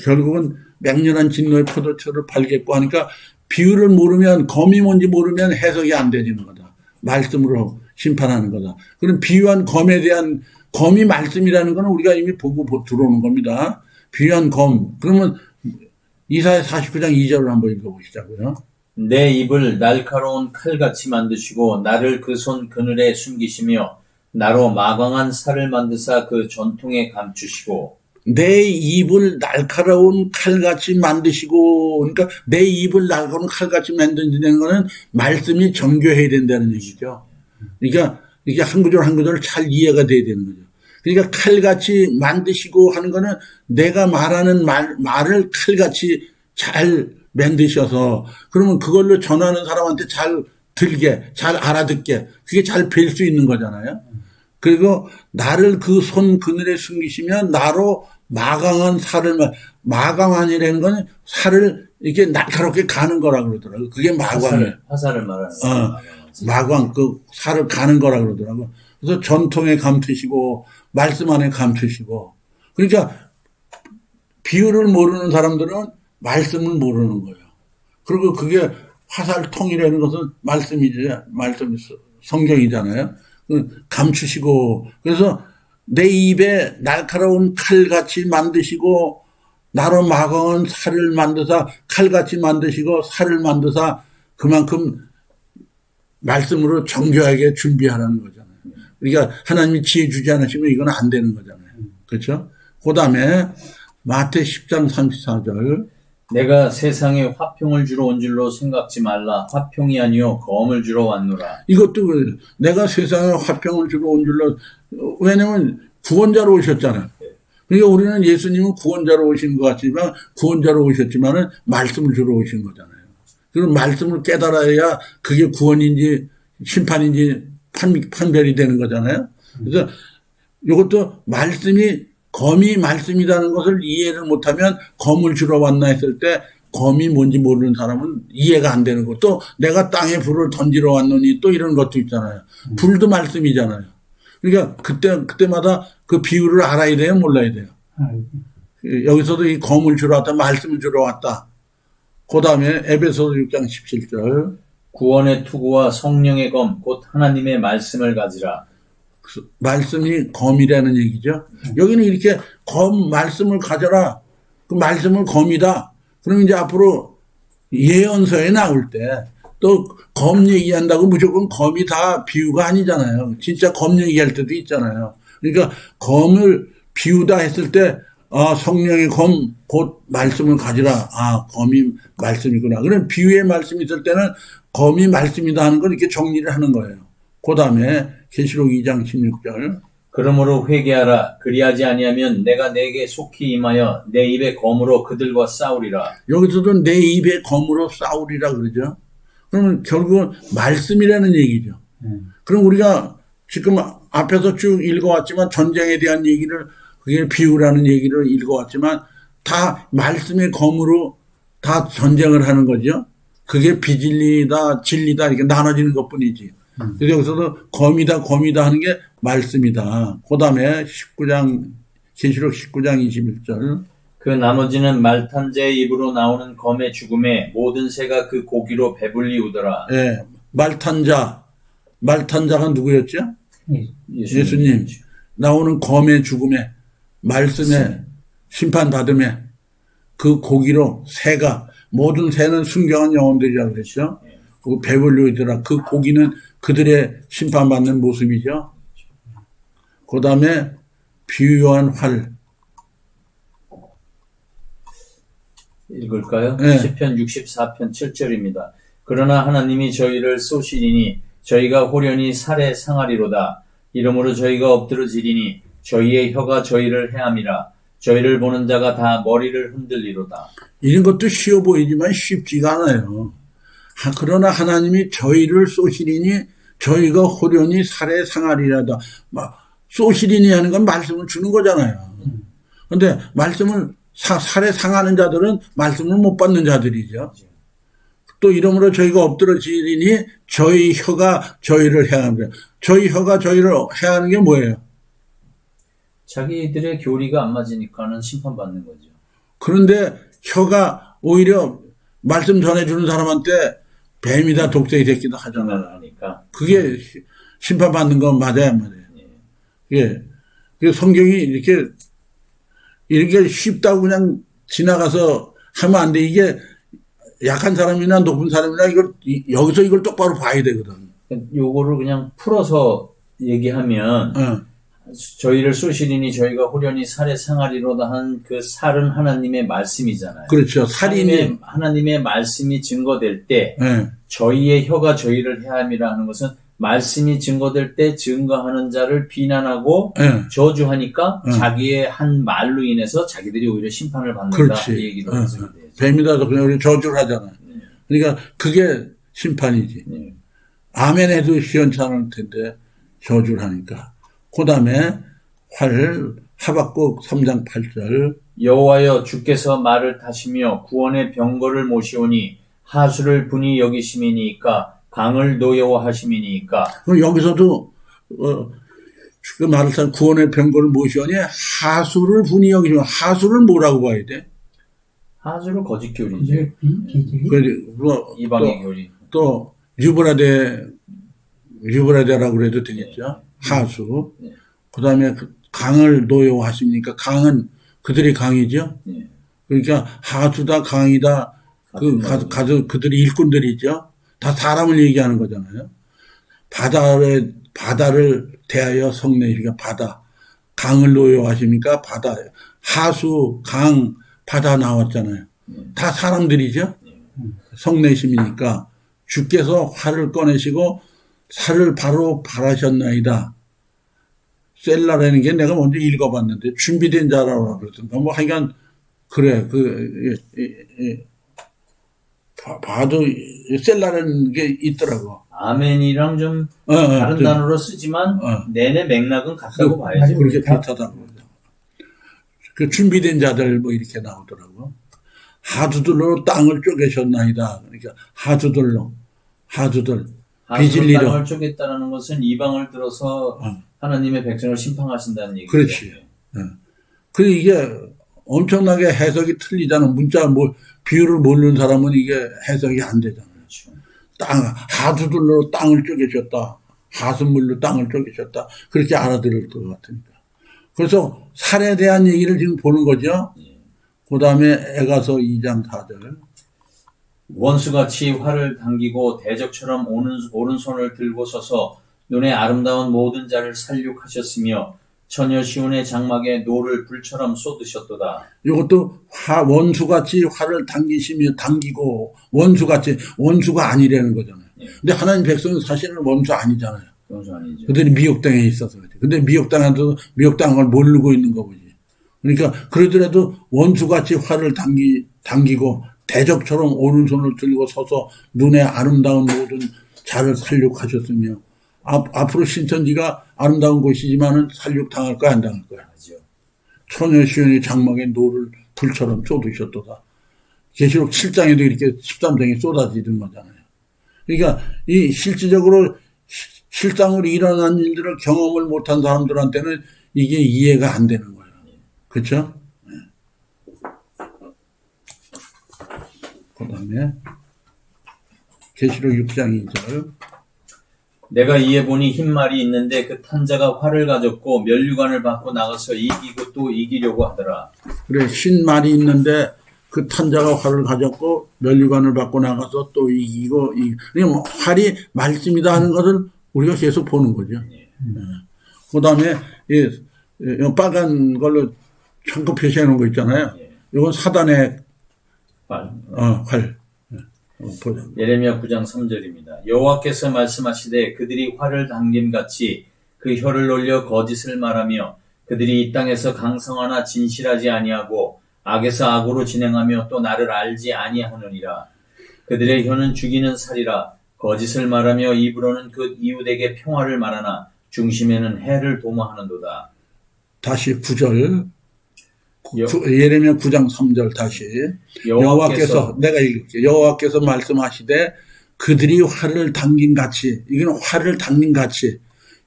결국은 맹렬한 진노의 포도주를 발겠고 하니까 비유를 모르면, 검이 뭔지 모르면 해석이 안 되지는 거다. 말씀으로 심판하는 거다. 그럼 비유한 검에 대한, 검이 말씀이라는 거는 우리가 이미 보고 들어오는 겁니다. 비유한 검. 그러면 이사야 49장 2절을 한번 읽어보시자고요. 내 입을 날카로운 칼같이 만드시고 나를 그 손 그늘에 숨기시며 나로 마광한 살을 만드사 그 전통에 감추시고. 내 입을 날카로운 칼같이 만드시고, 그러니까 내 입을 날카로운 칼같이 만드는 거는 말씀이 정교해야 된다는 얘기죠. 그러니까 이게 한 구절 한 구절 잘 이해가 돼야 되는 거죠. 그러니까 칼같이 만드시고 하는 거는 내가 말하는 말을 칼같이 잘 만드셔서, 그러면 그걸로 전하는 사람한테 잘 들게, 잘 알아듣게, 그게 잘 뵐 수 있는 거잖아요. 그리고 나를 그 손 그늘에 숨기시면 나로 마강한 살을, 마강한이라는 건 살을 이렇게 날카롭게 가는 거라고 그러더라고요. 그게 마광이에요. 화살을 말하는 거예요. 마광, 그 살을 가는 거라고 그러더라고요. 그래서 전통에 감추시고, 말씀 안에 감추시고. 그러니까 비유를 모르는 사람들은 말씀을 모르는 거예요. 그리고 그게 화살통이라는 것은 말씀이죠. 말씀, 성경이잖아요. 감추시고, 그래서 내 입에 날카로운 칼같이 만드시고, 나로 마광한 살을 만드사, 칼같이 만드시고, 살을 만드사, 그만큼 말씀으로 정교하게 준비하라는 거잖아요. 그러니까 하나님이 지혜 주지 않으시면 이건 안 되는 거잖아요. 그렇죠? 그 다음에 마태 10장 34절. 내가 세상에 화평을 주러 온 줄로 생각지 말라. 화평이 아니요 검을 주러 왔노라. 이것도 그래요. 내가 세상에 화평을 주러 온 줄로, 왜냐면 구원자로 오셨잖아요. 그러니까 우리는 예수님은 구원자로 오신 것 같지만, 구원자로 오셨지만은 말씀을 주러 오신 거잖아요. 그럼 말씀을 깨달아야 그게 구원인지 심판인지 판별이 되는 거잖아요. 그래서 이것도 말씀이, 검이 말씀이라는 것을 이해를 못하면 검을 주러 왔나 했을 때 검이 뭔지 모르는 사람은 이해가 안 되는 거. 또 내가 땅에 불을 던지러 왔노니 또 이런 것도 있잖아요. 불도 말씀이잖아요. 그러니까 그때마다 그 비유를 알아야 돼요, 몰라야 돼요. 여기서도 이 검을 주러 왔다, 말씀을 주러 왔다. 그 다음에 에베소서 6장 17절. 구원의 투구와 성령의 검, 곧 하나님의 말씀을 가지라. 말씀이 검이라는 얘기죠. 여기는 이렇게 말씀을 가져라. 그 말씀을 검이다. 그럼 이제 앞으로 예언서에 나올 때 또 검 얘기한다고 무조건 검이 다 비유가 아니잖아요. 진짜 검 얘기할 때도 있잖아요. 그러니까 검을 비유다 했을 때 성령의 검, 곧 말씀을 가지라. 검이 말씀이구나. 그럼 비유의 말씀이 있을 때는 검이 말씀이다 하는 걸 이렇게 정리를 하는 거예요. 그 다음에 계시록 2장 16절. 그러므로 회개하라. 그리하지 아니하면 내가 내게 속히 임하여 내 입에 검으로 그들과 싸우리라. 여기서도 내 입에 검으로 싸우리라 그러죠. 그러면 결국은 말씀이라는 얘기죠. 그럼 우리가 지금 앞에서 쭉 읽어왔지만 전쟁에 대한 얘기를, 그게 비유라는 얘기를 읽어왔지만 다 말씀의 검으로 다 전쟁을 하는 거죠. 그게 비진리다, 진리다 이렇게 나눠지는 것뿐이지. 그래서 여기서도 검이다 하는 게 말씀이다. 그 다음에 계시록 19장 21절. 그 나머지는 말탄자의 입으로 나오는 검의 죽음에 모든 새가 그 고기로 배불리우더라. 예, 말탄자가 누구였죠? 예수님. 나오는 검의 죽음에, 말씀에, 심판받음에 그 고기로 새가, 모든 새는 순경한 영혼들이라고 그랬죠. 그 배불리우더라. 그 고기는 그들의 심판받는 모습이죠. 그 다음에 비유한 활. 읽을까요? 네. 시편 64편 7절입니다. 그러나 하나님이 저희를 쏘시리니 저희가 호련히 살에 상하리로다. 이러므로 저희가 엎드러지리니 저희의 혀가 저희를 해함이라. 저희를 보는 자가 다 머리를 흔들리로다. 이런 것도 쉬워 보이지만 쉽지가 않아요. 그러나 하나님이 저희를 쏘시리니 저희가 호련히 살에 상하리라다. 쏘시리니 하는 건 말씀을 주는 거잖아요. 근데 말씀을 살에 상하는 자들은 말씀을 못 받는 자들이죠. 또 이러므로 저희가 엎드러지리니 저희 혀가 저희를 해합니다. 저희 혀가 저희를 해하는 게 뭐예요? 자기들의 교리가 안 맞으니까는 심판받는 거죠. 그런데 혀가 오히려 말씀 전해주는 사람한테 뱀이다 독새이 새끼다 하잖아요. 하니까. 그게 심판받는 건 맞아요, 안 맞아요? 예. 그 성경이 이렇게 쉽다고 그냥 지나가서 하면 안 돼. 이게 약한 사람이나 높은 사람이나 여기서 이걸 똑바로 봐야 되거든. 요거를 그냥 풀어서 얘기하면, 저희를 쏘시리니 저희가 호련히 살에 상하리로다 한 그 살은 하나님의 말씀이잖아요. 그렇죠. 하나님의 말씀이 증거될 때, 저희의 혀가 저희를 해함이라 하는 것은 말씀이 증거될 때 증거하는 자를 비난하고 저주하니까 자기의 한 말로 인해서 자기들이 오히려 심판을 받는다. 그렇지. 이 얘기도 해서 뱀이라도 그냥 우리 저주를 하잖아요. 그러니까 그게 심판이지. 아멘 해도 시원찮을 텐데 저주를 하니까. 그 다음에 하박국 3장 8절. 여호와여 주께서 말을 타시며 구원의 병거를 모시오니 하수를 분이 여기심이니까 강을 노여워하심이니까. 그럼 여기서도 그 말을 탄 구원의 병거를 모시오니 하수를 분이 여기시면 하수를 뭐라고 봐야 돼? 하수를 거짓 교리죠. 이방의 교리. 또 유브라데라고 그래도 되겠죠. 하수. 그 다음에 강을 노여워하십니까? 강은 그들이 강이죠. 그러니까 하수다 강이다. 그들이 일꾼들이죠. 다 사람을 얘기하는 거잖아요. 바다를 대하여 성내시니까 바다. 강을 노여워하십니까? 바다. 하수, 강, 바다 나왔잖아요. 다 사람들이죠. 성내심이니까 주께서 활을 꺼내시고 살을 바로 발하셨나이다. 셀라라는 게 내가 먼저 읽어봤는데 준비된 자라고 그러던가 뭐 하여간 그래 봐도 셀라라는 게 있더라고. 아멘이랑 좀 다른 단어로 쓰지만 내내 맥락은 같다고 봐야지. 그렇게 비슷하다고. 그 준비된 자들 뭐 이렇게 나오더라고. 하두들로 땅을 쪼개셨나이다. 그러니까 하두들 빚을 잃어. 땅을 쪼갰다는 것은 이방을 들어서 하나님의 백성을 심판하신다는 얘기죠. 그렇지. 그 이게 엄청나게 해석이 틀리잖아. 문자 비유를 모르는 사람은 이게 해석이 안 되잖아요. 그렇죠. 하두들로 땅을 쪼개셨다. 하수물로 땅을 쪼개셨다. 그렇게 알아들을 것 같으니까. 그래서 살에 대한 얘기를 지금 보는 거죠. 그 다음에 에가서 2장 4절. 원수같이 활을 당기고 대적처럼 오른손을 들고 서서 눈에 아름다운 모든 자를 살육하셨으며 처녀 시온의 장막에 노를 불처럼 쏟으셨도다. 이것도 원수같이 활을 당기고 원수가 아니라는 거잖아요. 근데 하나님 백성은 사실은 원수 아니잖아요. 원수 아니죠. 그들이 미혹당에 있어서 그렇지. 근데 미혹당한 걸 모르고 있는 거지. 그러니까 그러더라도 원수같이 활을 당기고 대적처럼 오른손을 들고 서서 눈에 아름다운 모든 자를 살육하셨으며 앞으로 신천지가 아름다운 곳이지만은 살육 당할 거야 안 당할 거야. 처녀 시온의 장막에 노를 불처럼 쏟으셨도다. 계시록 7장에도 이렇게 13장에 쏟아지는 거잖아요. 그러니까 이 실질적으로 실상으로 일어난 일들을 경험을 못한 사람들한테는 이게 이해가 안 되는 거예요. 그렇죠? 그 다음에 계시록 6장 2절. 내가 이에 보니 흰 말이 있는데 그 탄자가 활을 가졌고 면류관을 받고 나가서 이기고 또 이기려고 하더라. 그래, 흰 말이 있는데 그 탄자가 활을 가졌고 면류관을 받고 나가서 또 이기고 그러니까 활이 말씀이다 하는 것을 우리가 계속 보는 거죠. 그 다음에 이 빨간 걸로 창고 표시해 놓은 거 있잖아요. 이건 사단의 활. 예레미야 9장 3절입니다. 여호와께서 말씀하시되 그들이 활을 당김같이 그 혀를 놀려 거짓을 말하며 그들이 이 땅에서 강성하나 진실하지 아니하고 악에서 악으로 진행하며 또 나를 알지 아니하느니라. 그들의 혀는 죽이는 살이라. 거짓을 말하며 입으로는 그 이웃에게 평화를 말하나 중심에는 해를 도모하는도다. 다시 9절. 예레미야 9장 3절 다시. 여호와께서 내가 읽을게요. 여호와께서 말씀하시되 그들이 활을 당긴 같이, 이거는 활을 당긴 같이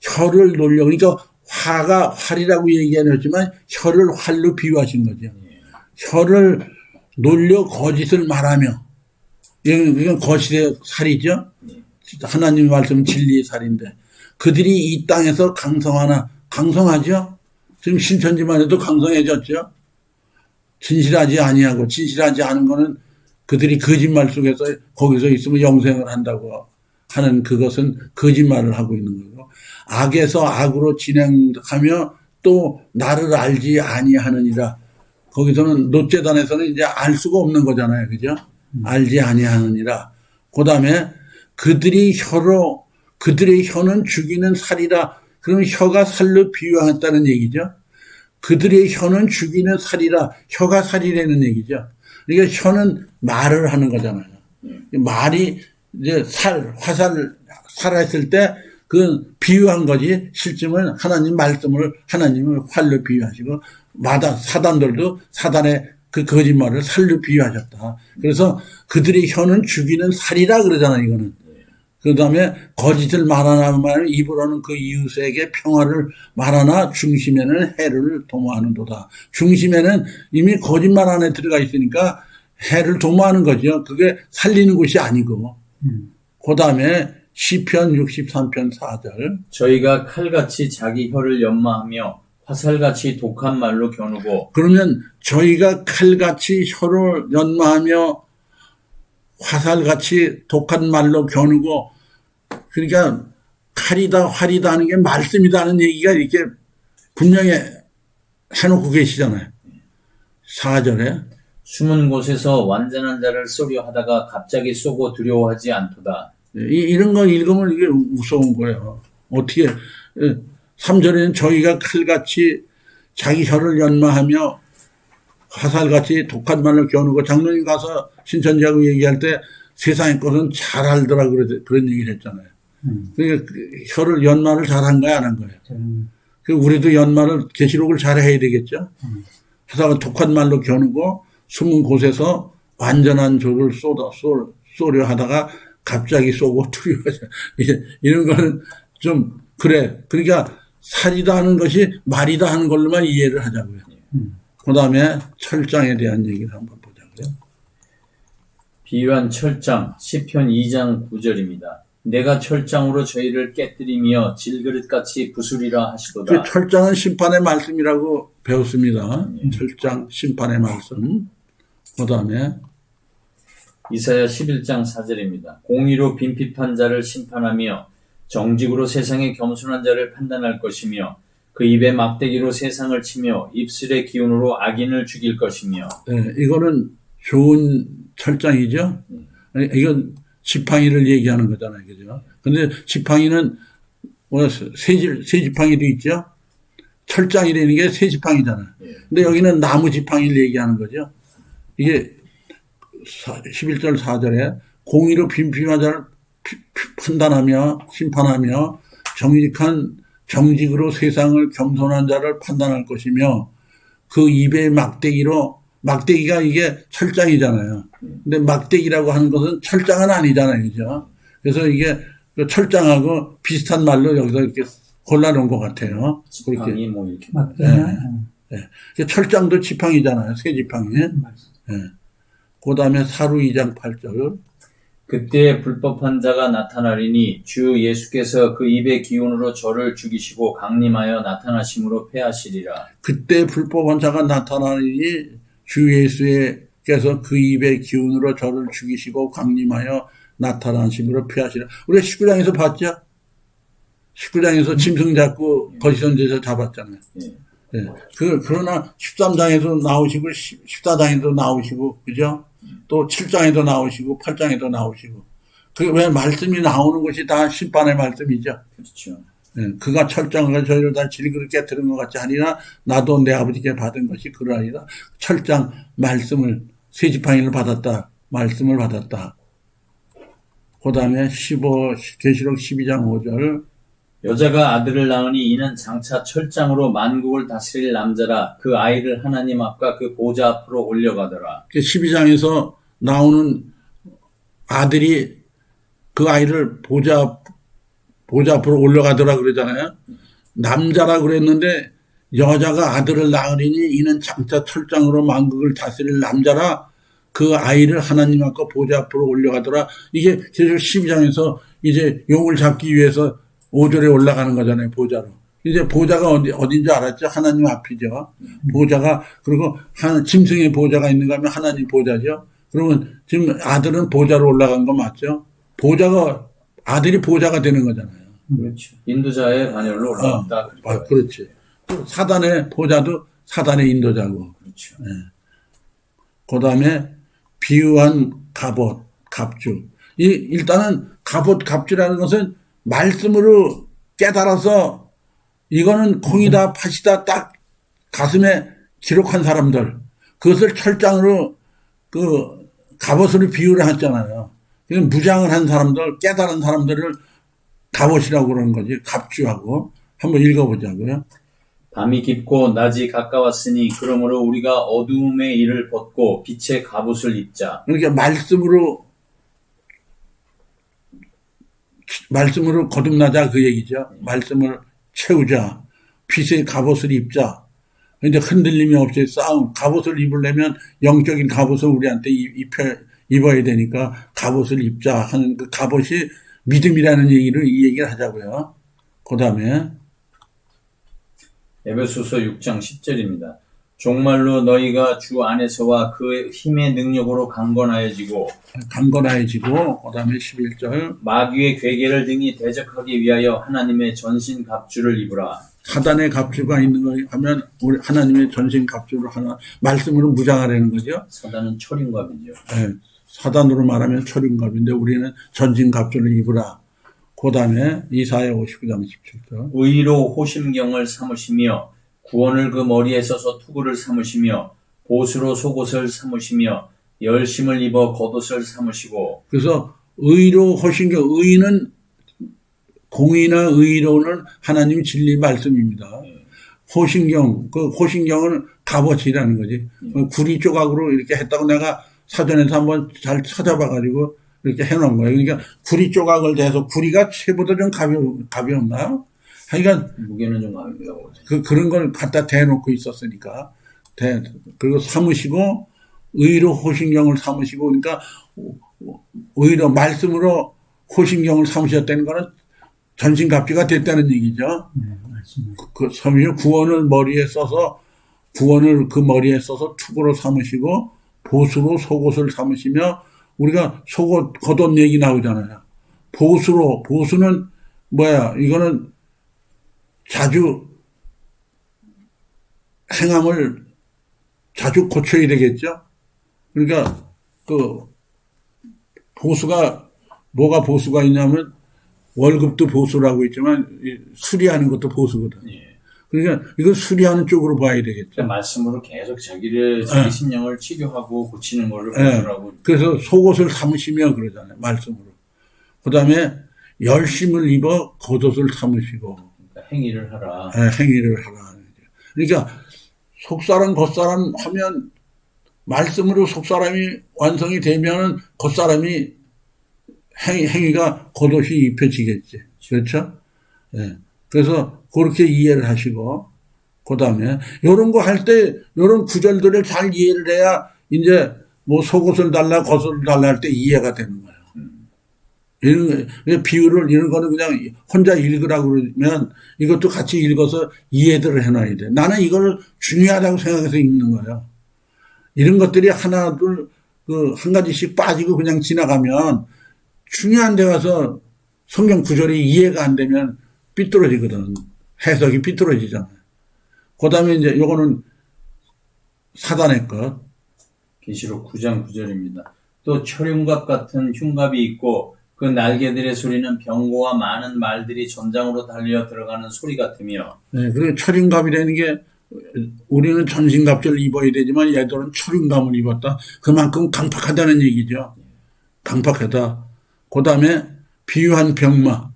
혀를 놀려, 그러니까 화가 활이라고 얘기하지만 혀를 활로 비유하신 거죠. 혀를 놀려 거짓을 말하며, 이건 거짓의 살이죠. 하나님의 말씀은 진리의 살인데, 그들이 이 땅에서 강성하죠. 지금 신천지만 해도 강성해졌죠. 진실하지 아니하고, 진실하지 않은 거는 그들이 거짓말 속에서 거기서 있으면 영생을 한다고 하는 그것은 거짓말을 하고 있는 거고, 악에서 악으로 진행하며 또 나를 알지 아니하느니라. 거기서는 노제단에서는 이제 알 수가 없는 거잖아요. 그죠? 알지 아니하느니라. 그 다음에 그들의 혀는 죽이는 살이라. 그러면 혀가 살로 비유했다는 얘기죠. 그들의 혀는 죽이는 살이라. 혀가 살이라는 얘기죠. 그러니까 혀는 말을 하는 거잖아요. 말이 이제 살아있을 때 그 비유한 거지, 실증은 하나님 말씀을 하나님을 활로 비유하시고, 사단들도 사단의 그 거짓말을 살로 비유하셨다. 그래서 그들의 혀는 죽이는 살이라 그러잖아요, 이거는. 그 다음에 거짓을 말하나 말하는 입으로는 그 이웃에게 평화를 말하나 중심에는 해를 도모하는도다. 중심에는 이미 거짓말 안에 들어가 있으니까 해를 도모하는 거죠. 그게 살리는 것이 아니고. 그 다음에 시편 63편 4절. 저희가 칼같이 자기 혀를 연마하며 화살같이 독한 말로 겨누고. 그러면 저희가 칼같이 혀를 연마하며 화살같이 독한 말로 겨누고, 그러니까 칼이다 활이다 하는 게 말씀이다 하는 얘기가 이렇게 분명히 해놓고 계시잖아요. 4절에 숨은 곳에서 완전한 자를 쏘려 하다가 갑자기 쏘고 두려워하지 않도다. 이런 거 읽으면 이게 무서운 거예요. 어떻게 3절에는 저희가 칼같이 자기 혀를 연마하며 화살같이 독한 말을 겨누고, 장로님 가서 신천지하고 얘기할 때 세상의 것은 잘 알더라 그런 얘기를 했잖아요. 그러니까 혀를 연마를 잘한 거야, 안 한 거예요? 우리도 연마를 계시록을 잘 해야 되겠죠. 하다가 독한 말로 겨누고 숨은 곳에서 완전한 조를 쏘려 하다가 갑자기 쏘고 두려워하죠. 이런 거는 좀 그래. 그러니까 살이다 하는 것이 말이다 하는 걸로만 이해를 하자고요. 그 다음에 철장에 대한 얘기를 한번 보자고요. 비유한 철장, 시편 2장 9절입니다. 내가 철장으로 저희를 깨뜨리며 질그릇같이 부수리라 하시도다. 그 철장은 심판의 말씀이라고 배웠습니다. 철장, 심판의 말씀. 그 다음에 이사야 11장 4절입니다. 공의로 빈핍한 자를 심판하며 정직으로 세상의 겸손한 자를 판단할 것이며 그 입에 막대기로 세상을 치며 입술의 기운으로 악인을 죽일 것이며. 네, 이거는 좋은 철장이죠. 이건 지팡이를 얘기하는 거잖아요. 그죠? 근데 지팡이는 새 지팡이도 있죠. 철장이라는 게 새 지팡이잖아요. 근데 여기는 나무 지팡이를 얘기하는 거죠. 이게 11절 4절에 공의로 빈핍한 자를 판단하며 심판하며 정직으로 세상을 겸손한 자를 판단할 것이며 그 입에 막대기가 이게 철장이잖아요. 근데 막대기라고 하는 것은 철장은 아니잖아요. 그죠? 그래서 이게 철장하고 비슷한 말로 여기서 이렇게 골라놓은 것 같아요. 지팡이 뭐 이렇게. 네. 철장도 지팡이잖아요. 새 지팡이. 네. 그 다음에 사루 2장 8절. 그때 불법한 자가 나타나리니 주 예수께서 그 입의 기운으로 저를 죽이시고 강림하여 나타나심으로 패하시리라. 그때 불법한 자가 나타나리니 주 예수께서 그 입의 기운으로 저를 죽이시고 강림하여 나타나심으로 패하시리라. 우리가 19장에서 봤죠? 19장에서 짐승 잡고 거시선제에서 잡았잖아요. 네. 그러나 13장에도 나오시고 14장에도 나오시고 그죠? 또 7장에도 나오시고 8장에도 나오시고. 그 왜 말씀이 나오는 것이 다 심판의 말씀이죠. 그렇죠. 네. 그가 철장과 저희를 다 질그릇 깨뜨린 것 같이 하니라 나도 내 아버지께 받은 것이 그러하리라. 철장 말씀을 새 지팡이를 받았다. 말씀을 받았다. 그 다음에 계시록 12장 5절. 여자가 아들을 낳으니 이는 장차 철장으로 만국을 다스릴 남자라. 그 아이를 하나님 앞과 그 보좌 앞으로 올려가더라. 12장에서 나오는 아들이 그 아이를 보좌 앞으로 올려가더라 그러잖아요. 남자라 그랬는데 여자가 아들을 낳으리니 이는 장차 철장으로 만국을 다스릴 남자라. 그 아이를 하나님 앞과 보좌 앞으로 올려가더라. 이게 계속 12장에서 이제 용을 잡기 위해서 5절에 올라가는 거잖아요. 보좌로. 이제 보좌가 어딘지 알았죠? 하나님 앞이죠. 보좌가, 그리고 짐승의 보좌가 있는가 하면 하나님 보좌죠. 그러면 지금 아들은 보좌로 올라간 거 맞죠? 아들이 보좌가 되는 거잖아요. 그렇죠. 인도자의 반열로 올라갔다. 그렇지. 또 사단의 보좌도 사단의 인도자고. 그렇죠. 네. 그 다음에 비유한 갑옷, 갑주. 일단은 갑옷, 갑주라는 것은 말씀으로 깨달아서 이거는 콩이다, 팥이다 딱 가슴에 기록한 사람들. 그것을 철장으로 갑옷으로 비유를 했잖아요. 무장을 한 사람들, 깨달은 사람들을 갑옷이라고 그러는 거지. 갑주하고. 한번 읽어보자고요. 밤이 깊고 낮이 가까웠으니 그러므로 우리가 어두움의 일을 벗고 빛의 갑옷을 입자. 그러니까 말씀으로 거듭나자 그 얘기죠. 말씀을 채우자. 빛의 갑옷을 입자. 근데 흔들림이 없이 싸움. 갑옷을 입으려면 영적인 갑옷을 우리한테 입어야 되니까 갑옷을 입자 하는 그 갑옷이 믿음이라는 이 얘기를 하자고요. 그 다음에 에베소서 6장 10절입니다. 종말로 너희가 주 안에서와 그 힘의 능력으로 강건하여지고 그 다음에 11절 마귀의 괴계를 등이 대적하기 위하여 하나님의 전신 갑주를 입으라. 사단의 갑주가 있는 거 하면 우리 하나님의 전신 갑주를 하나 말씀으로 무장하라는 거죠. 사단은 철인갑이죠. 네, 사단으로 말하면 철인갑인데 우리는 전신 갑주를 입으라. 그 다음에 이사야 59장 17절 의로 호심경을 삼으시며 구원을 그 머리에 써서 투구를 삼으시며 보수로 속옷을 삼으시며 열심을 입어 겉옷을 삼으시고. 그래서 의로 호심경, 의는 공의나 의로는 하나님 진리 말씀입니다. 호심경, 그 호심경은 갑옷이라는 거지. 구리 조각으로 이렇게 했다고 내가 사전에서 한번 잘 찾아봐가지고 이렇게 해놓은 거예요. 그러니까 구리 조각을 대서 구리가 채보다 좀 가벼웠나? 하여간 무게는 좀 가볍다고. 그런 걸 갖다 대놓고 있었으니까. 그리고 삼으시고 의로 호심경을 삼으시고 그러니까 의로 말씀으로 호심경을 삼으셨다는 거는 전신갑주가 됐다는 얘기죠. 그 구원을 머리에 써서 구원을 그 머리에 써서 투구로 삼으시고 보수로 속옷을 삼으시며 우리가 속옷 겉옷 얘기 나오잖아요. 보수는 뭐야? 이거는 자주 행함을 자주 고쳐야 되겠죠. 그러니까 보수가 뭐가 보수가 있냐면 월급도 보수라고 있지만 수리하는 것도 보수거든. 예. 그러니까 이건 수리하는 쪽으로 봐야 되겠죠. 그러니까 말씀으로 계속 자기 심령을 치료하고 고치는 걸로 보더라고. 그래서 속옷을 삼으시며 그러잖아요. 말씀으로. 그 다음에 열심을 입어 겉옷을 삼으시고. 그러니까 행위를 하라. 행위를 하라. 그러니까 속사람 겉사람 하면 말씀으로 속사람이 완성이 되면 겉사람이 행위가 겉옷이 입혀지겠지. 그렇죠? 예. 그래서 그렇게 이해를 하시고, 그 다음에, 요런 거 할 때, 요런 구절들을 잘 이해를 해야, 이제, 뭐, 속옷을 달라, 겉옷을 달라 할 때 이해가 되는 거예요. 비유를, 이런 거는 그냥 혼자 읽으라고 그러면, 이것도 같이 읽어서 이해들을 해놔야 돼. 나는 이걸 중요하다고 생각해서 읽는 거예요. 이런 것들이 하나, 둘, 한 가지씩 빠지고 그냥 지나가면, 중요한 데 가서 성경 구절이 이해가 안 되면 삐뚤어지거든. 해석이 삐뚤어지잖아요. 그 다음에 이제 요거는 사단의 것. 계시록 9장 9절입니다. 또 철흉갑 같은 흉갑이 있고 그 날개들의 소리는 병고와 많은 말들이 전장으로 달려 들어가는 소리 같으며. 네, 그리고 철흉갑이라는 게 우리는 전신갑주를 입어야 되지만 얘들은 철흉갑을 입었다. 그만큼 강팍하다는 얘기죠. 강팍하다. 그 다음에 비유한 병마.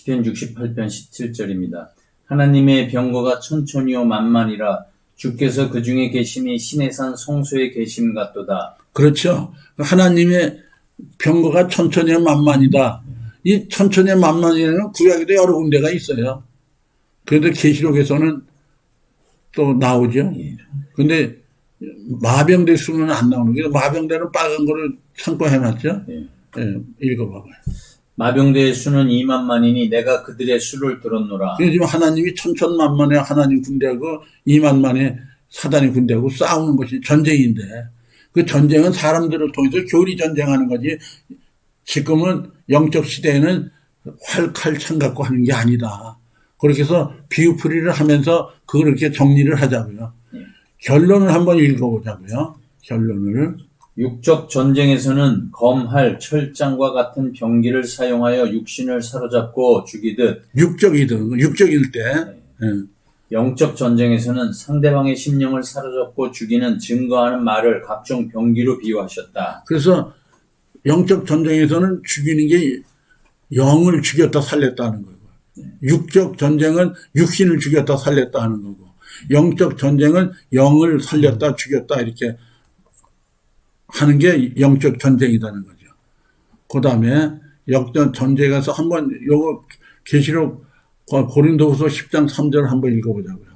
시편 68편 17절입니다. 하나님의 병거가 천천히요 만만이라 주께서 그 중에 계심이 신의 산 성소에 계심 같도다. 그렇죠. 하나님의 병거가 천천히요 만만이다. 이 천천히요 만만이라는 구약에도 여러 군데가 있어요. 그래도 계시록에서는 또 나오죠. 근데 마병대 수는 안 나오는 게 마병대는 빨간 거를 참고 해놨죠. 읽어봐봐요. 마병대의 수는 2만만이니 내가 그들의 수를 들었노라. 지금 하나님이 천천만만에 하나님 군대하고 2만만에 사단의 군대하고 싸우는 것이 전쟁인데 그 전쟁은 사람들을 통해서 교리 전쟁하는 거지. 지금은 영적 시대에는 활, 칼, 창 갖고 하는 게 아니다. 그렇게 해서 비유풀이를 하면서 그걸 이렇게 정리를 하자고요. 결론을 한번 읽어보자고요. 결론을. 육적 전쟁에서는 검, 활, 철장과 같은 병기를 사용하여 육신을 사로잡고 죽이듯 육적일 때. 영적 전쟁에서는 상대방의 심령을 사로잡고 죽이는 증거하는 말을 각종 병기로 비유하셨다. 그래서 영적 전쟁에서는 죽이는 게 영을 죽였다 살렸다는 거고, 육적 전쟁은 육신을 죽였다 살렸다 하는 거고, 영적 전쟁은 영을 살렸다 죽였다 이렇게 하는 게 영적 전쟁이라는 거죠. 그 다음에 영적 전쟁에서 한번 요거 계시록 고린도후서 10장 3절 한번 읽어보자고요.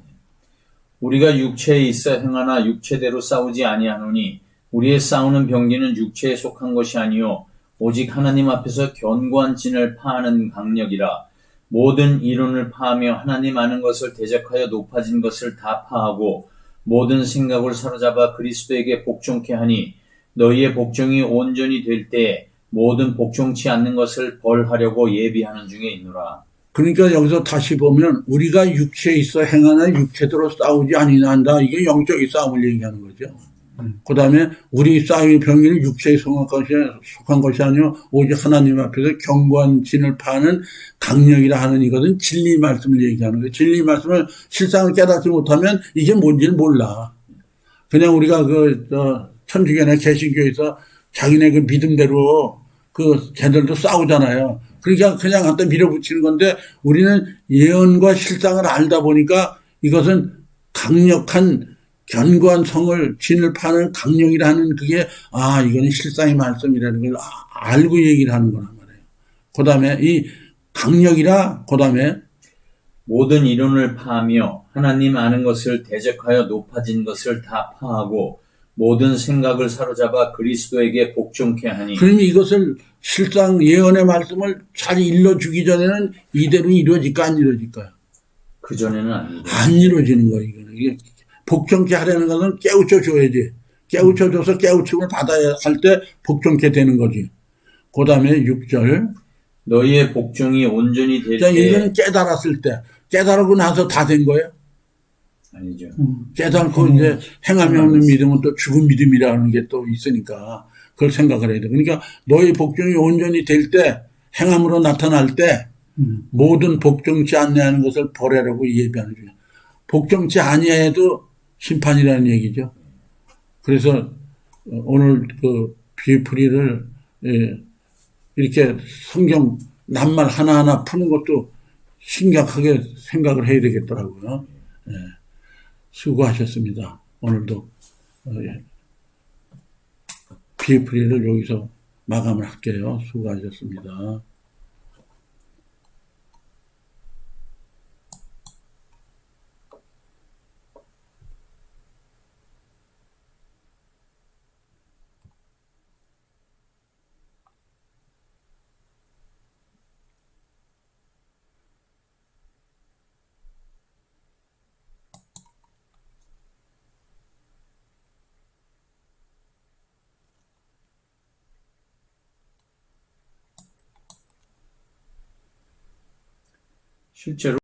우리가 육체에 있어 행하나 육체대로 싸우지 아니하노니 우리의 싸우는 병기는 육체에 속한 것이 아니요 오직 하나님 앞에서 견고한 진을 파하는 강력이라. 모든 이론을 파하며 하나님 아는 것을 대적하여 높아진 것을 다 파하고 모든 생각을 사로잡아 그리스도에게 복종케 하니 너희의 복종이 온전히 될 때 모든 복종치 않는 것을 벌하려고 예비하는 중에 있노라. 그러니까 여기서 다시 보면 우리가 육체에 있어 행하나 육체대로 싸우지 아니한다. 이게 영적인 싸움을 얘기하는 거죠. 그 다음에 우리 싸움의 병기는 육체에 속한 것이 아니요 오직 하나님 앞에서 견고한 진을 파는 강력이라 하는 이것은 진리 말씀을 얘기하는 거예요. 진리 말씀을 실상을 깨닫지 못하면 이게 뭔지를 몰라. 그냥 우리가 천주교나 개신교에서 자기네 그 믿음대로 걔들도 싸우잖아요. 그러니까 그냥 갖다 밀어붙이는 건데 우리는 예언과 실상을 알다 보니까 이것은 강력한 견고한 성을 진을 파는 강령이라는 그게 이거는 실상의 말씀이라는 걸 알고 얘기를 하는 거란 말이에요. 그 다음에 이 강력이라 그 다음에 모든 이론을 파하며 하나님 아는 것을 대적하여 높아진 것을 다 파하고 모든 생각을 사로잡아 그리스도에게 복종케 하니. 그러니 이것을 실상 예언의 말씀을 잘 일러주기 전에는 이대로 이루어질까 안 이루어질까요? 그전에는 아니죠. 안 이루어지는 거예요. 이게 복종케 하려는 것은 깨우쳐 줘야지. 깨우쳐 줘서 깨우침을 받아야 할 때 복종케 되는 거지. 그 다음에 6절. 너희의 복종이 온전히 될 때. 이거는 깨달았을 때. 깨달고 나서 다 된 거예요? 아니죠. 깨달고 이제 행함이 없는 믿음은 또 죽은 믿음이라는 게 또 있으니까 그걸 생각을 해야 돼. 그러니까 너희 복종이 온전히 될 때, 행함으로 나타날 때 모든 복종치 아니하는 것을 벌하려고 예비하는 중이야. 복종치 아니해도 심판이라는 얘기죠. 그래서 오늘 비풀이를 이렇게 성경 낱말 하나하나 푸는 것도 심각하게 생각을 해야 되겠더라고요. 수고하셨습니다. 오늘도 비풀이를 여기서 마감을 할게요. 수고하셨습니다. 실제로